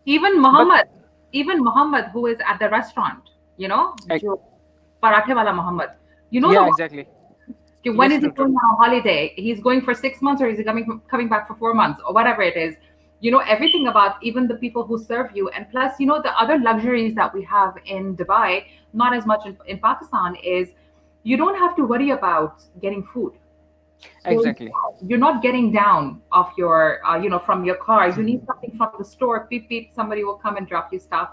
Even But Muhammad, even Muhammad, who is at the restaurant, eh, jo parathe wala Muhammad. You know the yeah, one. exactly. Okay, when Yes, is he true, true. going on a holiday? He's going for 6 months, or is he coming back for 4 months, or whatever it is. You know everything about even the people who serve you, and plus, the other luxuries that we have in Dubai, not as much in Pakistan, is you don't have to worry about getting food. There is, Exactly. you're not getting down off your, from your car. You need something from the store. Beep beep. Somebody will come and drop you stuff.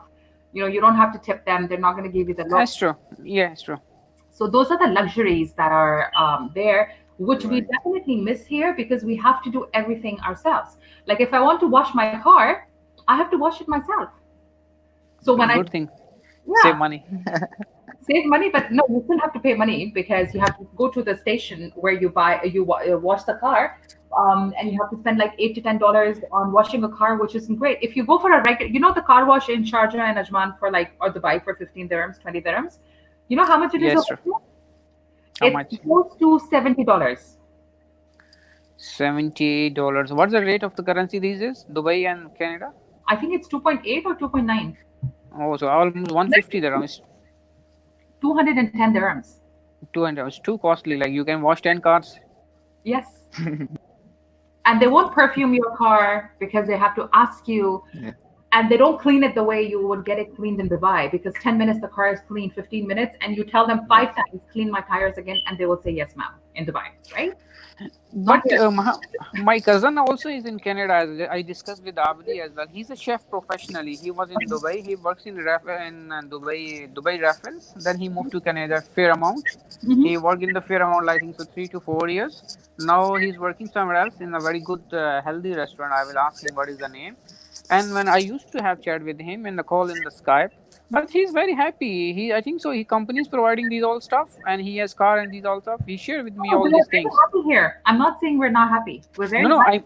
You don't have to tip them. They're not going to give you the look. That's true. Yeah, it's true. So those are the luxuries that are there, which we Right. definitely miss here because we have to do everything ourselves. Like if I want to wash my car, I have to wash it myself. So when I, Good thing. Save yeah, money. save money, but no, you still have to pay money because you have to go to the station where you buy wash the car, and you have to spend like $8 to $10 on washing a car, which isn't great. If you go for a regular, the car wash in Sharjah and Ajman for like, or Dubai for 15 dirhams, 20 dirhams. You know how much it is Yes, over sir. here? How It much? goes to $70. $70. What's the rate of the currency these days? Dubai and Canada? I think it's 2.8 or 2.9. Oh, so almost 150 dirhams. 210 dirhams. 200. It's too costly. Like you can wash 10 cars. Yes. And they won't perfume your car because they have to ask you, Yeah. and they don't clean it the way you would get it cleaned in Dubai, because 10 minutes the car is clean, 15 minutes, and you tell them Yes. 5 times, clean my tires again, and they will say yes, ma'am, in Dubai, right? Not But here. my cousin also is in Canada. I discussed with Abdi as well. He's a chef professionally. He was in Dubai. He works in Dubai Raffles. Then he moved to Canada Fairmount. He Mhm. worked in the Fairmount, I think, so 3 to 4 years. Now he's working somewhere else in a very good, healthy restaurant. I will ask him what is the name. And when I used to have chat with him in the call in the Skype, but he's very happy. I think so. He company is providing these all stuff, and he has car and these all stuff. He shared with me Oh, all we are these very things. happy here. I'm not saying we're not happy. We're No, very no, happy.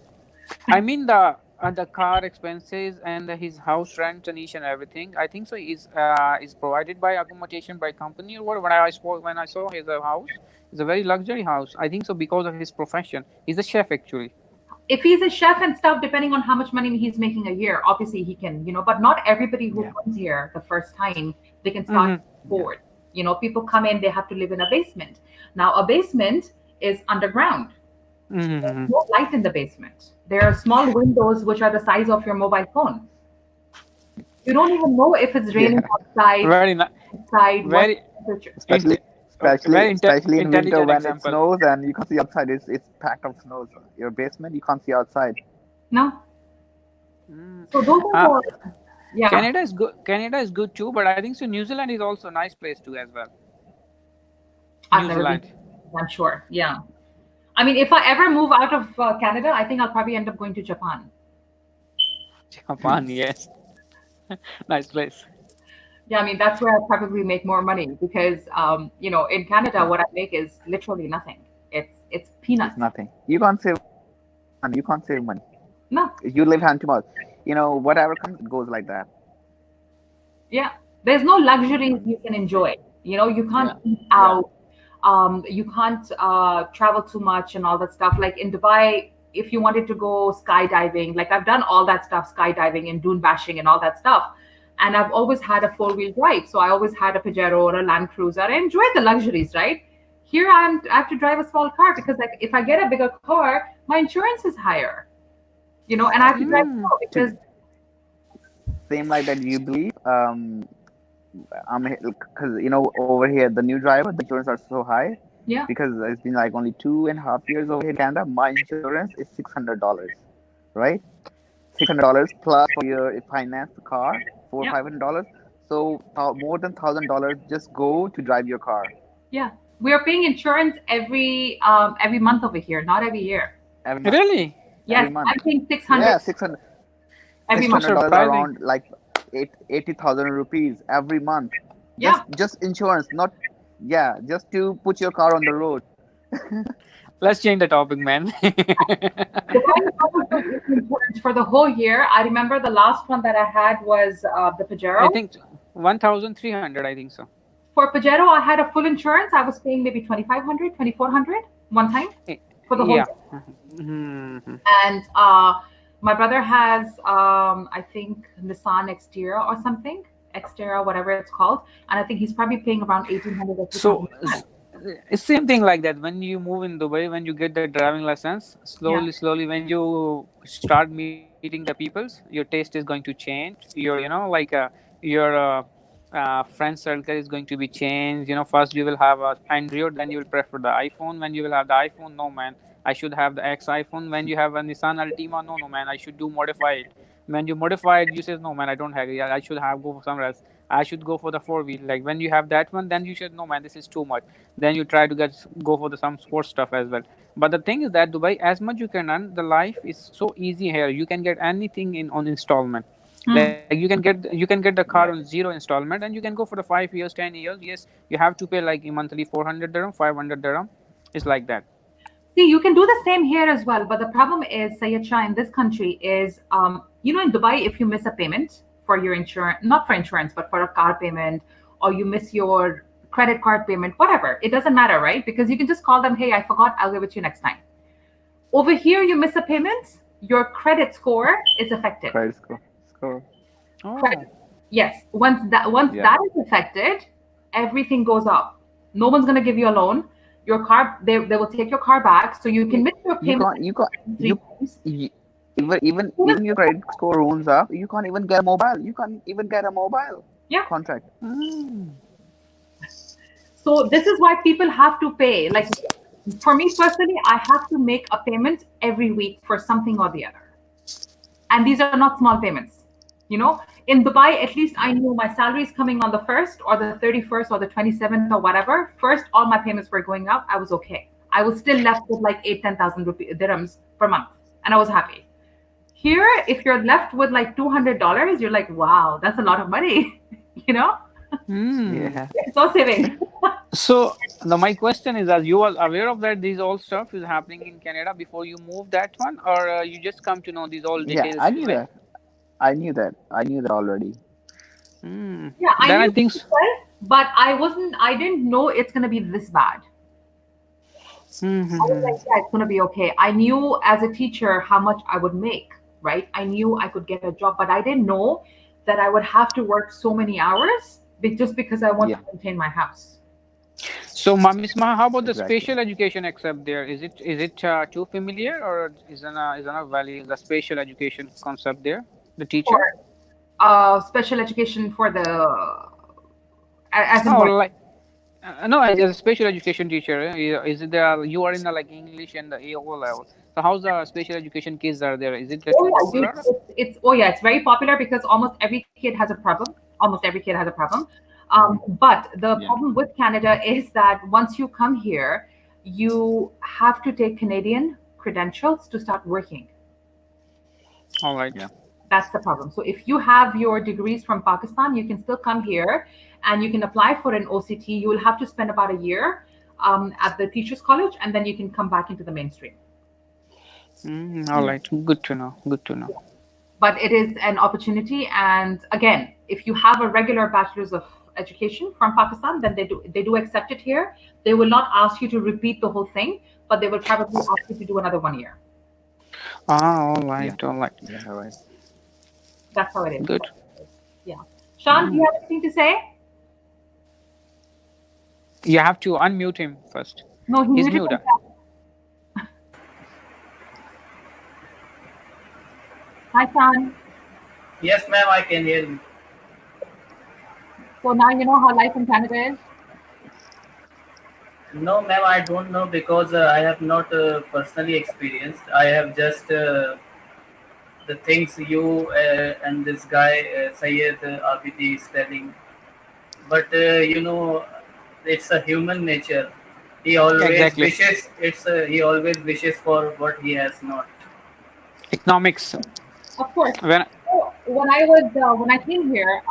I mean the car expenses and his house rent and each and everything. I think so. Is provided by accommodation by company or what? When I saw his house, it's a very luxury house. I think so because of his profession. He's a chef actually. If he's a chef and stuff, depending on how much money he's making a year, obviously he can, but not everybody who Yeah. comes here the first time, they can start Mm-hmm. Yeah. forward. People come in, they have to live in a basement. Now, a basement is underground. There's Mm-hmm. no light in the basement. There are small windows which are the size of your mobile phone. You don't even know if it's raining Yeah. outside, Very inside, what very temperature. Especially okay. Very especially in winter intelligent when it example. snows and you can't see outside. It's packed of snows. Your basement, you can't see outside. No? Mm. So those Uh, are the, yeah, Canada is good. Canada is good too, but I think so. New Zealand is also a nice place too as well. I've New never been, Zealand, I'm sure. Yeah. I mean, if I ever move out of Canada, I think I'll probably end up going to Japan. Japan, yes, nice place. Yeah, I mean, that's where I probably make more money because, in Canada, what I make is literally nothing. It's It's peanuts. nothing. You can't save money. You can't save money. No, You live hand to mouth. Whatever comes, it goes like that. yeah. There's no luxuries Um, you can enjoy. You can't Yeah. eat yeah. out. You can't travel too much and all that stuff. Like in Dubai, if you wanted to go skydiving, like I've done all that stuff, skydiving and dune bashing and all that stuff. And I've always had a four-wheel drive. So I always had a Pajero or a Land Cruiser. I enjoy the luxuries, right? Here I have to drive a small car because like if I get a bigger car, my insurance is higher. And I have to drive Mm. slow To because same like that, you believe? Because over here the new driver, the insurance are so high yeah, because it's been like only 2.5 years over here in Canada. My insurance is $600, right? $600 plus for your finance the car for yeah, $500. So more than $1,000 just go to drive your car yeah. We are paying insurance every month over here, not every year. every month. Really? Yes, Every month. I'm paying 600 Yeah, 600 every six So month. hundred dollars surprising. around like 80,000 rupees every month. Yeah. Just insurance, not yeah, just to put your car on the road. Let's change the topic, man. Depending on how much is insurance for the whole year. I remember the last one that I had was the I Pajero. think 1,300. I think so. For Pajero, I had a full insurance. I was paying maybe 2,500, 2,400 one time for the whole Yeah. year. Mm-hmm. And my brother has, I think, Nissan Xterra or something, Xterra, whatever it's called. And I think he's probably paying around 1,800 or So 2,000 for that. it's same thing like that. When you move in Dubai, when you get the driving license, Yeah. slowly, when you start meeting the peoples, your taste is going to change. Your friend circle is going to be changed. First you will have a Android, then you will prefer the iPhone. When you will have the iPhone, no man, I should have the X iPhone. When you have a Nissan Altima, no man, I should do modify it. When you modify it, you say no man, I don't have it. Yeah, I should have go for somewhere else. I should go for the four wheel. Like when you have that one, then you should no man, this is too much. Then you try to go for the some sports stuff as well. But the thing is that Dubai, as much you can earn, the life is so easy here. You can get anything in on installment. Like you can get the car on zero installment, and you can go for the 5 years, 10 years. Yes, you have to pay like monthly 400 dirham, 500 dirham. It's like that. See, you can do the same here as well, but the problem is, Sayyid Shah, in this country is, in Dubai, if you miss a payment for your insurance, not for insurance, but for a car payment, or you miss your credit card payment, whatever, it doesn't matter, right? Because you can just call them, hey, I forgot, I'll give it to you next time. Over here, you miss a payment, your credit score is affected. Credit score. Credit. Yes. Once Yeah. that is affected, everything goes up. No one's gonna give you a loan. Your car, they will take your car back, so you can miss your You payment can't. You can't. three times. Even your credit score runs up. You can't even get a mobile. You can't even get a mobile Yeah. contract. So this is why people have to pay. Like for me personally, I have to make a payment every week for something or the other. And these are not small payments. In Dubai, at least I knew my salary is coming on the 1st or the 31st or the 27th or whatever. First, all my payments were going up. I was okay. I was still left with like 10,000 dirhams per month. And I was happy. Here, if you're left with like $200, you're like, wow, that's a lot of money. Yeah. It's no saving. So my question is, are you all aware of that these all stuff is happening in Canada before you move that one, or you just come to know these all Yeah. details I knew when? that. I knew that. I knew that already. Yeah, I Then knew I think it well, but I didn't know it's going to be this bad. I was like, yeah, it's going to be okay. I knew as a teacher how much I would make, right? I knew I could get a job, but I didn't know that I would have to work so many hours just because I want Yeah. to maintain my house. so. Miss Maha, how about the Exactly. special education except there? Is it too familiar, or is not value the special education concept there? The teacher? For special education for the, as in Oh, what? like no, as a special education teacher, is it there? You are in the like English and the A O level. So how's the special education kids are there? Is it too Oh yeah, dude, popular? it's very popular because almost every kid has a problem. Almost every kid has a problem. But the Yeah. problem with Canada is that once you come here, you have to take Canadian credentials to start working. All right. Yeah. That's the problem. So if you have your degrees from Pakistan, you can still come here and you can apply for an OCT. You will have to spend about a year at the teachers college, and then you can come back into the mainstream. All right. Good to know. Good to know. But it is an opportunity. And again, if you have a regular bachelor's of education from Pakistan, then they do accept it here. They will not ask you to repeat the whole thing, but they will probably ask you to do another 1 year. All Yeah. right. All right. Yeah. Right. That's how it is. Good. Yeah. Sean, do you have anything to say? You have to unmute him first. No, he He's muted muted. himself. Hi, Sean. Yes, ma'am, I can hear you. So now you know how life in Canada is. No, ma'am, I don't know because I have not personally experienced. I have just the things you and this guy Syed Abidi is telling. But it's a human nature. He always Exactly. wishes. He always wishes for what he has not. Economics. Of course. When So when I came here,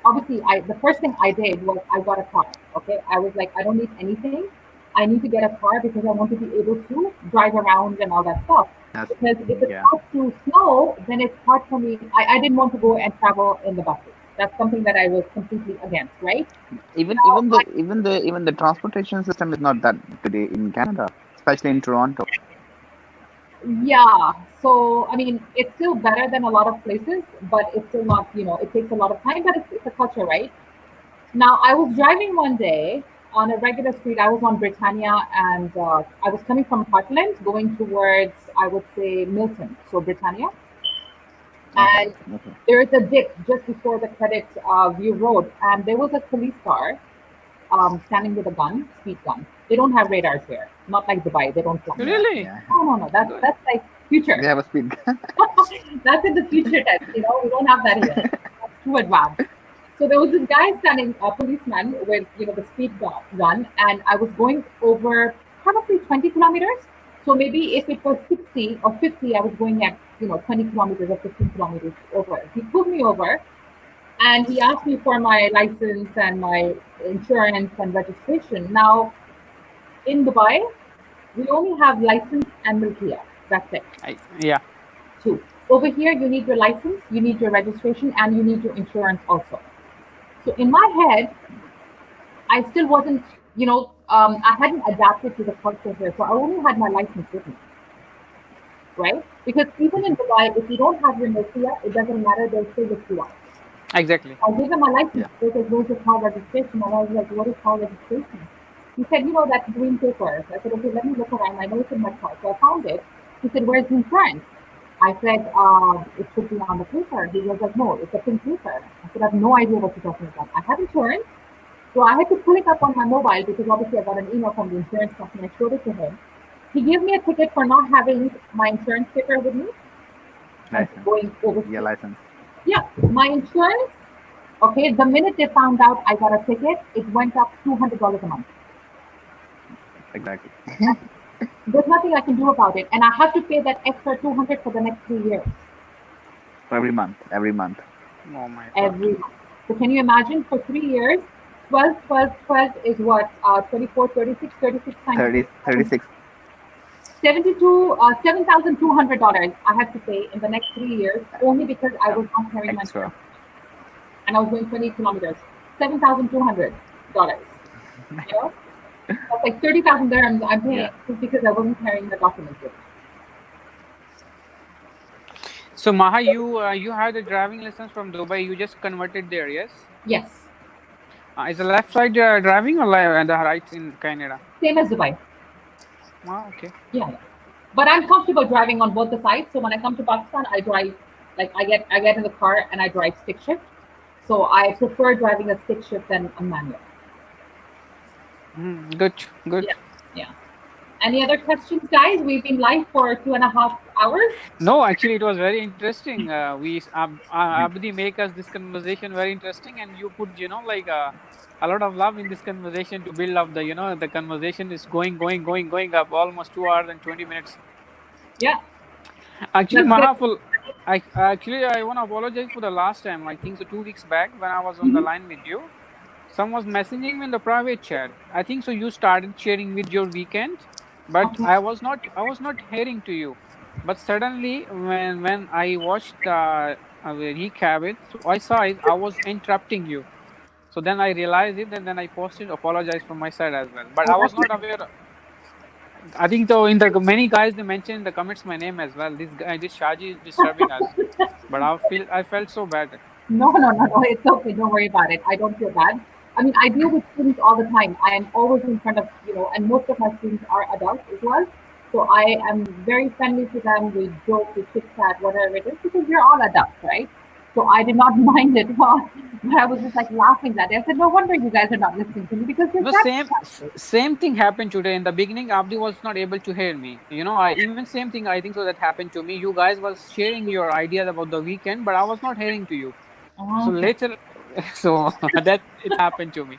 obviously the first thing I did was I got a car. Okay, I was like, I don't need anything. I need to get a car because I want to be able to drive around and all that stuff. That's, Because if it yeah. starts to snow, then it's hard for me. I didn't want to go and travel in the buses. That's something that I was completely against, right? Even Now, even the transportation system is not that good in Canada, especially in Toronto. yeah. So I mean, it's still better than a lot of places, but it's still not. It takes a lot of time, but it's a culture, right? Now, I was driving one day on a regular street. I was on Britannia, and I was coming from Heartland, going towards, I would say, Milton, so Britannia. And Okay. there is a dip just before the Credit View Road, and there was a police car standing with a gun, speed gun. They don't have radars here, not like Dubai. They don't fly. really, Yeah. No. That's like future. They have a speed gun. That's in the future tense. We don't have that here. That's too advanced. So there was this guy standing, a policeman with the speed gun, and I was going over probably 20 kilometers. So maybe if it was 60 or 50, I was going at 20 kilometers or 15 kilometers over. He pulled me over and he asked me for my license and my insurance and registration. Now, in Dubai, we only have license and milkia. That's it. Yeah. Two. Over here, you need your license, you need your registration, and you need your insurance also. So in my head, I still wasn't, I hadn't adapted to the culture here. So I only had my license with me, right? Because even in Dubai, if you don't have your milkia, it doesn't matter, they'll still look you up. Exactly. I gave him my license Yeah. because where's your car registration? And I was like, what is car registration? He said, that green paper. So I said, okay, let me look around. I know it's in my car. So I found it. He said, where's the insurance? I said, it should be on the paper. He was like, no, it's a pink paper. I said, I have no idea what you're talking about. I have insurance. So I had to pull it up on my mobile because obviously I got an email from the insurance company. I showed it to him. He gave me a ticket for not having my insurance paper with me and License. going overseas. Yeah, license. Yeah, my insurance. Okay, the minute they found out I got a ticket, it went up $200 a month. Exactly. There's nothing I can do about it, and I have to pay that extra 200 for the next 3 years. Every month. Every month. Oh my God. Every month. So can you imagine for 3 years, 12, 12, 12 is what? 24, 36, 36 times 36. 7,200 I have to pay in the next 3 years only because I was not carrying my Extra. insurance. And I was going 20 kilometers. $7,200. That's like 30,000 dirhams I'm paying just because I wasn't carrying the documents with me. So Maha, you had a driving license from Dubai. You just converted there, yes? Yes. Is the left side driving or the right in Canada? Same as Dubai. Wow, okay. Yeah. But I'm comfortable driving on both the sides. So when I come to Pakistan, I drive, like I get in the car and I drive stick shift. So I prefer driving a stick shift than a manual. Good. Yeah. Any other questions, guys? We've been live for 2.5 hours. No, actually, it was very interesting. Abdi make us this conversation very interesting, and you put like a lot of love in this conversation to build up the conversation is going up almost 2 hours and 20 minutes. Yeah. Actually, That's Maha, good. I want to apologize for the last time. I think so 2 weeks back when I was on the line with you, someone was messaging me in the private chat. I think so you started sharing with your weekend, but Okay. I was not hearing to you. But suddenly when I watched the recap it, so I saw it. I was interrupting you. So then I realized it, and then I posted apologize from my side as well. But Oh, I was that's not good. aware. I think though in the many guys they mentioned in the comments my name as well. This guy, this Shaji is disturbing us. But I felt so bad. No. It's okay. Don't worry about it. I don't feel bad. I mean, I deal with students all the time. I am always in front of, and most of my students are adults as well. So I am very friendly to them. We joke, we chit chat, whatever it is, because we're all adults, right? So I did not mind it. But I was just like laughing at it. I said, no wonder you guys are not listening to me because you're The same thing happened today. In the beginning, Abdi was not able to hear me. I even same thing. I think so that happened to me. You guys was sharing your ideas about the weekend, but I was not hearing to you. So Okay. later, so that it happened to me.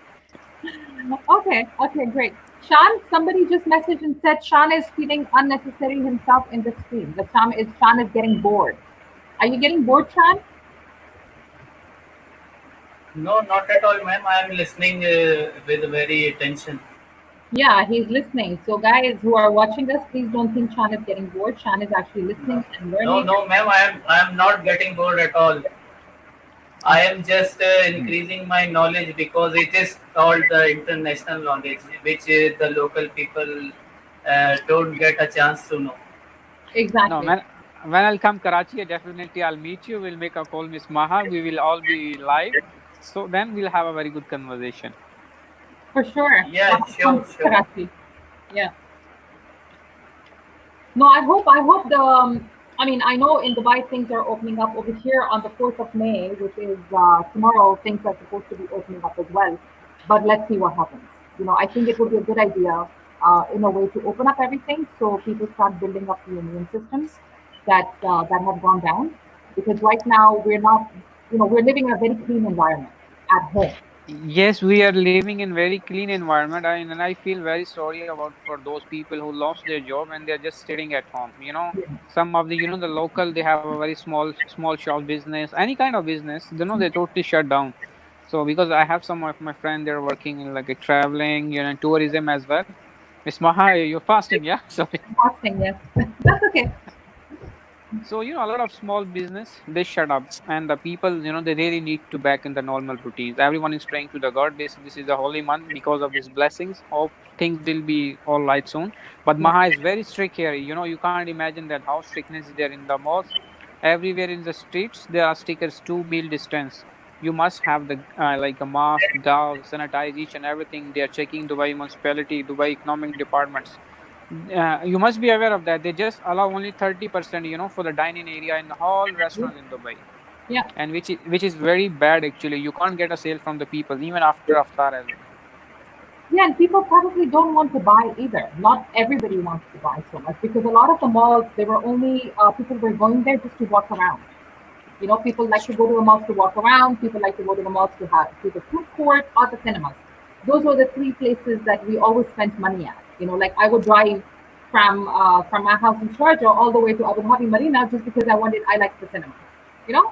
Okay, great. Shan, somebody just messaged and said Shan is feeling unnecessary himself in the stream. The Shan is getting bored. Are you getting bored, Shan? No, not at all, ma'am. I am listening with very attention. Yeah, he's listening. So guys who are watching us, please don't think Shan is getting bored. Shan is actually listening and learning. No, ma'am. I am not getting bored at all. I am just increasing my knowledge because it is called the international knowledge, which the local people don't get a chance to know. Exactly. No, when I'll come Karachi, definitely I'll meet you. We'll make a call, Miss Maha. We will all be live. So then we'll have a very good conversation. For sure. Yeah, sure. Karachi. Yeah. No, I hope the. I know in Dubai things are opening up over here on the 4th of May, which is tomorrow. Things are supposed to be opening up as well, but let's see what happens. I think it would be a good idea, in a way, to open up everything so people start building up the immune systems that have gone down. Because right now we're not, we're living in a very clean environment at home. Yes, we are living in very clean environment, and I feel very sorry about for those people who lost their job and they're just sitting at home. Some of the the local, they have a very small shop business, any kind of business. They totally shut down. So because I have some of my friends, they're working in like a traveling, tourism as well. Miss Maha, you're fasting, yeah? Sorry. Fasting, yes. That's okay. So, a lot of small business, they shut up. And the people, they really need to back in the normal routines. Everyone is praying to the God. This is a holy month because of these blessings. Hope things will be all right soon. But Yeah. Maha is very strict here. You can't imagine that how strictness is there in the malls. Everywhere in the streets, there are stickers 2 meal distance. You must have the like a mask, gloves, sanitize each and everything. They are checking Dubai municipality, Dubai economic departments. You must be aware of that. They just allow only 30%, for the dining area in all restaurants in Dubai, Yeah. and which is very bad actually. You can't get a sale from the people even after aftar as well. Yeah, and people probably don't want to buy either. Not everybody wants to buy so much because a lot of the malls, they were only people were going there just to walk around. People like to go to the malls to walk around. People like to go to the malls to the food court or the cinemas. Those were the three places that we always spent money at. Like I would drive from my house in Sharjah all the way to Abu Dhabi Marina just because I liked the cinema. You know?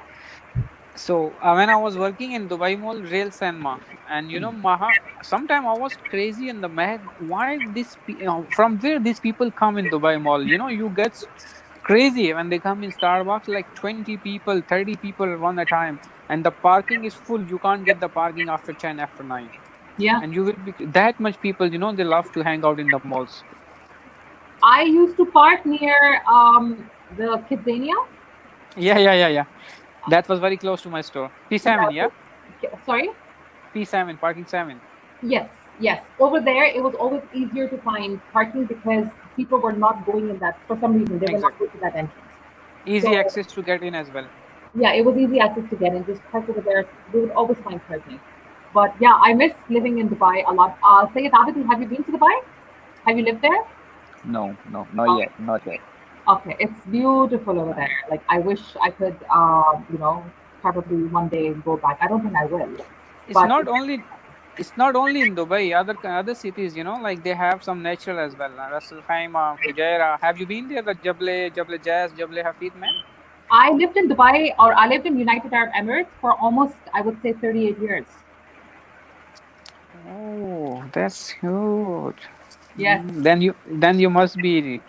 So when I was working in Dubai Mall, Rail Cinema, and Maha, sometime I was crazy in the Mahak. Why from where these people come in Dubai Mall? You get crazy when they come in Starbucks, like 20 people, 30 people one at a time, and the parking is full. You can't get the parking after 10, after 9, Yeah. and you will be that much people. They love to hang out in the malls. I used to park near the Kidzania. Yeah, yeah, yeah, yeah. That was very close to my store. P7, yeah. Sorry. P7, parking 7. Yes, yes. Over there, it was always easier to find parking because people were not going in that for some reason. They were not Exactly. going to that entrance. Easy So access to get in as well. yeah, it was easy access to get in. Just park over there. We would always find parking. But yeah, I miss living in Dubai a lot. Sayed Abidi, have you been to Dubai? Have you lived there? No, no, not Okay. yet, not yet. Okay, it's beautiful over there. Like I wish I could, probably one day go back. I don't think I will, It's but not only it's not only in Dubai. Other cities, like they have some natural as well. Russell Khaimah, Fujairah. Have you been there? The Jable Jazz, Jable Hafid, man. I lived in Dubai or I lived in United Arab Emirates for almost, I would say, 38 years. Oh, that's good. Yes. Then you must be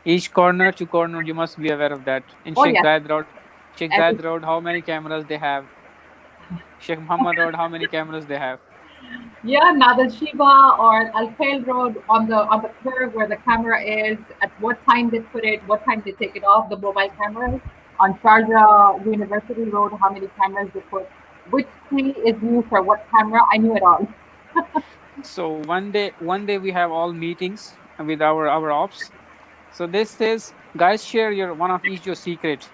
each corner to corner. You must be aware of that. In Oh, Sheikh yes. Zayed Road, Sheikh Every Zayed Road, how many cameras they have? Sheikh Muhammad Road, how many cameras they have? Yeah, Nadal Shiba or Al Khail Road on the curve where the camera is, at what time they put it, what time they take it off, the mobile cameras. On Sharjah University Road, how many cameras they put, which tree is used for what camera. I knew it all. So one day we have all meetings with our ops. So this says, guys, share your one of each your secret.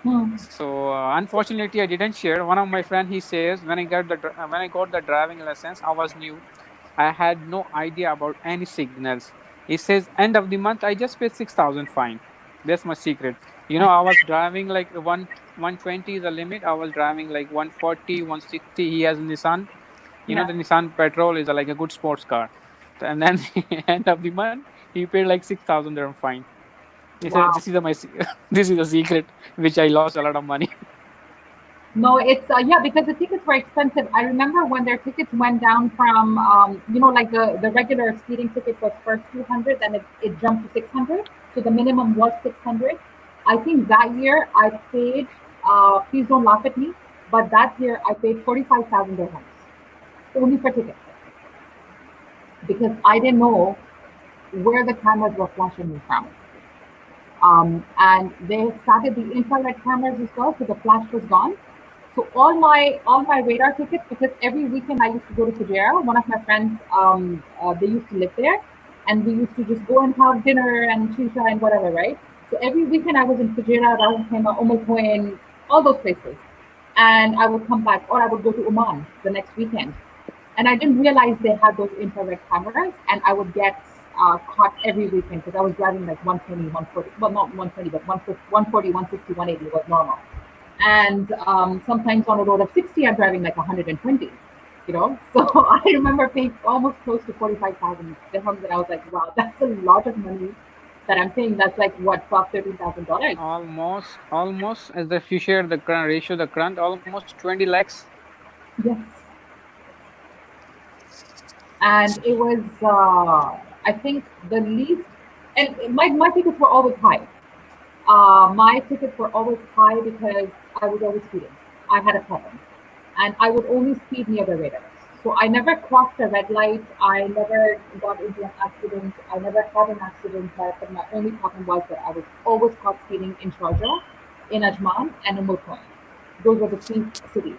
Hmm. So unfortunately, I didn't share. One of my friend, he says, when I got the driving license, I was new. I had no idea about any signals. He says, end of the month, I just paid 6,000 fine. That's my secret. I was driving like 120 is the limit. I was driving like 140, 160. He has a Nissan. Yeah. The Nissan Petrol is like a good sports car. And then end of the month, he paid like 6,000 dirham fine. He said, Wow. "This is this is a secret which I lost a lot of money." No, it's yeah, because the tickets were expensive. I remember when their tickets went down from like the regular speeding ticket was first 200, then it jumped to 600. So the minimum was 600. I think that year I paid. Please don't laugh at me, but that year I paid 45,000 dirhams only for tickets because I didn't know where the cameras were flashing me from. And they started the infrared cameras as well, so the flash was gone. So all my radar tickets, because every weekend I used to go to Fujairah. One of my friends, they used to live there, and we used to just go and have dinner and shisha and whatever, right? So every weekend I was in Fujairah, Ras Al Khaimah, Quain, all those places, and I would come back, or I would go to Oman the next weekend, and I didn't realize they had those infrared cameras, and I would get caught every weekend because I was driving like 120, 140, well, not 120, but 140, 160, 180 was normal. And sometimes on a road of 60, I'm driving like 120. you know. So I remember paying almost close to 45,000 dirhams, and I was like, wow, that's a lot of money that I'm paying. That's like what, 13,000 dollars. Almost, as if you share the current ratio, the current almost 20 lakhs. Yes, and it was I think the least, and my tickets were always high. My tickets were always high because I was always speeding. I had a problem, and I would only speed near the radars. So I never crossed a red light. I never got into an accident. I never had an accident. But my only problem was that I was always caught speeding in Sharjah, in Ajman, and in Multan. Those were the three cities.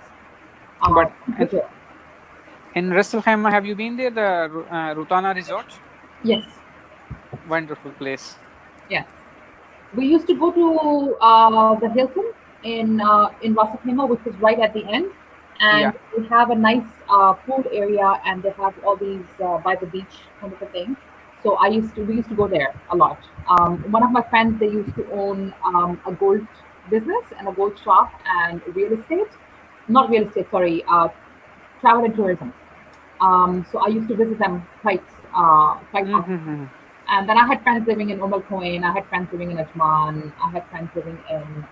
But Gujarat. in Ras Al Khaimah, have you been there? The Rutana Resort, Yes, wonderful place. yes. We used to go to the Hilton in Ras Al Khaimah, which is right at the end, Yeah. and they have a nice pool area, and they have all these by the beach kind of a thing. So we used to go there a lot. One of my friends, they used to own a gold business and a gold shop and real estate, not real estate, sorry, travel and tourism. So I used to visit them quite often. Mm-hmm. And then I had friends living in Umm Quain. I had friends living in Ajman. I had friends living in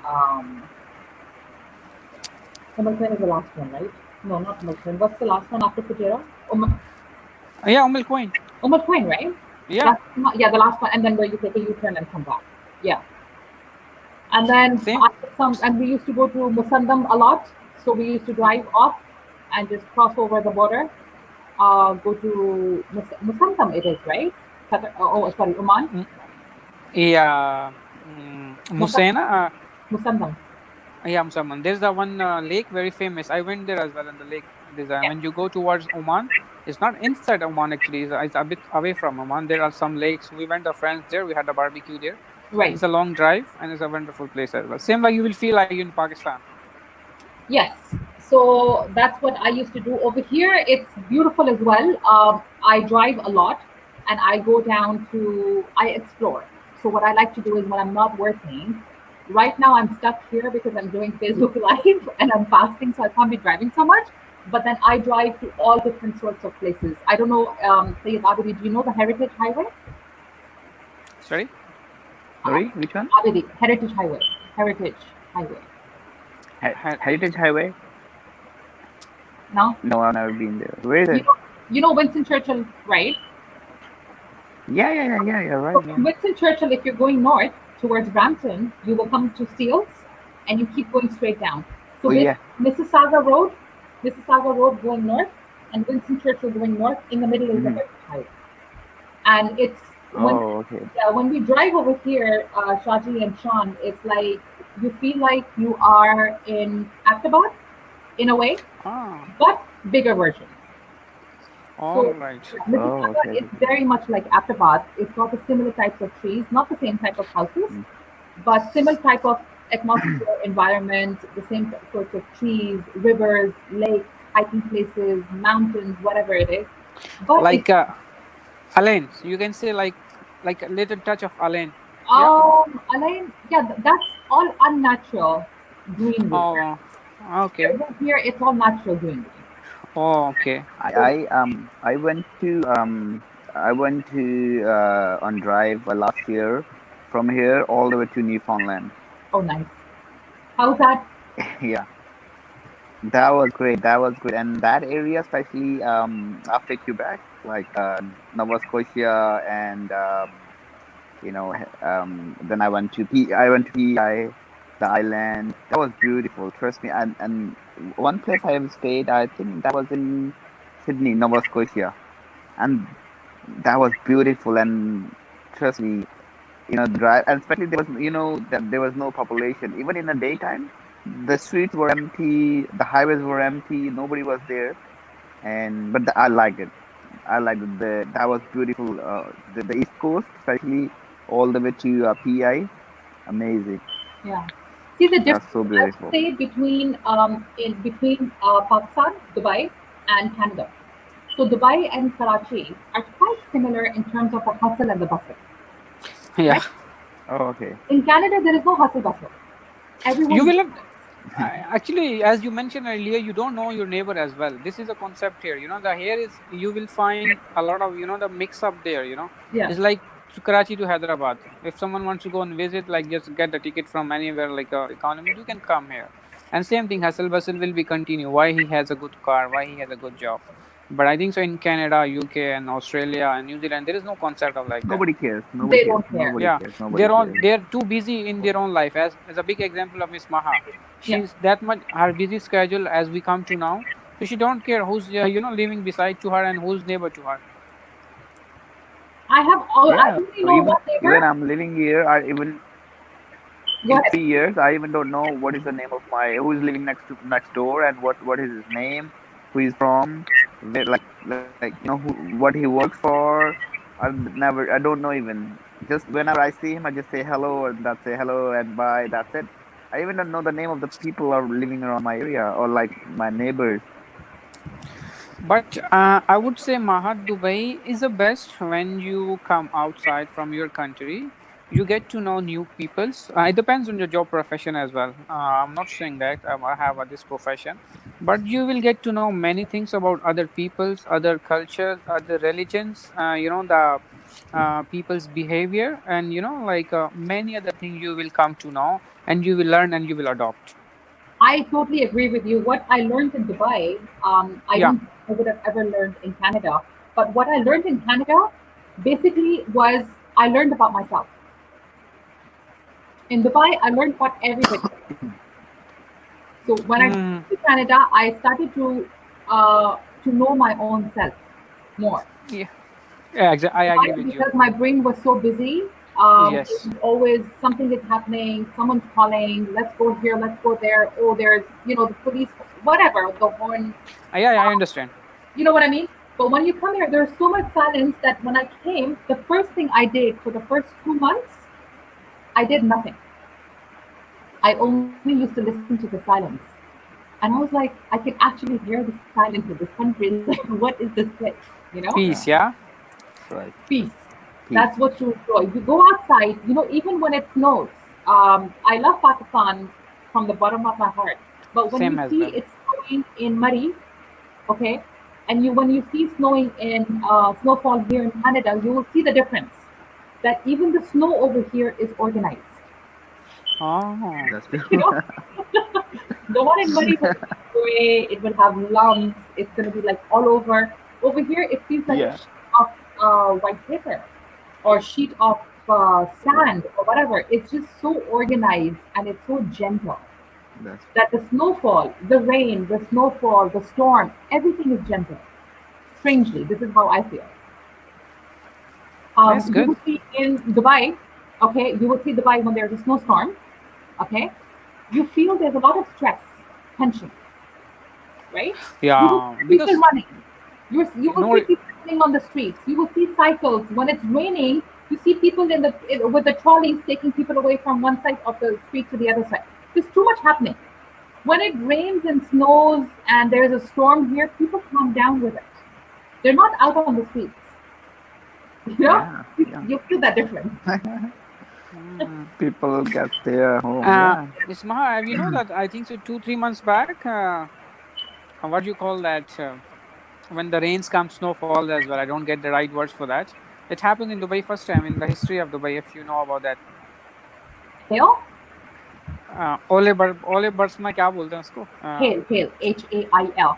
Umm Quain is the last one, right? No, not Umm Quain. What's the last one after Fujairah? Yeah, Queen. Umm Quain, right? Yeah. Yeah, the last one, and then where you take a U-turn and come back. Yeah. And then Same. and we used to go to Musandam a lot. So we used to drive off and just cross over the border. Go to Musandam, it is, right? Oh, sorry, Oman. Yeah. Musaina. Musandam. Yeah, Musamman. There's the one lake very famous. I went there as well in the lake. There's Yeah. when you go towards Oman, it's not inside Oman actually. It's a bit away from Oman. There are some lakes. We went, the friends there. We had a barbecue there. Right. It's a long drive and it's a wonderful place as well. Same like you will feel like you're in Pakistan. Yes. So that's what I used to do over here. It's beautiful as well. I drive a lot and I go down I explore. So what I like to do is when I'm not working, right now I'm stuck here because I'm doing Facebook Live and I'm fasting, so I can't be driving so much. But then I drive to all different sorts of places. I don't know, Sayyid Abidi, do you know the Heritage Highway? Sorry? Sorry, which one? Abidi, Heritage Highway. Heritage Highway. Heritage Highway? No? No, I've never been there. Where is it? You know Winston Churchill, right? Yeah, you're right. So Yeah. from Winston Churchill, if you're going north towards Brampton, you will come to Steeles and you keep going straight down. So Oh, yeah. Mississauga Road going north, and Winston Churchill going north. In the middle is the Heritage Highway. And it's Okay. when we drive over here, Shaji and Sean, it's like you feel like you are in Ahmedabad in a way, but bigger version. All right. Mississauga is very much like Ahmedabad. It's got the similar types of trees, not the same type of houses, but similar type of atmosphere, environment, the same sorts of trees, rivers, lakes, hiking places, mountains, whatever it is. But like Alain, you can say like a little touch of Alain. Alain, that's all unnatural greenery. Oh, okay. Here, it's all natural greenery. Oh, okay. I went to on drive last year from here all the way to Newfoundland. Oh, nice. How's that? Yeah, that was great. And that area, especially after Quebec, like Nova Scotia, and then I went to PI, the island. That was beautiful. Trust me. And one place I have stayed, I think that was in Sydney, Nova Scotia, and that was beautiful. And trust me, drive, and especially there was no population. Even in the daytime, the streets were empty, the highways were empty, nobody was there. But I liked it. That was beautiful. The East Coast, especially all the way to PI, amazing. Yeah. See the difference. That's so I would beautiful. say between Pakistan, Dubai, and Canada. So Dubai and Karachi are quite similar in terms of the hustle and the bustle. Yeah. Right? Oh, okay. In Canada, there is no hustle bustle. Everyone. You will not. Actually, as you mentioned earlier, you don't know your neighbor as well. This is a concept here. The here is you will find a lot of the mix up there. Yeah. It's like to Karachi to Hyderabad. If someone wants to go and visit, like just get the ticket from anywhere, like economy, you can come here. And same thing, hustle bustle will be continue. Why he has a good car, why he has a good job. But I think so in Canada, UK, and Australia and New Zealand, there is no concept of like that. Nobody cares. Nobody They cares. don't care. Nobody Yeah, cares. Nobody cares. they're too busy in their own life. As a big example of Miss Maha, Yeah. she's that much her busy schedule as we come to now. So she don't care who's living beside to her and who's neighbor to her. I Yeah. only know one Even neighbor. I'm living here. I even Go in ahead. 3 years, I even don't know what is the name of my who is living next door and what is his name, who he's from, where, who what he works for. I don't know even. Just whenever I see him, I just say hello and that's say hello and bye. That's it. I even don't know the name of the people are living around my area or like my neighbors. But I would say Mahat, Dubai is the best when you come outside from your country. You get to know new peoples. It depends on your job profession as well. I'm not saying that I have this profession, but you will get to know many things about other peoples, other cultures, other religions. The people's behavior, and like many other things you will come to know, and you will learn and you will adopt. I totally agree with you. What I learned in Dubai, I Yeah. don't think I would have ever learned in Canada. But what I learned in Canada basically was I learned about myself. In Dubai, I learned about everybody. So when I Mm, came to Canada, I started to know my own self more. yeah. Yeah, I agree Why? with you. Because my brain was so busy. It Yes. was always something is happening. Someone's calling. Let's go here. Let's go there. Oh, there's the police. Whatever the horn. Yeah, I understand. You know what I mean? But when you come here, there's so much silence that when I came, the first thing I did for the first 2 months, I did nothing. I only used to listen to the silence. And I was like, I can actually hear the silence of this country. Like, what is this place? You know? Peace, Yeah, yeah. right. Peace. Peace. That's what you enjoy. You go outside, even when it snows. I love Pakistan from the bottom of my heart. But when Same you as see well. it snowing in Murray, okay, and when you see snowing in snowfall here in Canada, you will see the difference. That even the snow over here is organized. Oh, That's true. You know, the one in Murray will be gray, it will have lumps, it's going to be like all over. Over here, it feels like a Yeah, sheet of white paper or sheet of sand or whatever. It's just so organized and it's so gentle that's that the snowfall, the rain, the snowfall, the storm, everything is gentle. Strangely, this is how I feel. that's You good. will see in Dubai, okay, you will see Dubai when there's a snowstorm, okay, you feel there's a lot of stress, tension, right? You will Yeah, see people because running. You will no. see people running on the streets. You will see cycles. When it's raining, you see people with the trolleys taking people away from one side of the street to the other side. There's too much happening. When it rains and snows and there's a storm here, people calm down with it. They're not out on the streets. You know, yeah, you, yeah. you feel that difference. Mm. People get their home. Yeah. Miss Maha, have you know that I think so 2 3 months back, what do you call that? When the rains come, snow falls as well. I don't get the right words for that. It happened in Dubai first time in the history of Dubai. If you know about that, Hail, ओले birds में क्या बोलते हैं उसको? hail, HAIL.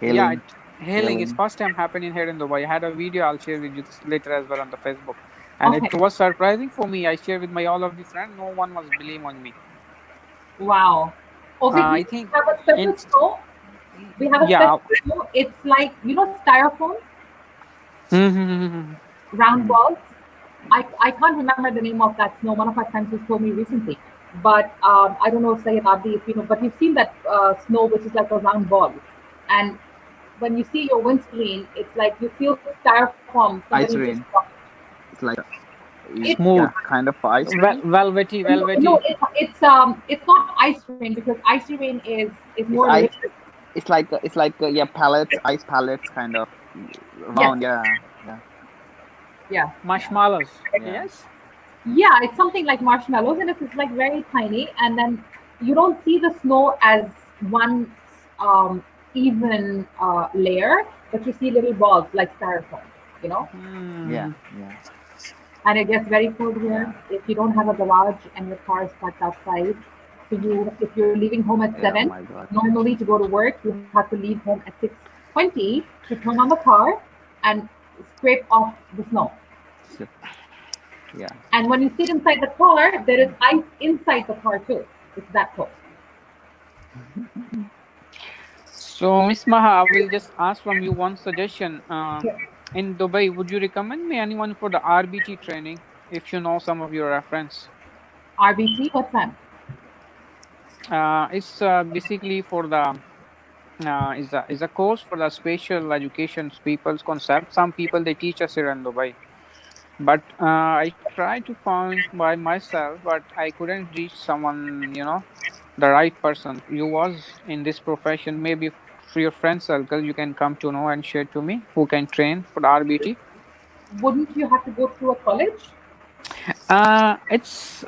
Yeah, Hailing, hailing is hailing. first time happening here in Dubai. I had a video. I'll share with you this later as well on the Facebook, and Okay, it was surprising for me. I shared with my all of the friends. No one was believe on me. wow. Over here, I we think have a special in snow. We have a yeah. special snow. It's like styrofoam, round Hmm. balls. I can't remember the name of that snow. One of my friends just told me recently. But I don't know, Sayed Abdi, if you know, but you've seen that snow, which is like a round ball. And when you see your windscreen, it's like you feel styrofoam. Somebody Ice just rain. dropped It's like it. Smooth, yeah, kind of ice rain. velvety, No, velvety. it's not ice rain because ice rain is It's more ice. liquid. It's like yeah, pallets, ice pallets, kind of Yes, round. Yeah, yeah, yeah, Marshmallows. yeah. Yes. yeah. It's something like marshmallows, and it's like very tiny, and then you don't see the snow as one even layer, but you see little balls like styrofoam, you know. Yeah, Hmm. yeah, And it gets very cold here. yeah, If you don't have a garage and your car is parked outside, so you, if you're leaving home at yeah. Oh 7, my God. normally to go to work, you have to leave home at 6:20 to turn on the car and scrape off the snow. Yeah. And when you sit inside the car, there is ice inside the car too. It's that cold. So, Miss Maha, I will just ask from you one suggestion. In Dubai, would you recommend me anyone for the RBT training if you know some of your reference? RBT, what's that? It's basically for the is a course for the special education people's concept. Some people they teach us here in Dubai, but I tried to find by myself, but I couldn't reach someone, the right person. You was in this profession, maybe for your friend circle, you can come to know and share to me who can train for the RBT. Wouldn't you have to go through a college? It's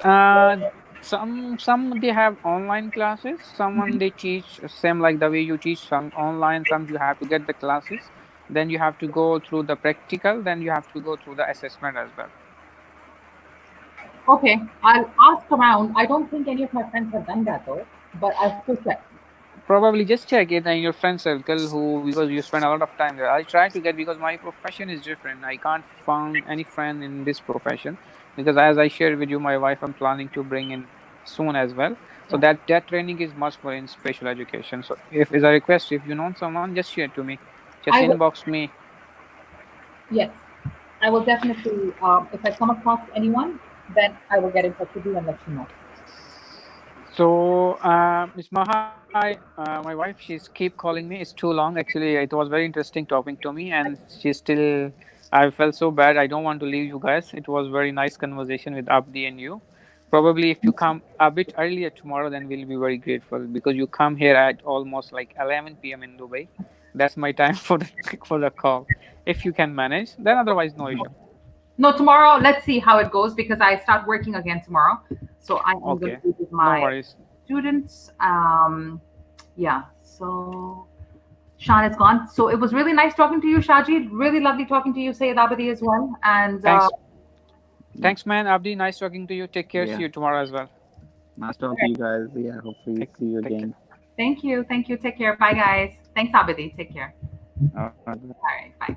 some they have online classes. Someone they teach same like the way you teach. Some online. Some you have to get the classes. Then you have to go through the practical. Then you have to go through the assessment as well. Okay, I'll ask around. I don't think any of my friends have done that though, but I'll still check. Probably just check it in your friend circle who because you spend a lot of time there. I try to get because my profession is different. I can't find any friend in this profession because as I shared with you, my wife I'm planning to bring in soon as well. So Yeah. that training is much more in special education. So if is a request, if you know someone, just share to me. Just I will. inbox me. Yes, I will definitely. If I come across anyone, then I will get in touch with you and let you know. So, Miss Maha, my wife, she's keep calling me. It's too long. Actually, it was very interesting talking to me, and she's still. I felt so bad. I don't want to leave you guys. It was very nice conversation with Abdi and you. Probably if you come a bit earlier tomorrow, then we'll be very grateful because you come here at almost like 11 p.m. in Dubai. That's my time for the for the call. If you can manage, then otherwise no issue. No, tomorrow. Let's see how it goes because I start working again tomorrow. So I am going to Okay, be with no my worries. students. Yeah. So Sean is gone. So it was really nice talking to you, Shaji. Really lovely talking to you, Sayed Abadi as well. And Thanks, Yeah. thanks, man. Abdi, nice talking to you. Take care. See Yeah. you tomorrow as well. Nice talking to you guys. Yeah. Hopefully Take see you take care. again. thank you. Thank you. Take care. Bye, guys. Thanks, Abadi. Take care. All right. All right. Bye.